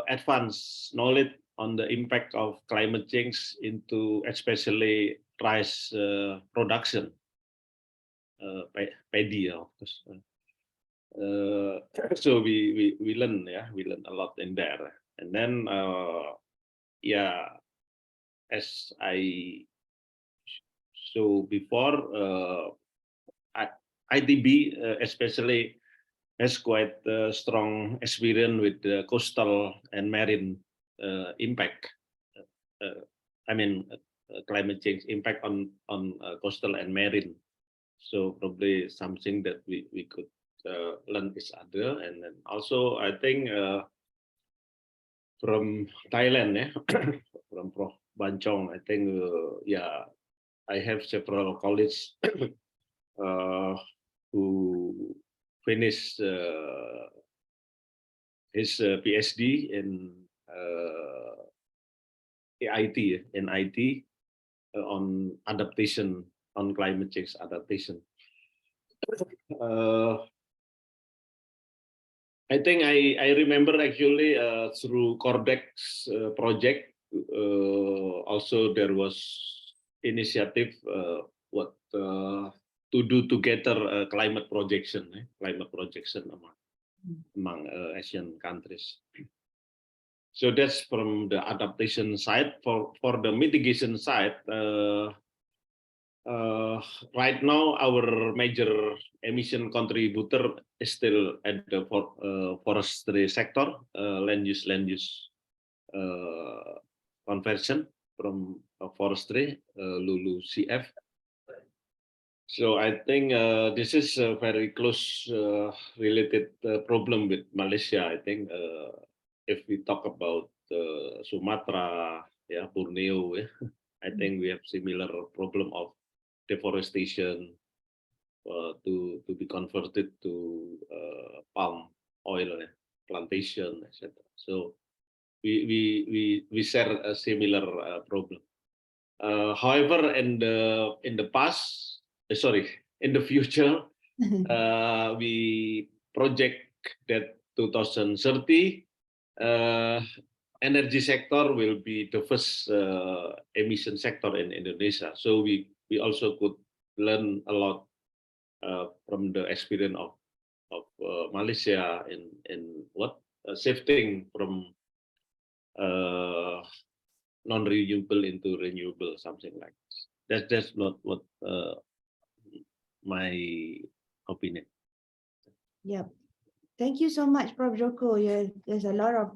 advanced knowledge on the impact of climate change into especially rice production, paddy, of course. So we learn, we learn a lot in there. And then yeah, as I showed before, ITB especially has quite strong experience with the coastal and marine impact. I mean, climate change impact on coastal and marine. So probably something that we could learn each other. And then also I think from Thailand, from Prof. Banchong, I think yeah, I have several colleagues who finished his PhD in IT on adaptation, on climate change adaptation. I think I remember actually through Cordex project, also there was initiative to do together climate projection among Asian countries. So that's from the adaptation side. For the mitigation side, right now our major emission contributor is still at the forestry sector, land use conversion from forestry, LULUCF. So I think this is a very close related problem with Malaysia. I think if we talk about Sumatra, Borneo, I think we have similar problem of deforestation to be converted to palm oil plantation, etc. So we share a similar problem. However, in the past, in the future, we project that 2030 energy sector will be the first emission sector in Indonesia. So we also could learn a lot from the experience of Malaysia in shifting from non-renewable into renewable, something like this. That's not what my opinion. Yep. Thank you so much, Prof. Joko. There's a lot of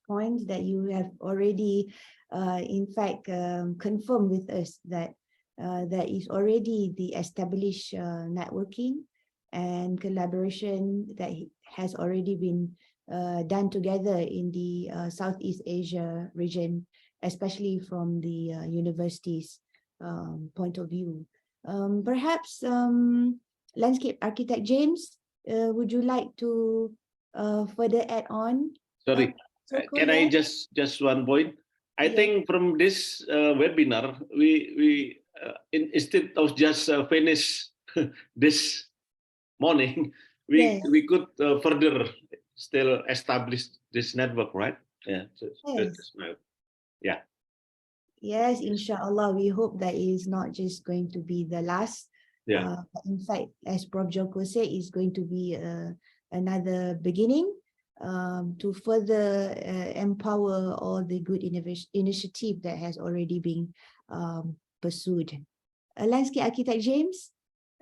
points that you have already, in fact, confirmed with us that there is already the established networking and collaboration that has already been done together in the Southeast Asia region, especially from the university's point of view. Perhaps landscape architect James, would you like to further add on? Sorry, can I just one point? I think from this webinar, we instead of just finish this morning, we could further still establish this network, right? Yeah. Yeah. Yes, inshallah. We hope that it is not just going to be the last. Yeah. In fact, as Prof. Joko said, it's going to be another beginning to further empower all the good initiative that has already been pursued. Landscape architect James,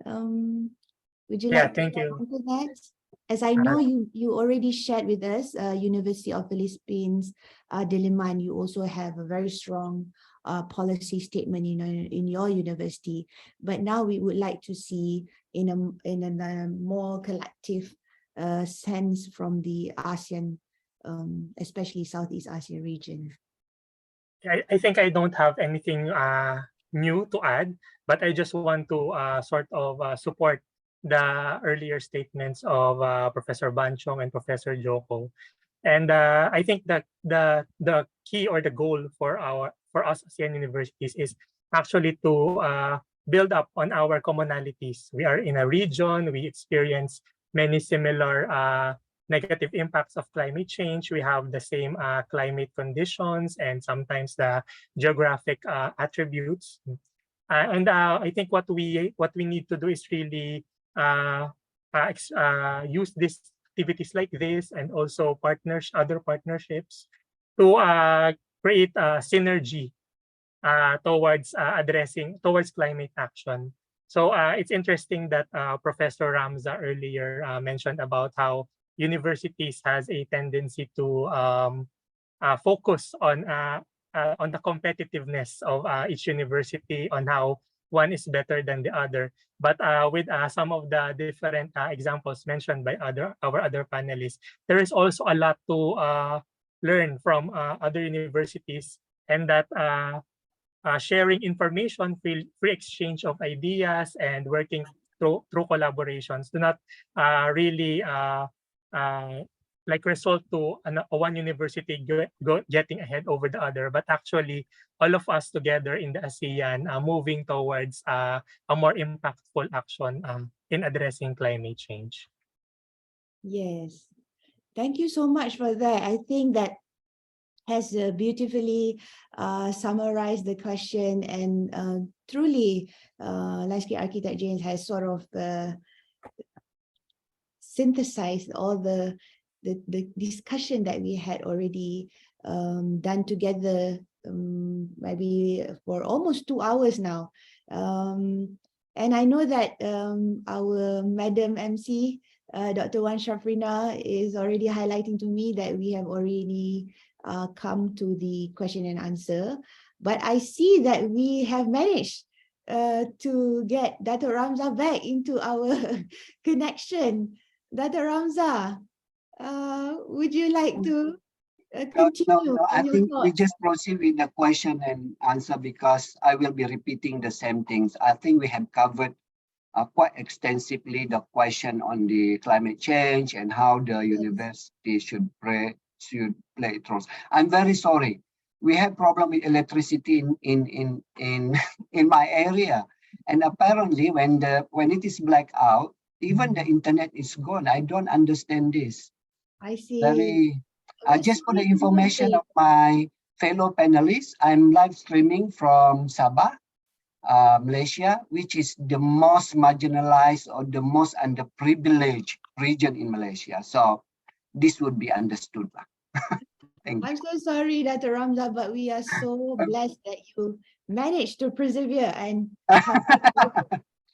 would you like to thank you. answer that? As I know you already shared with us, University of Philippines, Diliman, you also have a very strong policy statement in your university. But now we would like to see in a more collective sense from the ASEAN, especially Southeast Asia region. I think I don't have anything new to add, but I just want to sort of support the earlier statements of Professor Banchong and Professor Joko. And I think that the key or the goal for us ASEAN universities is actually to build up on our commonalities. We are in a region, we experience many similar negative impacts of climate change. We have the same climate conditions and sometimes the geographic attributes. And I think what we need to do is really use these activities like this and also other partnerships to create a synergy towards climate action. So it's interesting that Professor Ramza earlier mentioned about how universities has a tendency to focus on the competitiveness of each university, on how one is better than the other. But with some of the different examples mentioned by our other panelists, there is also a lot to learn from other universities, and that sharing information, free exchange of ideas, and working through collaborations do not really like result to one university getting ahead over the other, but actually all of us together in the ASEAN moving towards a more impactful action in addressing climate change. Yes, thank you so much for that. I think that has beautifully summarized the question, and truly landscape architect James has sort of synthesized all the discussion that we had already done together, maybe for almost 2 hours now. And I know that our Madam MC, Dr. Wan Shafrina, is already highlighting to me that we have already come to the question and answer. But I see that we have managed to get Dr. Ramza back into our connection. Dr. Ramza, would you like to continue? No, I on your think we thoughts? just proceed with the question and answer, because I will be repeating the same things. I think we have covered quite extensively the question on the climate change and how the university should play its roles. I'm very sorry. We have problem with electricity in my area, and apparently when it is black out, even the internet is gone. I don't understand this. I see. Very. Just for the Sorry to know information this. of my fellow panelists, I'm live streaming from Sabah, Malaysia, which is the most marginalized or the most underprivileged region in Malaysia. So this would be understood. Thank you. I'm so sorry, Dr. Ramza, but we are so blessed that you managed to persevere and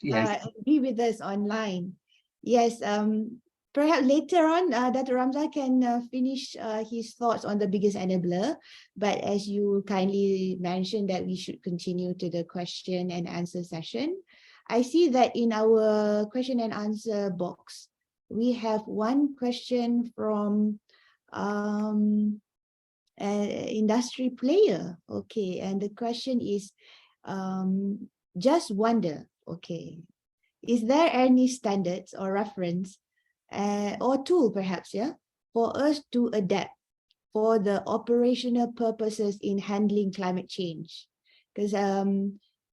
Yes. be with us online. Yes, perhaps later on, Dr. Ramza can finish his thoughts on the biggest enabler. But as you kindly mentioned that we should continue to the question and answer session, I see that in our question and answer box, we have one question from industry player. Okay, and the question is, just wonder, okay, is there any standards or reference or tool perhaps, yeah, for us to adapt for the operational purposes in handling climate change? Because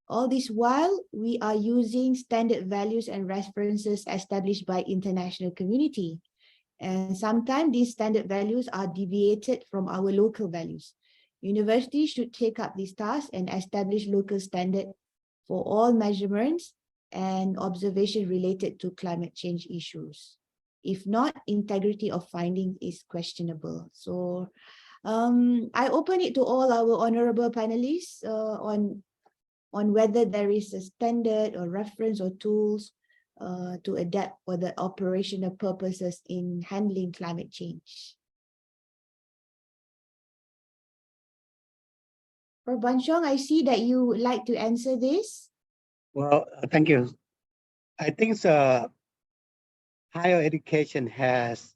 all this while we are using standard values and references established by international community. And sometimes these standard values are deviated from our local values. Universities should take up this task and establish local standard for all measurements and observation related to climate change issues. If not, integrity of findings is questionable. So I open it to all our honorable panelists on whether there is a standard or reference or tools to adapt for the operational purposes in handling climate change. For Banshong, I see that you would like to answer this. Well, thank you. I think higher education has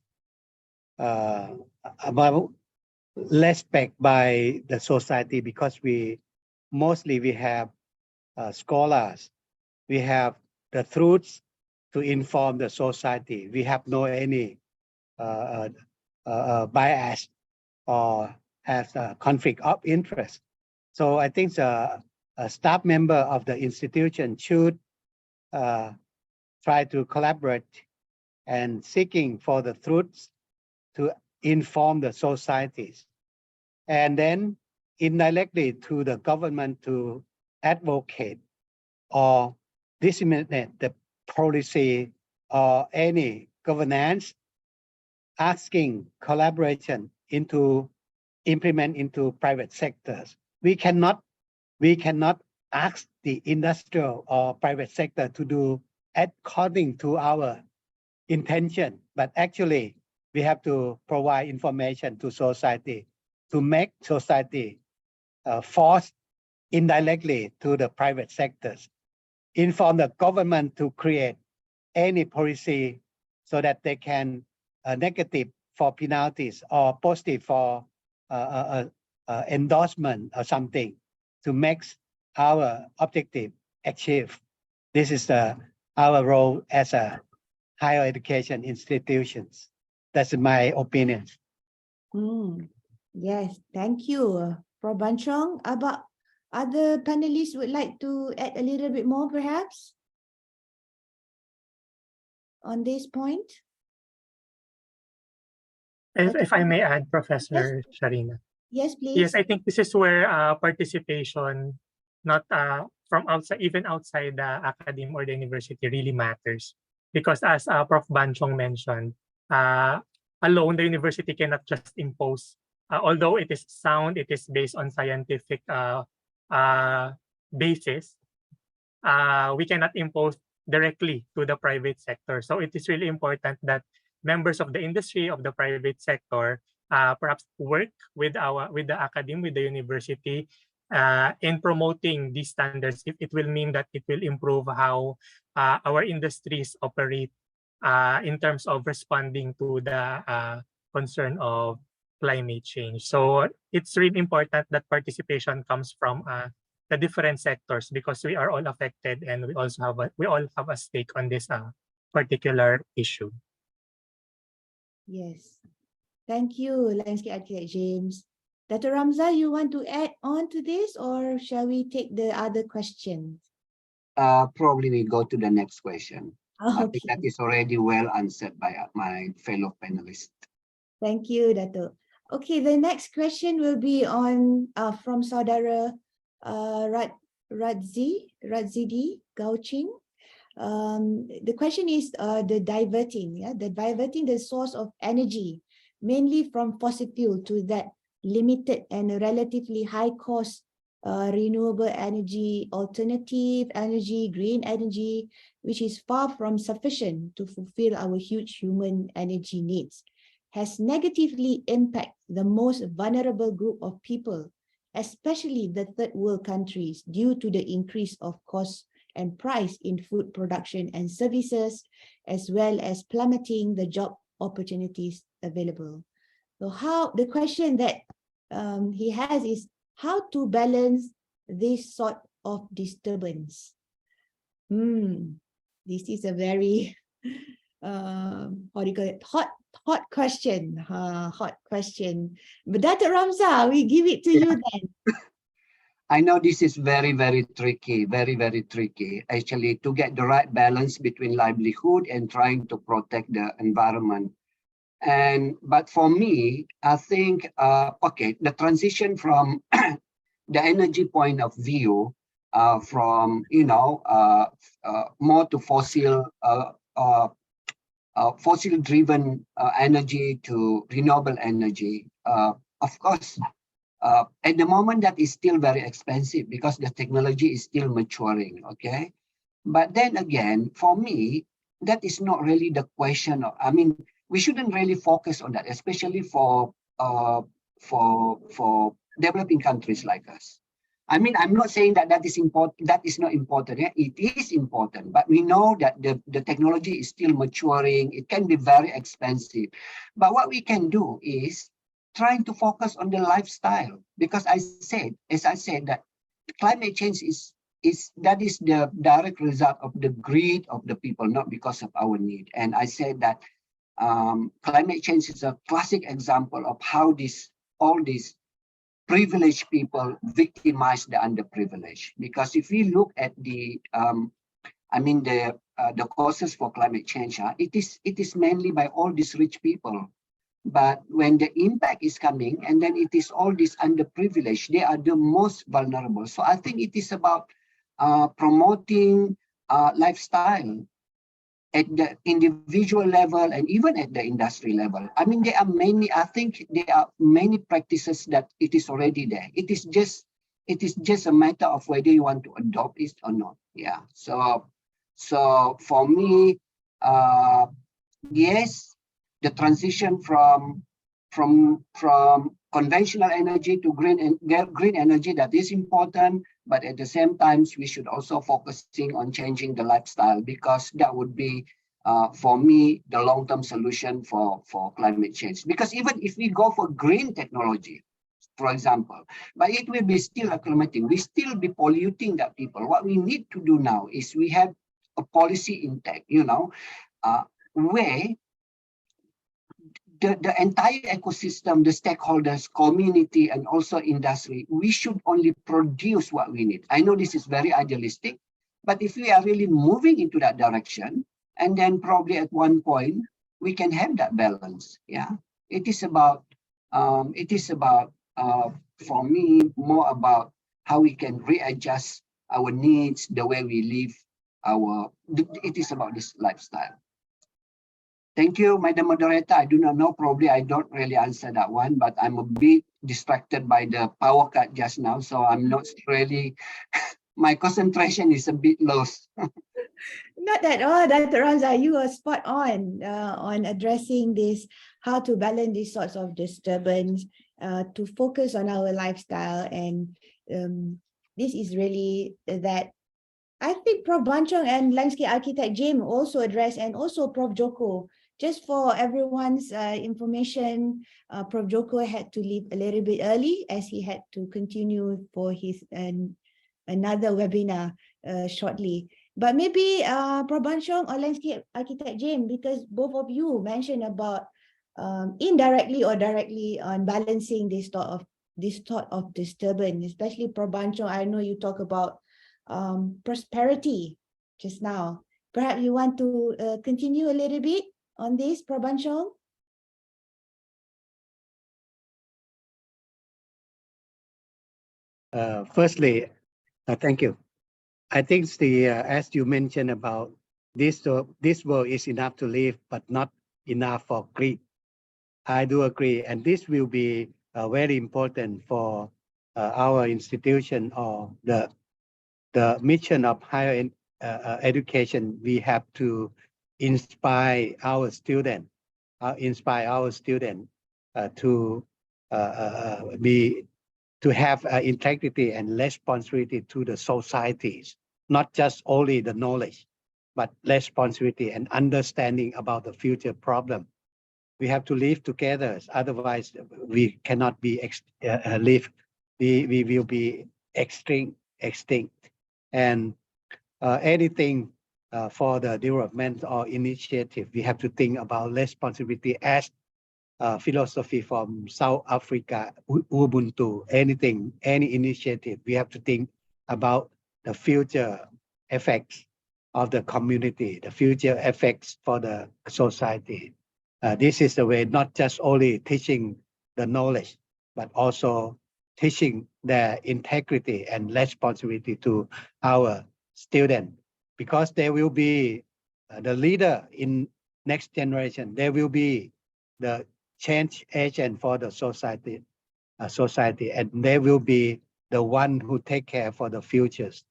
about respect by the society, because we have scholars, we have the truths to inform the society. We have no any bias or has a conflict of interest. So I think a staff member of the institution should try to collaborate and seeking for the truths to inform the societies, and then indirectly to the government to advocate or disseminate the policy or any governance, asking collaboration into implement into private sectors. We cannot ask the industrial or private sector to do according to our intention, but actually we have to provide information to society to make society force indirectly to the private sectors, inform the government to create any policy so that they can negative for penalties or positive for endorsement or something to make our objective achieve. This is our role as a higher education institutions. That's my opinion. Yes, thank you. For Banchong, about other panelists would like to add a little bit more perhaps on this point? If I may add, Professor Sharina. Yes, please. Yes, I think this is where participation, not from outside, even outside the academy or the university, really matters. Because as Prof. Banchong mentioned, alone the university cannot just impose. Although it is sound, it is based on scientific basis. We cannot impose directly to the private sector. So it is really important that members of the industry, of the private sector, perhaps work with the academy, with the university, in promoting these standards. If it will mean that it will improve how our industries operate in terms of responding to the concern of climate change. So it's really important that participation comes from the different sectors, because we are all affected and we all have a stake on this particular issue. Yes. Thank you, Landscape Architect James. Dr. Ramza, you want to add on to this, or shall we take the other questions? Probably we go to the next question. I think Okay. that is already well answered by my fellow panelists. Thank you, Dato. Okay, the next question will be on from Saudara Radzidi Gauching. The question is the diverting the source of energy, mainly from fossil fuel, to that limited and relatively high cost renewable energy, alternative energy, green energy, which is far from sufficient to fulfill our huge human energy needs, has negatively impacted the most vulnerable group of people, especially the third world countries, due to the increase of cost and price in food production and services, as well as plummeting the job opportunities available. So the question that he has is how to balance this sort of disturbance. This is a very what do you call it? Hot question. Hot question. But Dr. Ramza, we give it to you then. I know this is very, very tricky, actually, to get the right balance between livelihood and trying to protect the environment. But for me, I think, okay, the transition from the energy point of view, from, more to fossil-driven energy to renewable energy, of course, at the moment that is still very expensive because the technology is still maturing, okay? But then again, for me, that is not really the question of, I mean, we shouldn't really focus on that, especially for developing countries like us. I mean, I'm not saying that that is important. That is not important. Yeah? It is important, but we know that the technology is still maturing. It can be very expensive. But what we can do is trying to focus on the lifestyle, because as I said, that climate change is the direct result of the greed of the people, not because of our need. And I said that climate change is a classic example of how all these privileged people victimize the underprivileged. Because if we look at the causes for climate change, it is mainly by all these rich people. But when the impact is coming, and then it is all these underprivileged, they are the most vulnerable. So I think it is about promoting lifestyle at the individual level and even at the industry level. I mean, there are many practices that it is already there. It is just a matter of whether you want to adopt it or not. Yeah. So for me, yes, the transition from conventional energy to green energy, that is important, but at the same time, we should also focusing on changing the lifestyle, because that would be, for me, the long-term solution for climate change. Because even if we go for green technology, for example, but it will be still acclimating, we still be polluting that people. What we need to do now is we have a policy intact, where the entire ecosystem, the stakeholders, community, and also industry, we should only produce what we need. I know this is very idealistic, but if we are really moving into that direction, and then probably at one point, we can have that balance. Yeah, it is about for me, more about how we can readjust our needs, the way we live it is about this lifestyle. Thank you, Madam Moderator. I do not know, probably I don't really answer that one, but I'm a bit distracted by the power cut just now, so I'm not really, my concentration is a bit lost. Not at all, Dr. Ramza, you are spot on addressing this, how to balance these sorts of disturbance, to focus on our lifestyle. And this is really that. I think Prof. Banchong and Landscape Architect Jim also addressed, and also Prof. Joko. Just for everyone's information, Prof. Joko had to leave a little bit early as he had to continue for his another webinar shortly. But maybe Prof. Banchong or Landscape Architect Jim, because both of you mentioned about indirectly or directly on balancing this thought of disturbance, especially Prof. Banchong. I know you talk about prosperity just now. Perhaps you want to continue a little bit on this, Prof. Banchong? Firstly, thank you. I think as you mentioned about this world is enough to live, but not enough for greed. I do agree, and this will be very important for our institution or the mission of higher education. We have to inspire our students, to have integrity and responsibility to the societies, not just only the knowledge, but responsibility and understanding about the future problem. We have to live together, otherwise we cannot be live. We will be extinct. And anything for the development or initiative, we have to think about responsibility as philosophy from South Africa, Ubuntu, any initiative, we have to think about the future effects of the community, the future effects for the society. This is the way, not just only teaching the knowledge, but also teaching their integrity and responsibility to our students, because they will be the leader in next generation. They will be the change agent for the society, and they will be the one who take care for the futures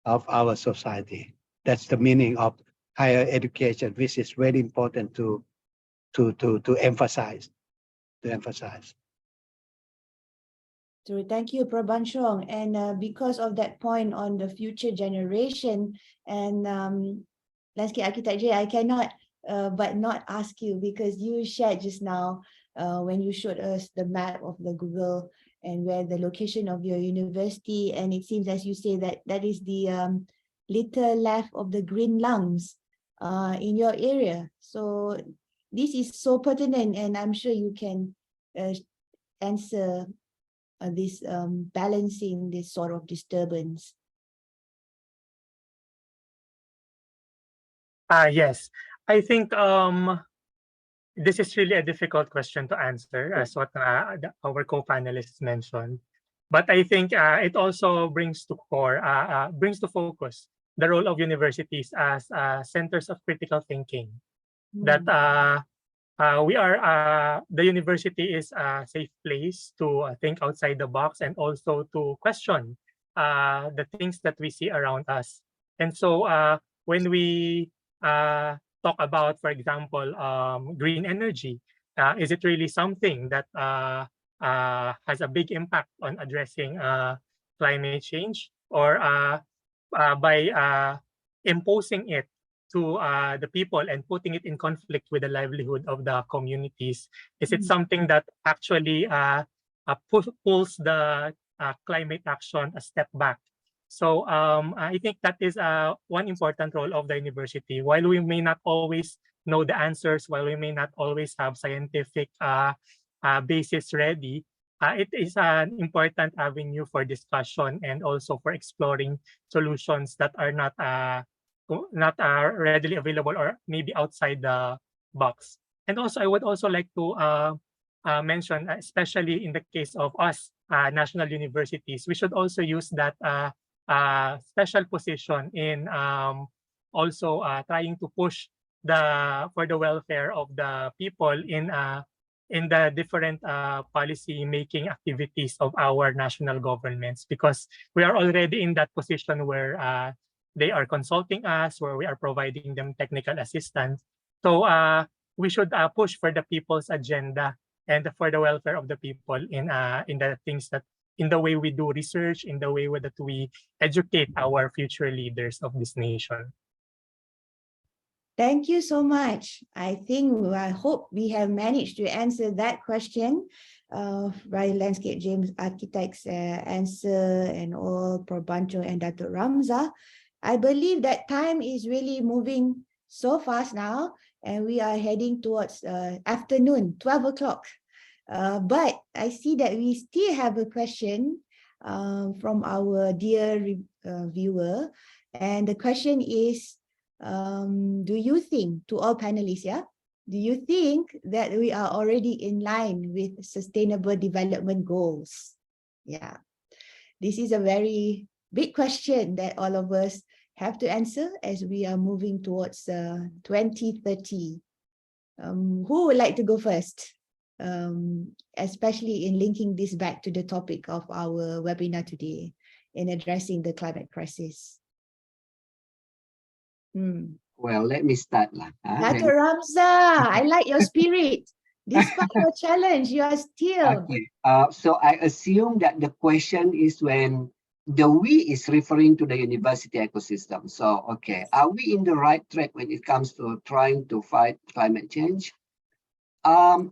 of our society. That's the meaning of higher education, which is very important to emphasize. So thank you, Prof. Banchong. And because of that point on the future generation and Landscape Architect J, I cannot but not ask you, because you shared just now when you showed us the map of the Google and where the location of your university, and it seems, as you say, that that is the little left of the green lungs in your area. So this is so pertinent, and I'm sure you can answer this balancing this sort of disturbance. Yes, I think this is really a difficult question to answer, as what our co-panelists mentioned. But I think it also brings to focus the role of universities as centers of critical thinking. That the university is a safe place to think outside the box and also to question the things that we see around us. And so when we talk about, for example, green energy, is it really something that has a big impact on addressing climate change, or by imposing it to the people and putting it in conflict with the livelihood of the communities? Is it something that actually pulls the climate action a step back? So I think that is one important role of the university. While we may not always know the answers, while we may not always have scientific basis ready, it is an important avenue for discussion and also for exploring solutions that are not readily available or maybe outside the box. And also, I would also like to mentioned, especially in the case of us, national universities, we should also use that special position in also trying to push for the welfare of the people in the different policy making activities of our national governments, because we are already in that position where they are consulting us, where we are providing them technical assistance. So we should push for the people's agenda and for the welfare of the people in the things that, in the way we do research, in the way that we educate our future leaders of this nation. Thank you so much. I hope we have managed to answer that question. By Landscape James Architects answer and all, Prof. Bancho and Dr. Ramza. I believe that time is really moving so fast now, and we are heading towards afternoon, 12 o'clock. But I see that we still have a question from our dear viewer. And the question is, do you think, to all panelists, do you think that we are already in line with Sustainable Development Goals? Yeah, this is a very big question that all of us have to answer as we are moving towards 2030. Who would like to go first? Especially in linking this back to the topic of our webinar today in addressing the climate crisis. Well, let me start. Dr. Ramza, I like your spirit. Despite your challenge, you are still. Okay. So I assume that the question is when the we is referring to the university ecosystem. So, okay, are we in the right track when it comes to trying to fight climate change?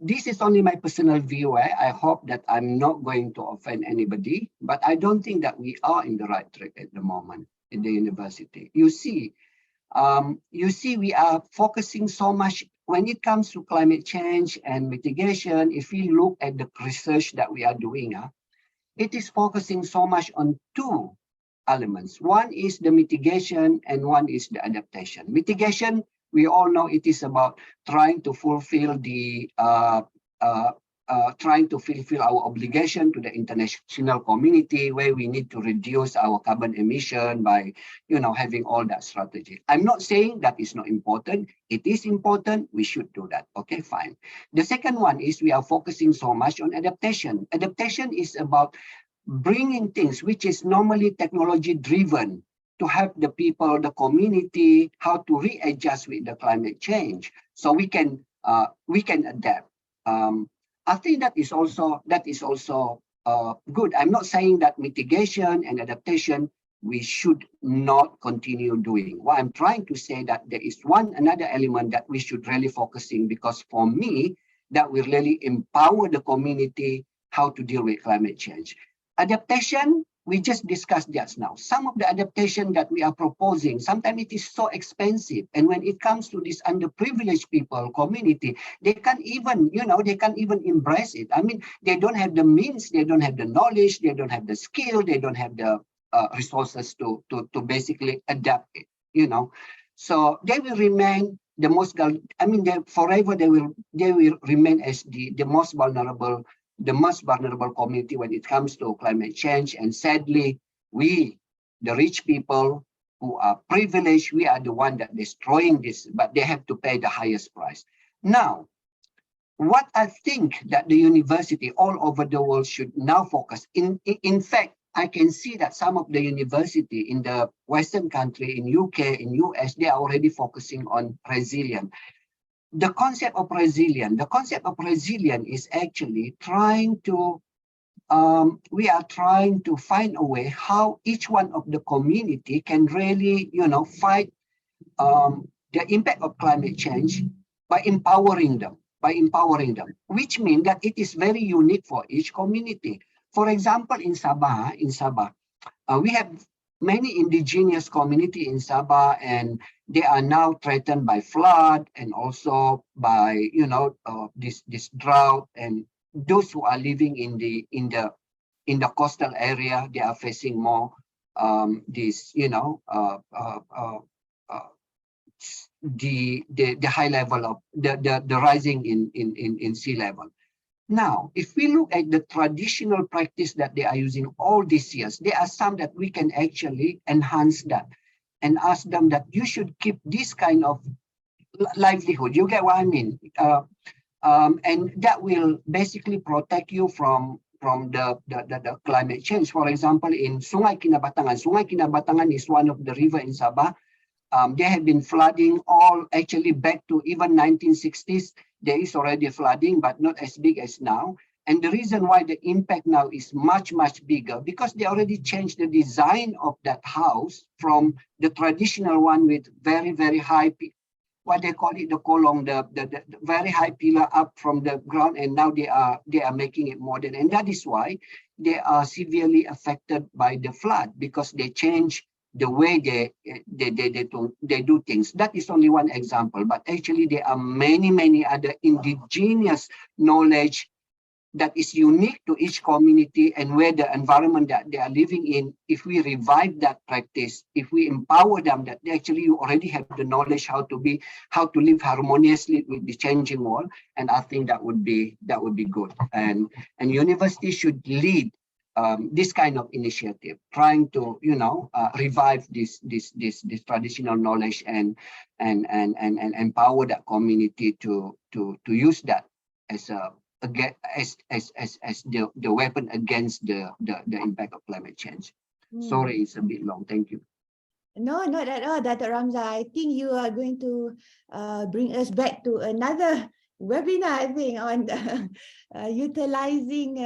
This is only my personal view. I hope that I'm not going to offend anybody, but I don't think that we are in the right track at the moment in the university. You see, we are focusing so much when it comes to climate change and mitigation. If we look at the research that we are doing, it is focusing so much on two elements. One is the mitigation and one is the adaptation. Mitigation, we all know it is about trying to fulfill the our obligation to the international community, where we need to reduce our carbon emission by, having all that strategy. I'm not saying that is not important. It is important. We should do that. Okay, fine. The second one is we are focusing so much on adaptation. Adaptation is about bringing things which is normally technology driven to help the people, the community, how to readjust with the climate change, so we can adapt. I think that is also good. I'm not saying that mitigation and adaptation we should not continue doing. What I'm trying to say that there is another element that we should really focusing, because for me, that will really empower the community how to deal with climate change. Adaptation, we just discussed just now. Some of the adaptation that we are proposing, sometimes it is so expensive. And when it comes to this underprivileged people, community, they can't even, they can't even embrace it. I mean, they don't have the means, they don't have the knowledge, they don't have the skill, they don't have the resources to basically adapt it, So they will remain the most, forever they will remain as the most vulnerable community when it comes to climate change. And sadly, we, the rich people who are privileged, we are the one that destroying this, but they have to pay the highest price. Now, what I think that the university all over the world should now focus, in fact, I can see that some of the university in the Western country, in UK, in US, they are already focusing on resilience. The concept of resilience is actually trying to, we are trying to find a way how each one of the community can really, fight the impact of climate change by empowering them, which means that it is very unique for each community. For example, in Sabah, we have many indigenous community in Sabah, and they are now threatened by flood and also by this drought. And those who are living in the coastal area, they are facing more the high level of the rising in sea level. Now, if we look at the traditional practice that they are using all these years, there are some that we can actually enhance that and ask them that you should keep this kind of livelihood. You get what I mean? And that will basically protect you from the climate change. For example, in Sungai Kinabatangan is one of the river in Sabah. There have been flooding all actually back to even 1960s. There is already flooding, but not as big as now. And the reason why the impact now is much, much bigger, because they already changed the design of that house from the traditional one with very, very high, what they call it, the kolong, the very high pillar up from the ground, and now they are making it modern. And that is why they are severely affected by the flood, because they change the way they do things. That is only one example, but actually there are many, many other indigenous knowledge that is unique to each community and where the environment that they are living in. If we revive that practice, if we empower them, that they actually already have the knowledge how to live harmoniously with the changing world, and I think that would be good. And university should lead this kind of initiative, trying to revive this traditional knowledge and empower that community to use that as the weapon against the impact of climate change. Sorry, it's a bit long. Thank you. No, not at all, Dr. Ramza. I think you are going to bring us back to another webinar, I think, on utilizing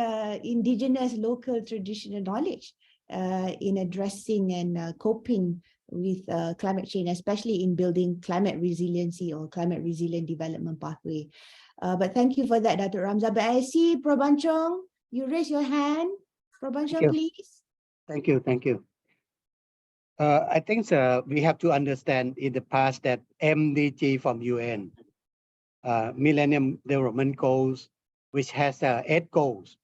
indigenous local traditional knowledge in addressing and coping with climate change, especially in building climate resiliency or climate resilient development pathway. But thank you for that, Dr. Ramza. But I see Probanchong, you raise your hand. Probanchong, please. Thank you. I think we have to understand in the past that MDG from UN, Millennium Development Goals, which has 8 goals.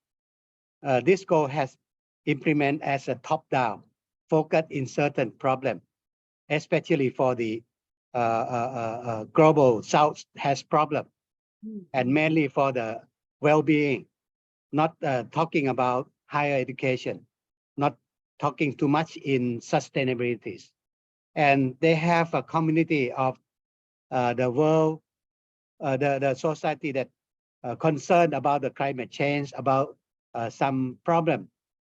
This goal has implemented as a top-down, focused in certain problem, especially for the global South has problem, and mainly for the well-being, not talking about higher education, not talking too much in sustainability. And they have a community of the world, the society that concerned about the climate change, about some problem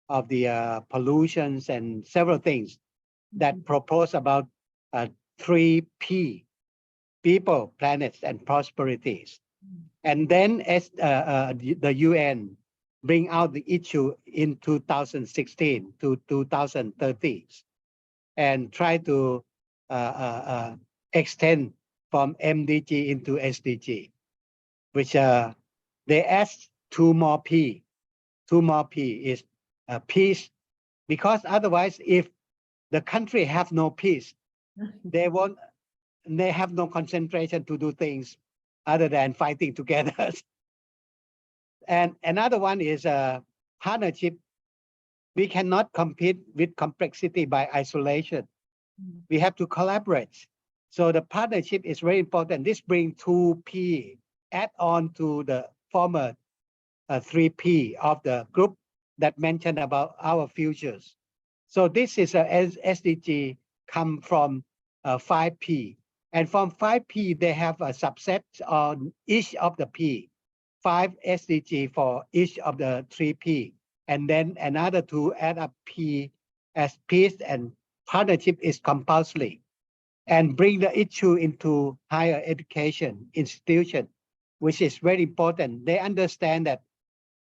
of the pollutions and several things that propose about 3 P, people, planets, and prosperities. And then as the UN bring out the issue in 2016 to 2030 and try to extend from MDG into SDG, which they asked 2 more P. 2 more P is peace, because otherwise if the country have no peace, they have no concentration to do things other than fighting together. And another one is partnership. We cannot compete with complexity by isolation. We have to collaborate. So the partnership is very important. This brings 2 P, add on to the former 3 P of the group that mentioned about our futures. So this is a SDG come from 5 P. And from 5 P, they have a subset on each of the P, 5 SDG for each of the 3 P. And then another 2 add up P as peace and partnership is compulsory, and bring the issue into higher education institution, which is very important. They understand that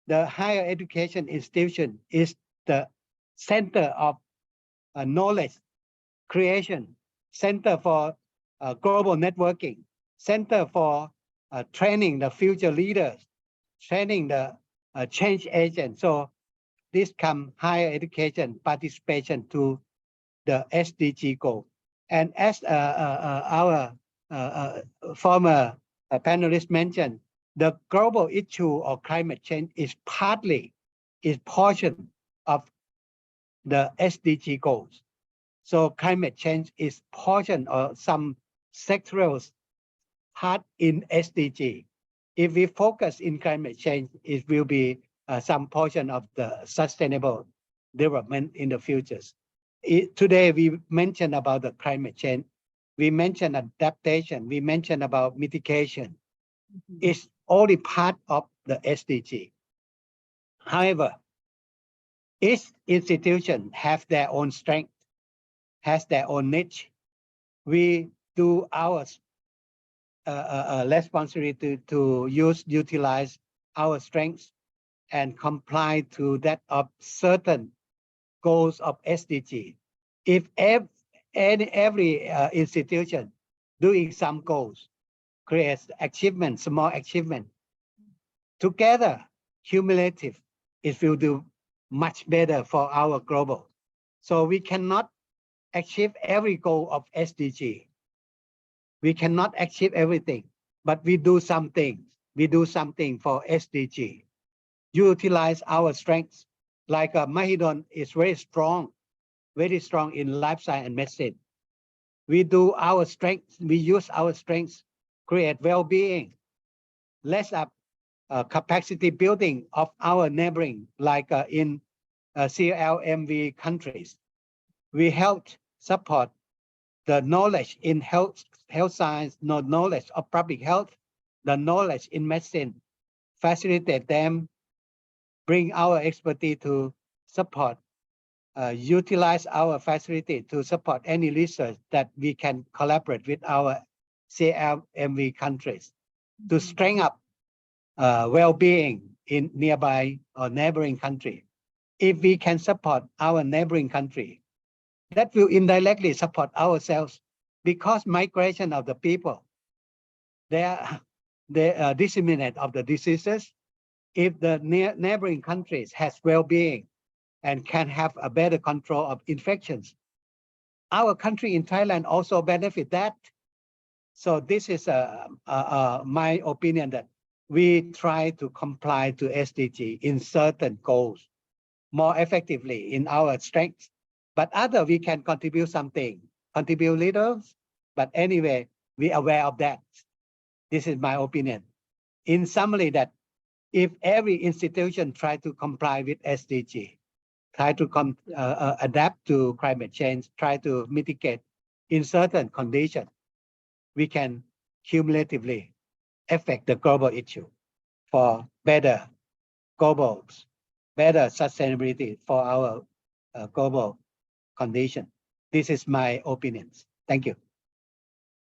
the higher education institution is the center of knowledge creation, center for global networking, center for training the future leaders, training the change agents. So this comes higher education participation to the SDG goal. And as our former panelist mentioned, the global issue of climate change is portion of the SDG goals. So climate change is portion or some sectoral part in SDG. If we focus in climate change, it will be some portion of the sustainable development in the futures. Today, we mentioned about the climate change. We mentioned adaptation. We mentioned about mitigation. It's only part of the SDG. However, each institution has their own strength, has their own niche. We do our responsibility to utilize our strengths and comply to that of certain goals of SDG. If every institution doing some goals creates achievement, small achievement, together, cumulative, it will do much better for our global. So we cannot achieve every goal of SDG. We cannot achieve everything, but we do something. We do something for SDG. Utilize our strengths. Like Mahidol is very strong in life science and medicine. We do our strengths. We use our strengths, create well-being. Let's up capacity building of our neighboring, like in CLMV countries. We help support the knowledge in health science, knowledge of public health, the knowledge in medicine, facilitate them, bring our expertise to support, utilize our facility to support any research that we can collaborate with our CLMV countries to strengthen up well-being in nearby or neighboring country. If we can support our neighboring country, that will indirectly support ourselves, because migration of the people, they disseminate of the diseases. If the neighboring countries has well-being and can have a better control of infections, our country in Thailand also benefit that. So this is my opinion, that we try to comply to SDG in certain goals more effectively in our strengths. But other, we can contribute something, contribute little, but anyway, we are aware of that. This is my opinion. In summary, that if every institution try to comply with SDG, try to adapt to climate change, try to mitigate in certain conditions, we can cumulatively affect the global issue for better globals, better sustainability for our global condition. This is my opinions. Thank you.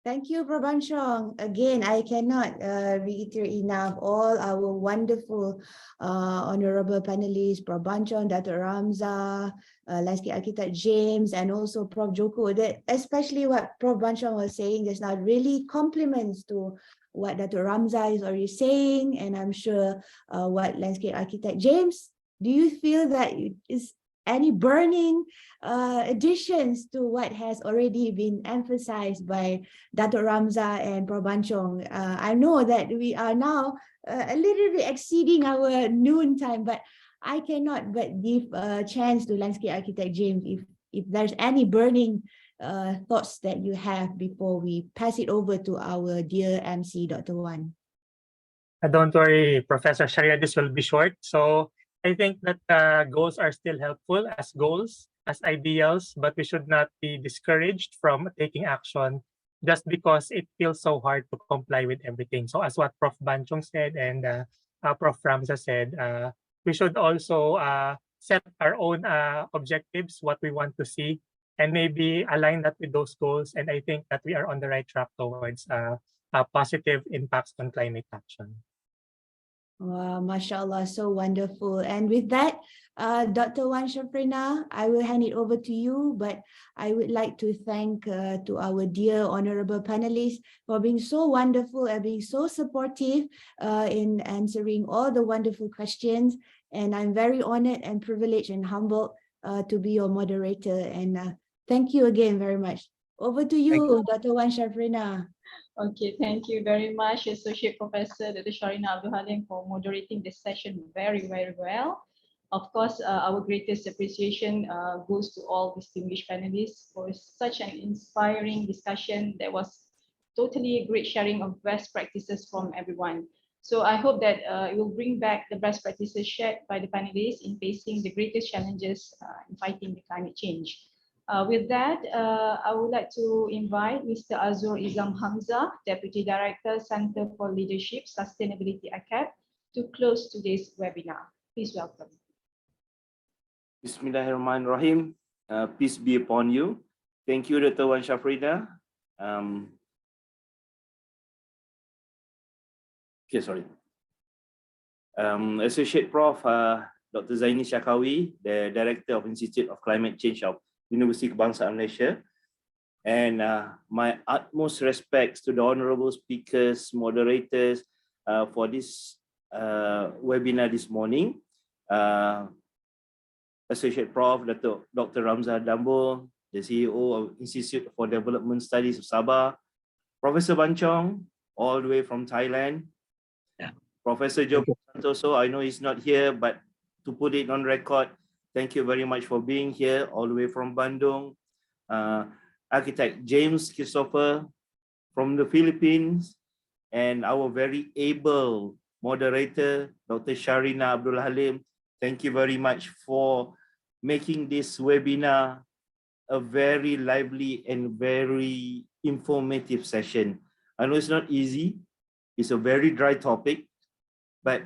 Thank you, Prabanchong. Again, I cannot reiterate enough all our wonderful honorable panelists, Prabanchong, Dr. Ramza, landscape architect James, and also Prof. Joko. That especially what Prof. Banchong was saying just now really complements to what Dr. Ramza is already saying, and I'm sure what landscape architect James, do you feel that is any burning additions to what has already been emphasized by Dr. Ramza and Prof. Banchong? I know that we are now a little bit exceeding our noon time, but I cannot but give a chance to landscape architect James if there's any burning thoughts that you have before we pass it over to our dear MC, Dr. Wan. Don't worry, Professor Sharia, this will be short. So I think that goals are still helpful as goals, as ideals, but we should not be discouraged from taking action just because it feels so hard to comply with everything. So as what Prof. Banchong said and Prof. Ramza said, we should also set our own objectives, what we want to see, and maybe align that with those goals. And I think that we are on the right track towards positive impacts on climate action. Wow, mashallah, so wonderful. And with that, Dr. Wan Shafrina, I will hand it over to you, but I would like to thank to our dear honorable panelists for being so wonderful and being so supportive in answering all the wonderful questions. And I'm very honored and privileged and humbled to be your moderator. And thank you again very much. Over to you, Dr. Wan Shafrina. Okay, thank you very much, Associate Professor Dr. Sharina Abdul Halim, for moderating this session very, very well. Of course, our greatest appreciation goes to all distinguished panelists for such an inspiring discussion. That was totally a great sharing of best practices from everyone. So I hope that it will bring back the best practices shared by the panelists in facing the greatest challenges in fighting the climate change. With that, I would like to invite Mr. Azur Izam Hamza, Deputy Director, Center for Leadership, Sustainability, AKEPT, to close today's webinar. Please welcome. Bismillahirrahmanirrahim. Peace be upon you. Thank you, Dr. Wan Shafrida. Associate Prof. Dr. Zaini Syakawi, the Director of Institute of Climate Change of Universiti Kebangsaan Malaysia. And my utmost respects to the honorable speakers, moderators for this webinar this morning. Associate Prof. Dr. Ramza Dambo, the CEO of Institute for Development Studies of Sabah. Professor Banchong, all the way from Thailand. Professor Joe Santoso, I know he's not here, but to put it on record, thank you very much for being here, all the way from Bandung. Architect James Christopher from the Philippines, and our very able moderator, Dr. Sharina Abdul Halim. Thank you very much for making this webinar a very lively and very informative session. I know it's not easy. It's a very dry topic, but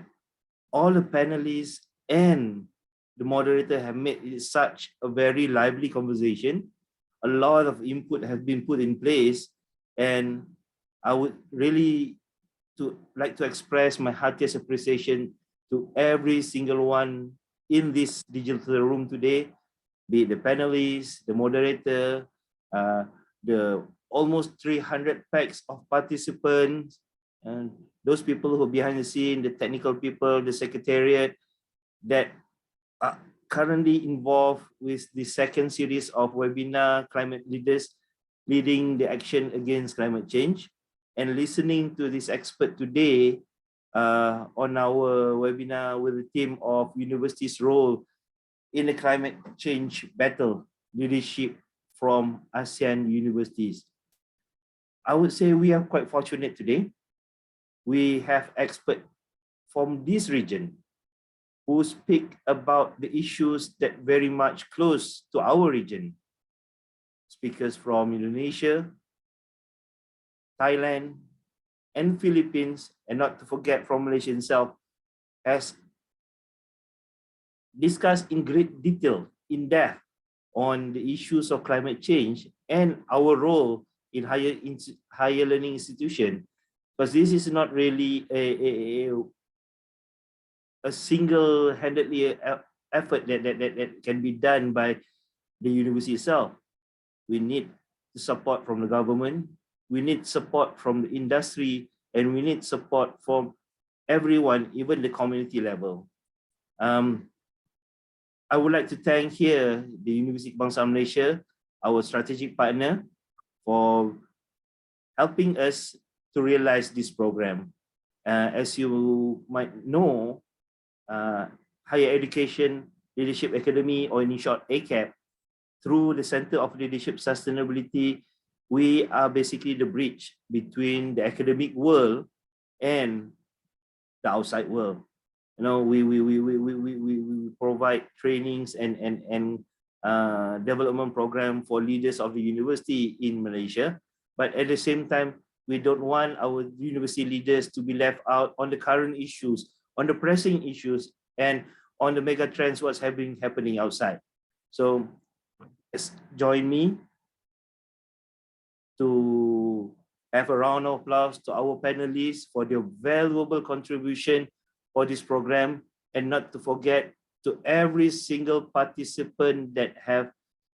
all the panelists and the moderator have made it such a very lively conversation. A lot of input has been put in place, and I would really like to express my heartiest appreciation to every single one in this digital room today, be it the panelists, the moderator, the almost 300 packs of participants, and those people who are behind the scene, the technical people, the secretariat that are currently involved with the second series of webinar, Climate Leaders Leading the Action Against Climate Change, and listening to this expert today on our webinar with the theme of university's role in the climate change battle, leadership from ASEAN universities. I would say we are quite fortunate today. We have experts from this region who speak about the issues that very much close to our region. Speakers from Indonesia, Thailand, and Philippines, and not to forget from Malaysia itself, has discussed in great detail, in depth, on the issues of climate change and our role in higher learning institution. Because this is not really a single-handedly effort that can be done by the university itself. We need the support from the government, we need support from the industry, and we need support from everyone, even the community level. I would like to thank here the Universiti Kebangsaan Malaysia, our strategic partner, for helping us to realize this program. As you might know, Higher Education Leadership Academy, or in short AKEPT, through the Center of Leadership Sustainability, we are basically the bridge between the academic world and the outside world. You know, we provide trainings and development program for leaders of the university in Malaysia, but at the same time, we don't want our university leaders to be left out on the current issues, on the pressing issues, and on the mega trends what's happening outside. So join me to have a round of applause to our panelists for their valuable contribution for this program, and not to forget to every single participant that have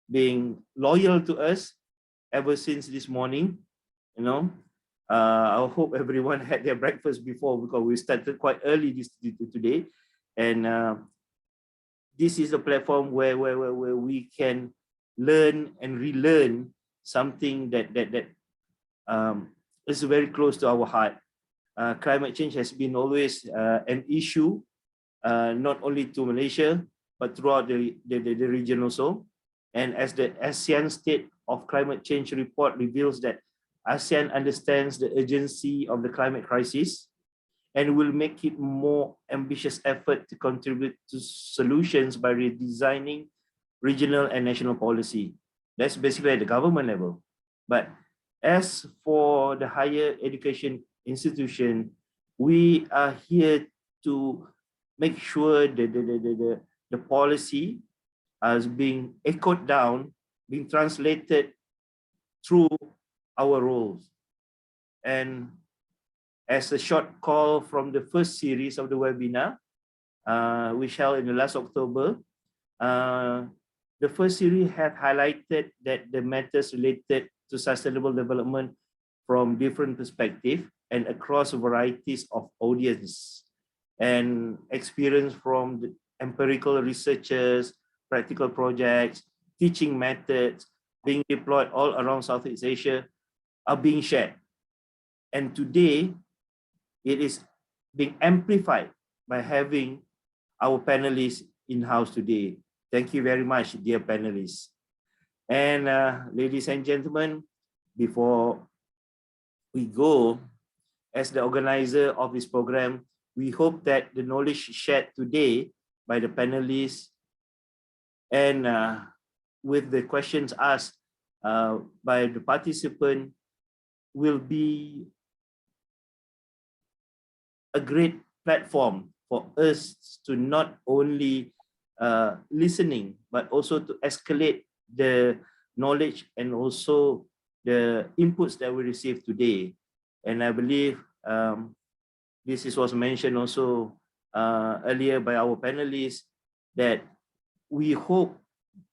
been loyal to us ever since this morning. You know, I hope everyone had their breakfast before, because we started quite early today, and this is a platform where we can learn and relearn something that is very close to our heart. Climate change has been always an issue, not only to Malaysia, but throughout the region also. And as the ASEAN State of Climate Change report reveals that ASEAN understands the urgency of the climate crisis and will make it more ambitious effort to contribute to solutions by redesigning regional and national policy. That's basically at the government level. But as for the higher education institution, we are here to make sure that the policy is being echoed down, being translated through our roles. And as a short call from the first series of the webinar, which held in the last October, the first series had highlighted that the matters related to sustainable development from different perspectives and across varieties of audience and experience from the empirical researchers, practical projects, teaching methods being deployed all around Southeast Asia are being shared. And today, it is being amplified by having our panelists in-house today. Thank you very much, dear panelists. And ladies and gentlemen, before we go, as the organizer of this program, we hope that the knowledge shared today by the panelists and with the questions asked by the participant will be a great platform for us to not only listening, but also to escalate the knowledge and also the inputs that we received today. And I believe this was mentioned also earlier by our panelists, that we hope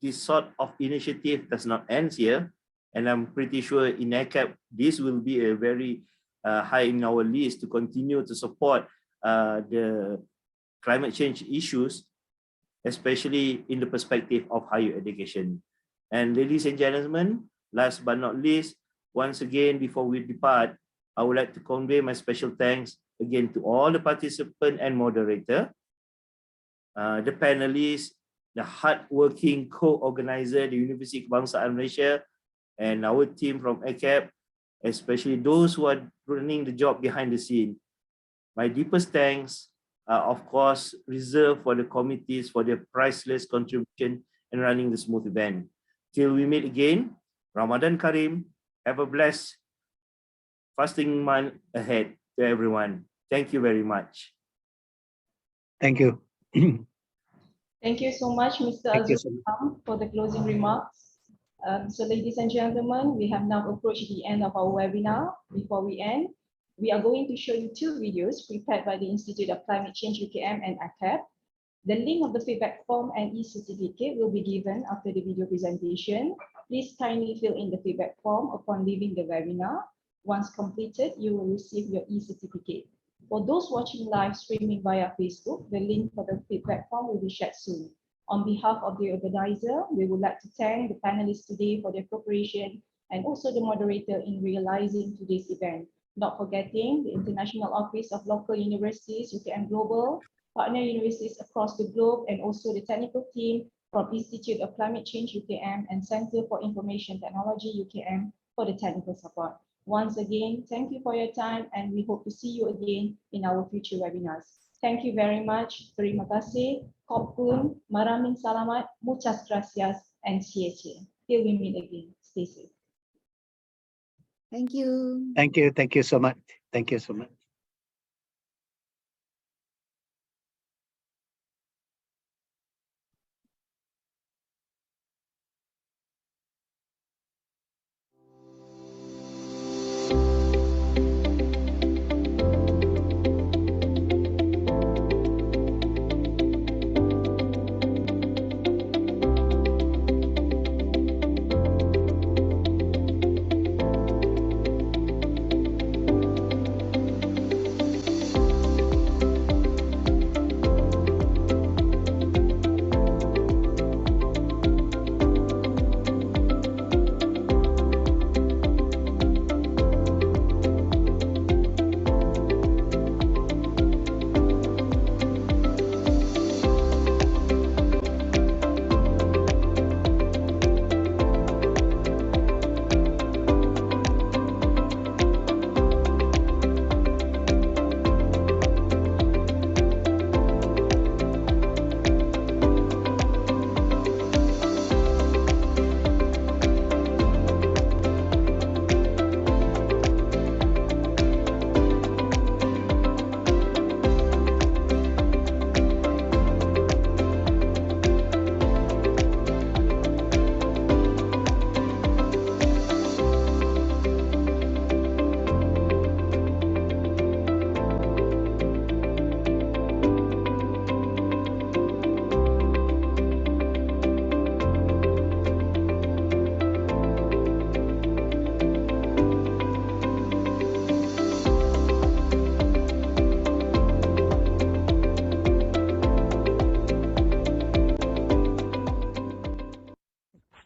this sort of initiative does not end here. And I'm pretty sure in AKEPT, this will be a very high in our list to continue to support the climate change issues, especially in the perspective of higher education. And ladies and gentlemen, last but not least, once again, before we depart, I would like to convey my special thanks again to all the participants and moderator, the panelists, the hardworking co-organizer, the Universiti Kebangsaan Malaysia, and our team from AKEPT, especially those who are running the job behind the scene. My deepest thanks are, of course, reserved for the committees for their priceless contribution in running the smooth event. Till we meet again, Ramadan Kareem. Have a blessed fasting month ahead to everyone. Thank you very much. Thank you. Thank you so much, Mr. Thank you Azul, so much. for the closing remarks. So ladies and gentlemen, we have now approached the end of our webinar. Before we end, we are going to show you two videos prepared by the Institute of Climate Change UKM and AKEPT. The link of the feedback form and e-certificate will be given after the video presentation. Please kindly fill in the feedback form upon leaving the webinar. Once completed, you will receive your e-certificate. For those watching live streaming via Facebook, the link for the feedback form will be shared soon. On behalf of the organizer, we would like to thank the panelists today for their cooperation and also the moderator in realizing today's event. Not forgetting the International Office of Local Universities, UKM Global, partner universities across the globe, and also the technical team from Institute of Climate Change UKM and Center for Information Technology UKM for the technical support. Once again, thank you for your time, and we hope to see you again in our future webinars. Thank you very much. Terima kasih. Kopun, maraming salamat, muchas gracias, and CSC. Till we meet again. Stay safe. Thank you. Thank you. Thank you so much. Thank you so much.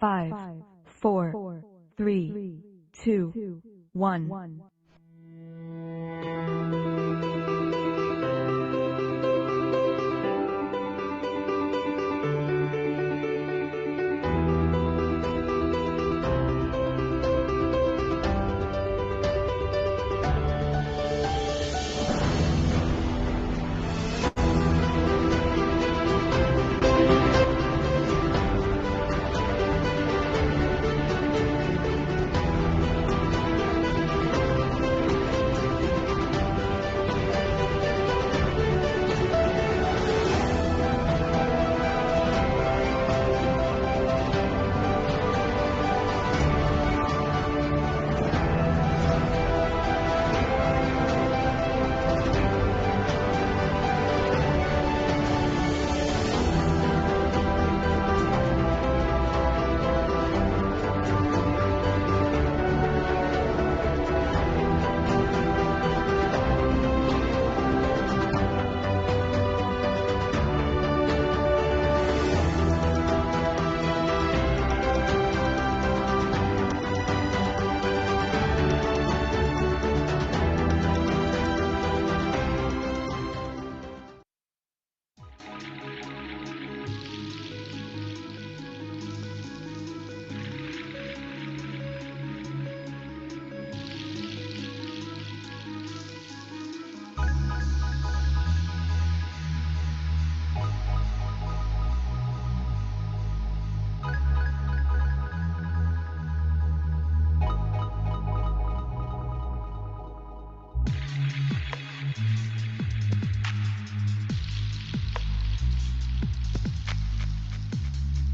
5, 4, 3, 2, 1.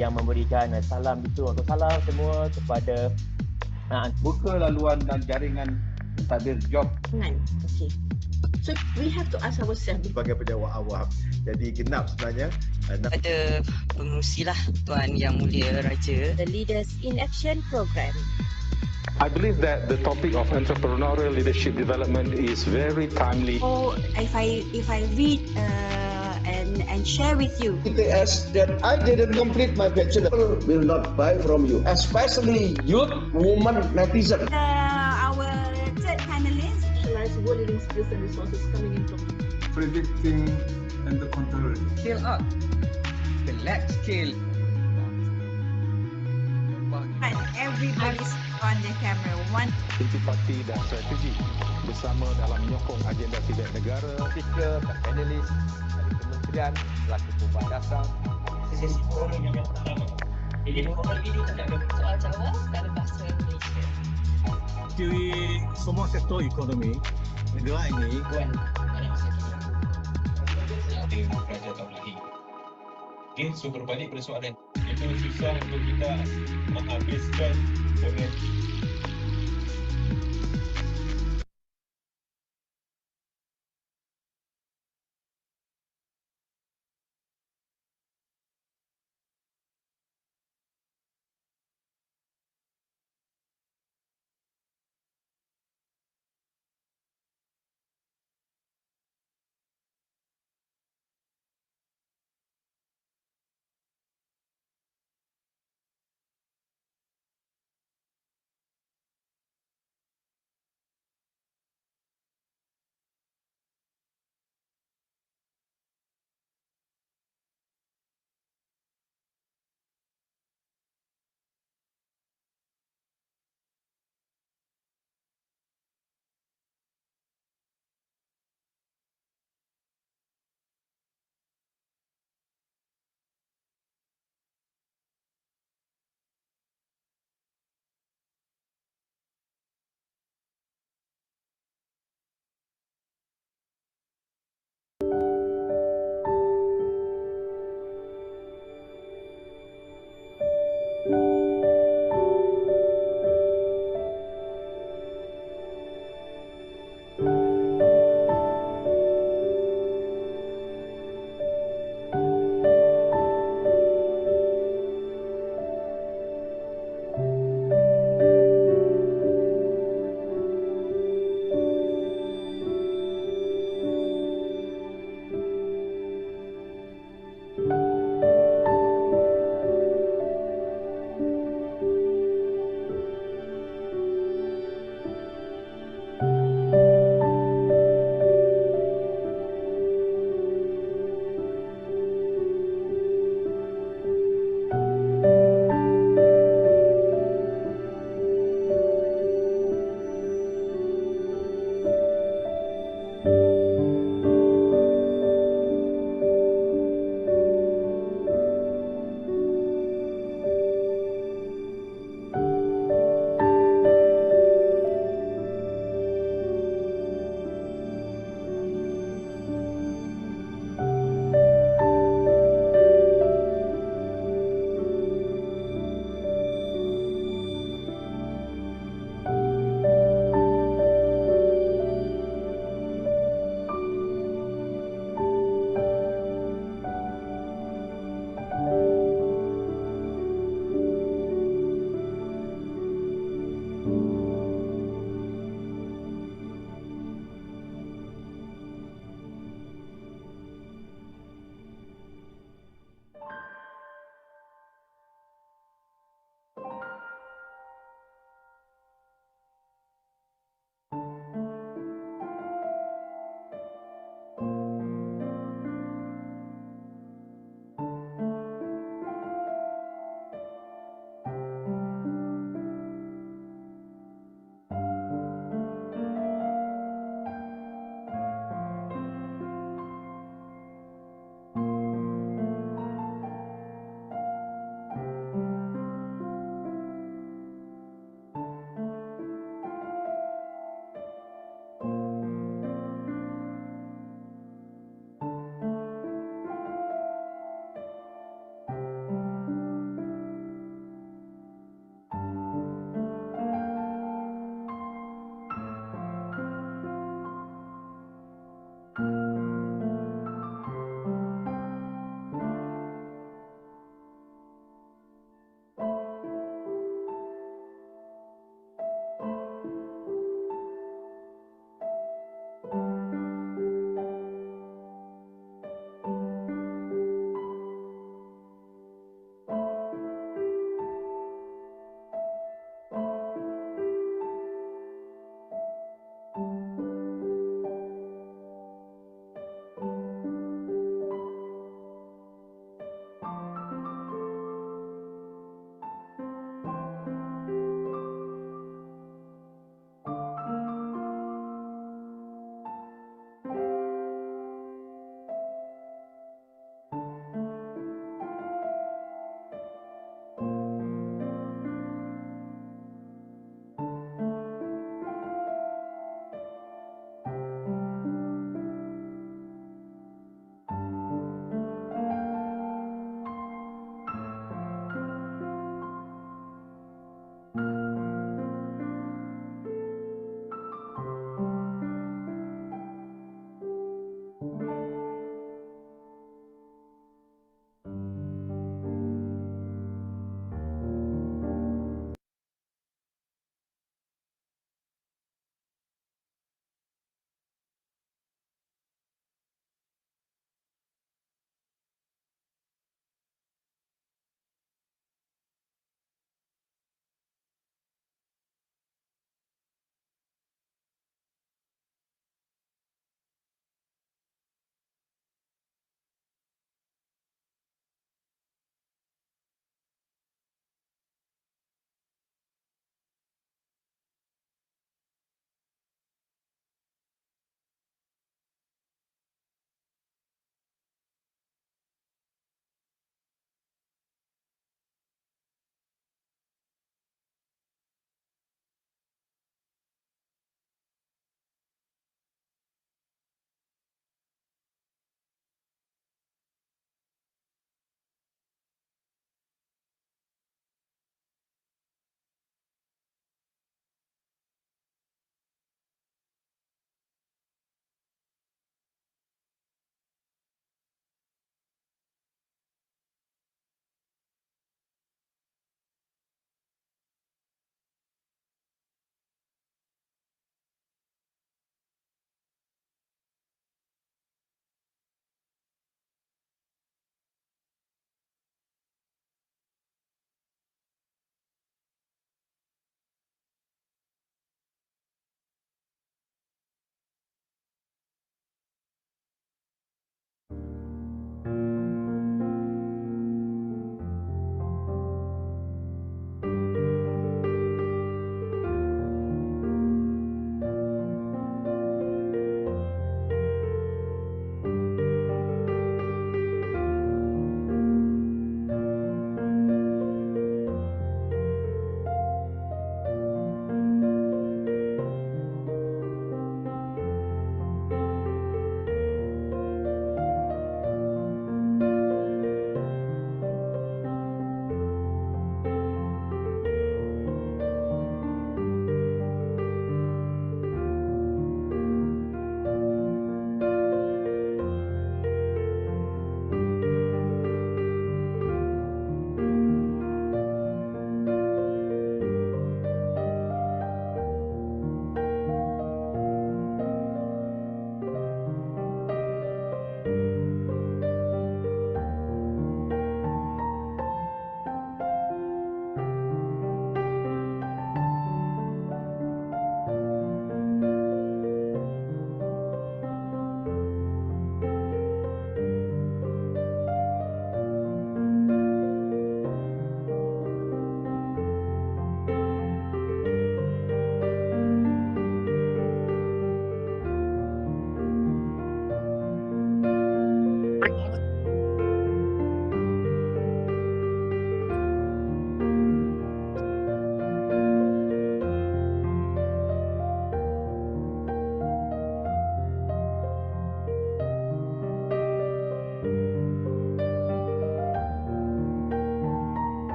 Yang memberikan salam itu atau salam semua kepada buka laluan dan jaringan tabir job. Okay. So we have to ask ourselves. Sebagai penjawat awam, jadi genap sebenarnya. Pada pengerusilah Tuan Yang Mulia Raja. The Leaders in Action program. I believe that the topic of entrepreneurial leadership development is very timely. Oh, if I read and share with you. ITS that I didn't complete my bachelor will not buy from you, especially youth, women, netizen. Our third panelist. Specialized world leading skills and resources coming in from predicting and the control. Scale up. Select scale. Everybody's on the camera. One. Intipati dan strategi bersama dalam menyokong agenda tidak negara. Speaker, panelis dari kementerian, selaku pembahasa. Sesi forum yang pertama. Jadi forum ini tidak ada soal jawab dalam bahasa Malaysia. Di semua sektor ekonomi negara ini. Raja tahun lagi. Okay, so berbalik pada soalan. Itu susah untuk kita menghabiskan dengan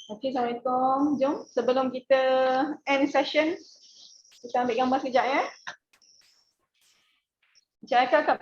Okey, Assalamualaikum. Jom sebelum kita end session, kita ambil gambar sekejap ya. Encik Aika